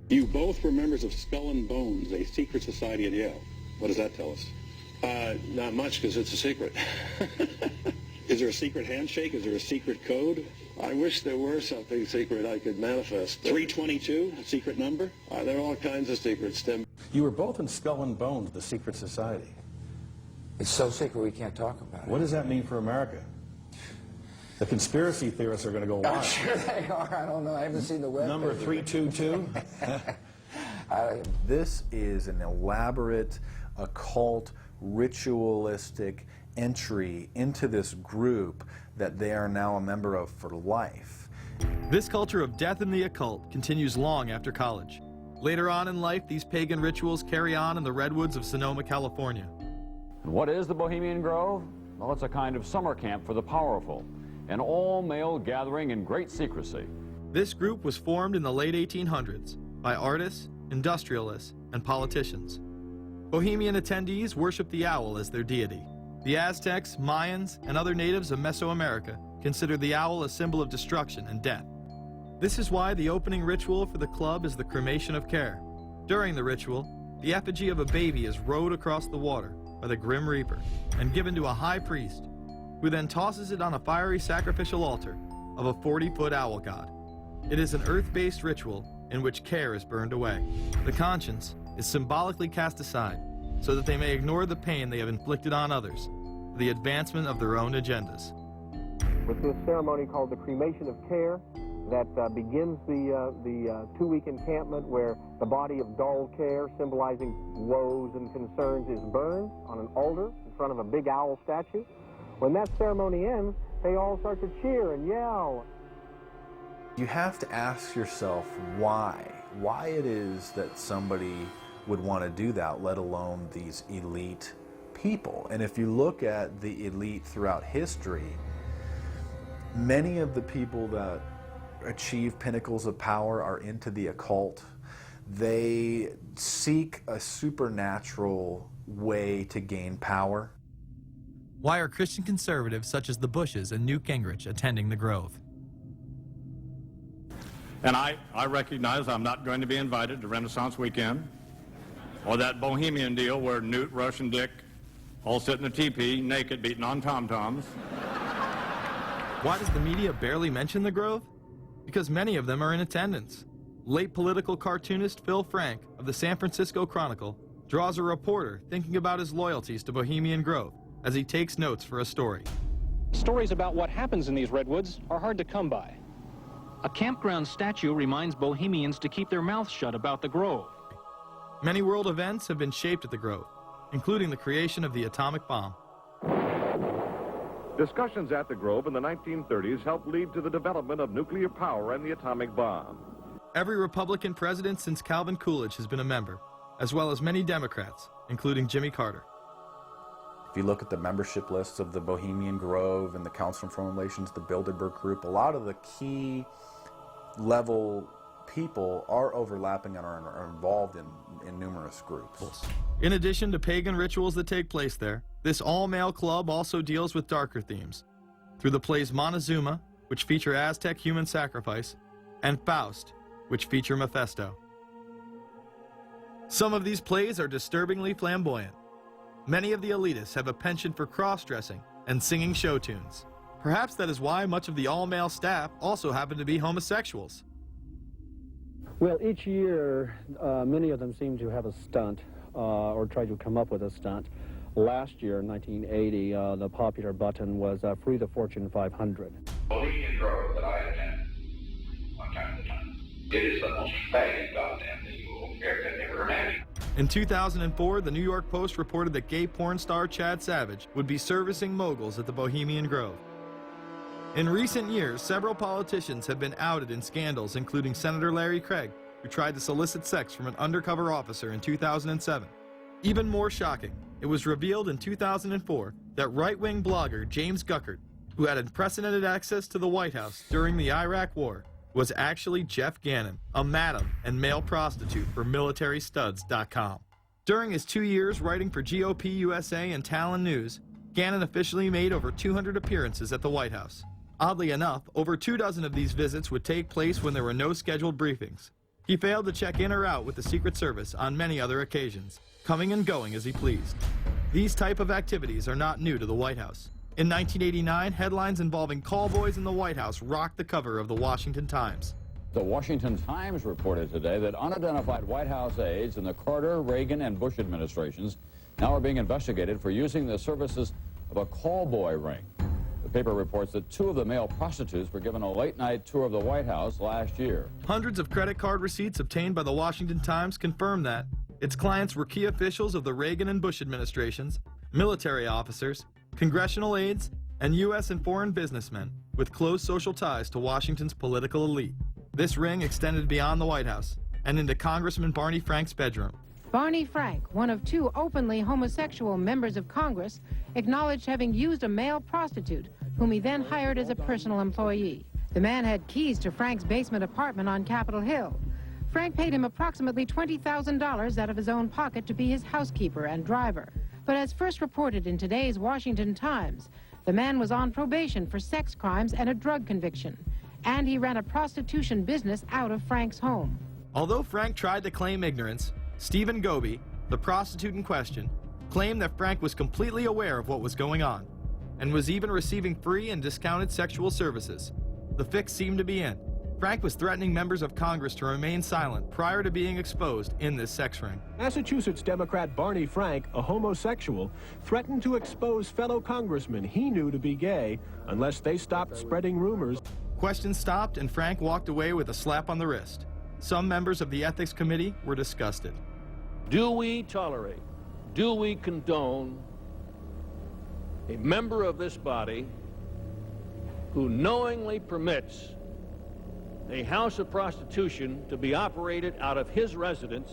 You both were members of Skull and Bones, a secret society at Yale. What does that tell us? Not much, because it's a secret. Is there a secret handshake? Is there a secret code? I wish there were something secret I could manifest. 322, a secret number? There are all kinds of secrets, Tim. You were both in Skull and Bones, the secret society. It's so secret we can't talk about it. What does that mean for America? The conspiracy theorists are going to go wild. I'm sure they are. I don't know. I haven't seen the web. Number 322? This is an elaborate, occult, ritualistic entry into this group that they are now a member of for life. This culture of death and the occult continues long after college. Later on in life, these pagan rituals carry on in the redwoods of Sonoma, California. What is the Bohemian Grove? Well, it's a kind of summer camp for the powerful, an all-male gathering in great secrecy. This group was formed in the late 1800s by artists, industrialists, and politicians. Bohemian attendees worship the owl as their deity. The Aztecs, Mayans, and other natives of Mesoamerica considered the owl a symbol of destruction and death. This is why the opening ritual for the club is the cremation of care. During the ritual, the effigy of a baby is rowed across the water by the Grim Reaper and given to a high priest, who then tosses it on a fiery sacrificial altar of a 40-foot owl god. It is an earth-based ritual in which care is burned away. The conscience is symbolically cast aside so that they may ignore the pain they have inflicted on others for the advancement of their own agendas. With this ceremony called the cremation of care, that begins the 2-week encampment where the body of dull care, symbolizing woes and concerns, is burned on an altar in front of a big owl statue. When that ceremony ends, they all start to cheer and yell. You have to ask yourself why it is that somebody would want to do that, let alone these elite people. And if you look at the elite throughout history, many of the people that achieve pinnacles of power are into the occult. They seek a supernatural way to gain power. Why are Christian conservatives such as the Bushes and Newt Gingrich attending the Grove? And I recognize I'm not going to be invited to Renaissance Weekend or that Bohemian deal where Newt, Rush, and Dick all sit in a teepee naked beating on tom-toms. Why does the media barely mention the Grove? Because many of them are in attendance. Late political cartoonist Phil Frank of the San Francisco Chronicle draws a reporter thinking about his loyalties to Bohemian Grove as he takes notes for a story. Stories about what happens in these redwoods are hard to come by. A campground statue reminds Bohemians to keep their mouths shut about the Grove. Many world events have been shaped at the Grove, including the creation of the atomic bomb. Discussions at the Grove in the 1930s helped lead to the development of nuclear power and the atomic bomb. Every Republican president since Calvin Coolidge has been a member, as well as many Democrats, including Jimmy Carter. If you look at the membership lists of the Bohemian Grove and the Council on Foreign Relations, the Bilderberg Group, a lot of the key level people are overlapping and are involved in numerous groups. In addition to pagan rituals that take place there, this all-male club also deals with darker themes through the plays Montezuma, which feature Aztec human sacrifice, and Faust, which feature Mephisto. Some of these plays are disturbingly flamboyant. Many of the elitists have a penchant for cross-dressing and singing show tunes. Perhaps that is why much of the all-male staff also happen to be homosexuals. Well, each year, many of them seem to have a stunt or try to come up with a stunt. Last year, in 1980, the popular button was Free the Fortune 500. Bohemian Grove that I attend one time to time. It is the most faggot goddamn thing you will ever imagine. In 2004, the New York Post reported that gay porn star Chad Savage would be servicing moguls at the Bohemian Grove. In recent years, several politicians have been outed in scandals, including Senator Larry Craig, who tried to solicit sex from an undercover officer in 2007. Even more shocking, it was revealed in 2004 that right-wing blogger James Guckert, who had unprecedented access to the White House during the Iraq War, was actually Jeff Gannon, a madam and male prostitute for MilitaryStuds.com. During his 2 years writing for GOP USA and Talon News, Gannon officially made over 200 appearances at the White House. Oddly enough, over 24 of these visits would take place when there were no scheduled briefings. He failed to check in or out with the Secret Service on many other occasions, coming and going as he pleased. These type of activities are not new to the White House. In 1989, headlines involving callboys in the White House rocked the cover of the Washington Times. The Washington Times reported today that unidentified White House aides in the Carter, Reagan, and Bush administrations now are being investigated for using the services of a callboy ring. The paper reports that 2 of the male prostitutes were given a late-night tour of the White House last year. Hundreds of credit card receipts obtained by the Washington Times confirm that its clients were key officials of the Reagan and Bush administrations, military officers, congressional aides, and U.S. and foreign businessmen with close social ties to Washington's political elite. This ring extended beyond the White House and into Congressman Barney Frank's bedroom. Barney Frank, one of 2 openly homosexual members of Congress, acknowledged having used a male prostitute, whom he then hired as a personal employee. The man had keys to Frank's basement apartment on Capitol Hill. Frank paid him approximately $20,000 out of his own pocket to be his housekeeper and driver. But as first reported in today's Washington Times, the man was on probation for sex crimes and a drug conviction, and he ran a prostitution business out of Frank's home. Although Frank tried to claim ignorance, Stephen Goby, the prostitute in question, claimed that Frank was completely aware of what was going on and was even receiving free and discounted sexual services. The fix seemed to be in. Frank was threatening members of Congress to remain silent prior to being exposed in this sex ring. Massachusetts Democrat Barney Frank, a homosexual, threatened to expose fellow congressmen he knew to be gay unless they stopped spreading rumors. Questions stopped and Frank walked away with a slap on the wrist. Some members of the Ethics Committee were disgusted. Do we tolerate, do we condone a member of this body who knowingly permits a house of prostitution to be operated out of his residence?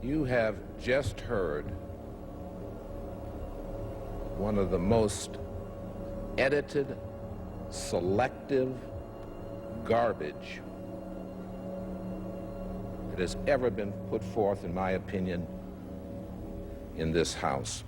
You have just heard one of the most edited, selective garbage that has ever been put forth, in my opinion, in this House.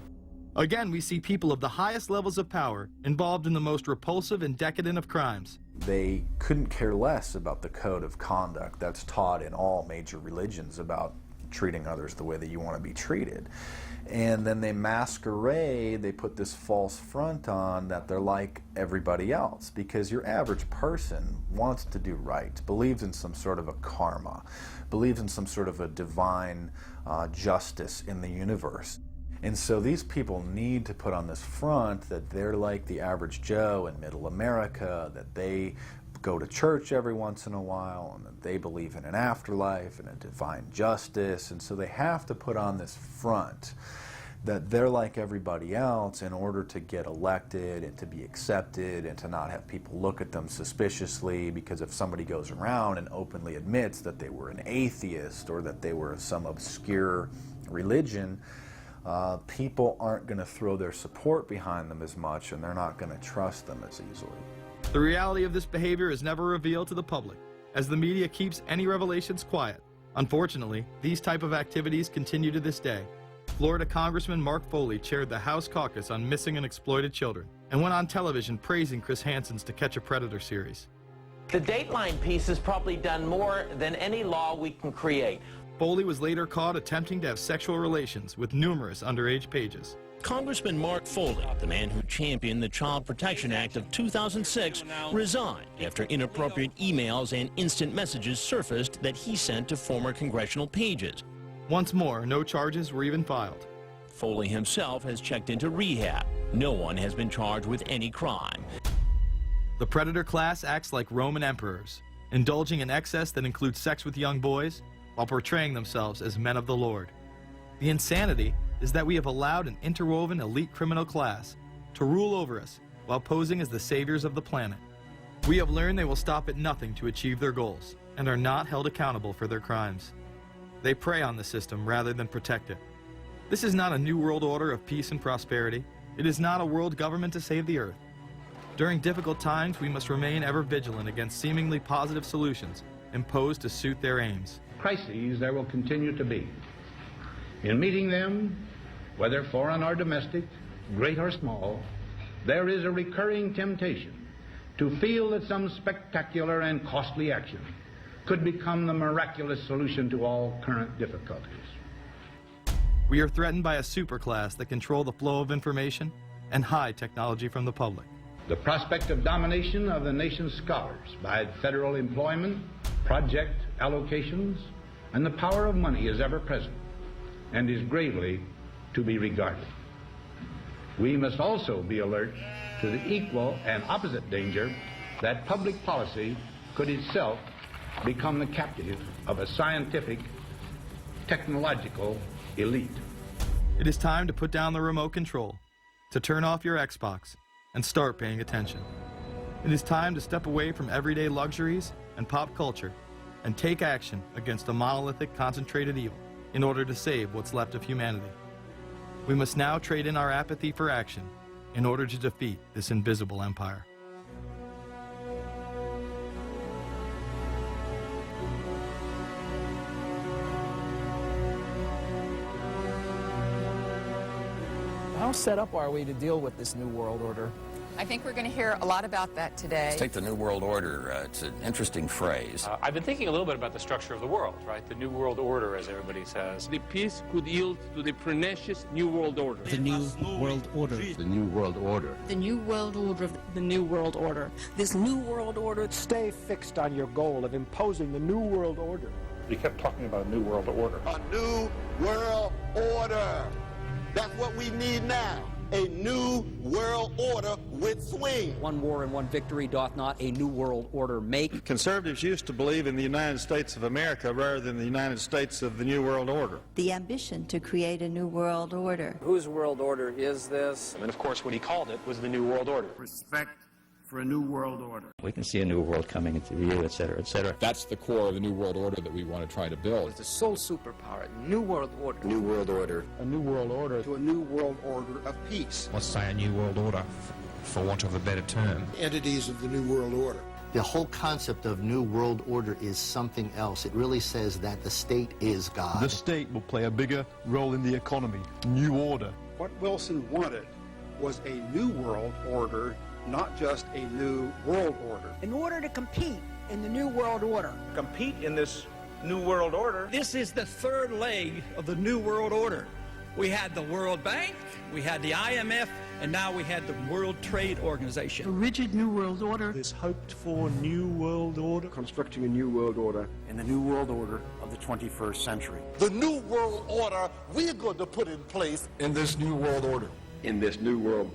Again, we see people of the highest levels of power involved in the most repulsive and decadent of crimes. They couldn't care less about the code of conduct that's taught in all major religions about treating others the way that you want to be treated. And then they masquerade, they put this false front on that they're like everybody else, because your average person wants to do right, believes in some sort of a karma, believes in some sort of a divine justice in the universe. And so these people need to put on this front that they're like the average Joe in middle America, that they go to church every once in a while, and that they believe in an afterlife and a divine justice. And so they have to put on this front that they're like everybody else in order to get elected and to be accepted and to not have people look at them suspiciously, because if somebody goes around and openly admits that they were an atheist or that they were some obscure religion, people aren't going to throw their support behind them as much, and they're not going to trust them as easily. The reality of this behavior is never revealed to the public, as the media keeps any revelations quiet. Unfortunately, these type of activities continue to this day. Florida Congressman Mark Foley chaired the House caucus on missing and exploited children and went on television praising Chris Hansen's To Catch a Predator series. The Dateline piece has probably done more than any law we can create. Foley was later caught attempting to have sexual relations with numerous underage pages. Congressman Mark Foley, the man who championed the Child Protection Act of 2006, resigned after inappropriate emails and instant messages surfaced that he sent to former congressional pages. Once more, no charges were even filed. Foley himself has checked into rehab. No one has been charged with any crime. The predator class acts like Roman emperors, indulging in excess that includes sex with young boys while portraying themselves as men of the Lord. The insanity is that we have allowed an interwoven elite criminal class to rule over us while posing as the saviors of the planet. We have learned they will stop at nothing to achieve their goals and are not held accountable for their crimes. They prey on the system rather than protect it. This is not a new world order of peace and prosperity. It is not a world government to save the earth. During difficult times, we must remain ever vigilant against seemingly positive solutions imposed to suit their aims. Crises there will continue to be. In meeting them, whether foreign or domestic, great or small, there is a recurring temptation to feel that some spectacular and costly action could become the miraculous solution to all current difficulties. We are threatened by a superclass that control the flow of information and hide technology from the public. The prospect of domination of the nation's scholars by federal employment, project allocations, and the power of money is ever present and is gravely to be regarded. We must also be alert to the equal and opposite danger that public policy could itself become the captive of a scientific, technological elite. It is time to put down the remote control, to turn off your Xbox, and start paying attention. It is time to step away from everyday luxuries and pop culture and take action against a monolithic, concentrated evil in order to save what's left of humanity. We must now trade in our apathy for action in order to defeat this invisible empire. How set up are we to deal with this new world order? I think we're going to hear a lot about that today. Let's take the New World Order. It's an interesting phrase. I've been thinking a little bit about the structure of the world, right? The New World Order, as everybody says. The peace could yield to the pernicious New World Order. The New World Order. The New World Order. The New World Order. The New World Order. This new world order. Stay fixed on your goal of imposing the New World Order. You kept talking about a New World Order. A New World Order. That's what we need now. A new world order with swing. One war and one victory doth not a new world order make. Conservatives used to believe in the United States of America rather than the United States of the New World Order. The ambition to create a new world order. Whose world order is this? And of course, what he called it was the New World Order. Respect for a new world order. We can see a new world coming into view, et cetera, et cetera. That's the core of the New World Order that we want to try to build. It's the sole superpower, New World Order. New World Order. A new world order. To a new world order of peace. Let's say a new world order, for want of a better term. Entities of the new world order. The whole concept of New World Order is something else. It really says that the state is God. The state will play a bigger role in the economy. New order. What Wilson wanted was a new world order, not just a new world order. In order to compete in the new world order. Compete in this new world order. This is the third leg of the new world order. We had the World Bank, we had the IMF, and now we had the World Trade Organization. A rigid new world order. This hoped-for new world order. Constructing a new world order. In the new world order of the 21st century. The new world order we're going to put in place In this new world order. in this new world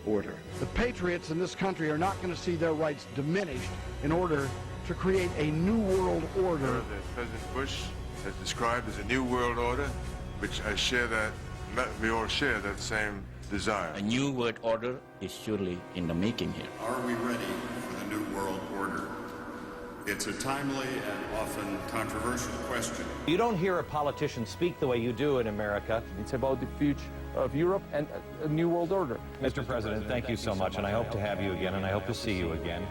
order. The patriots in this country are not going to see their rights diminished in order to create a new world order. That President Bush has described as a new world order, which I share that, we all share that same desire. A new world order is surely in the making here. Are we ready for the new world order? It's a timely and often controversial question. You don't hear a politician speak the way you do in America. It's about the future of Europe and a new world order. Mr. President, thank you so much, and I hope to have you again, and I hope to see you again.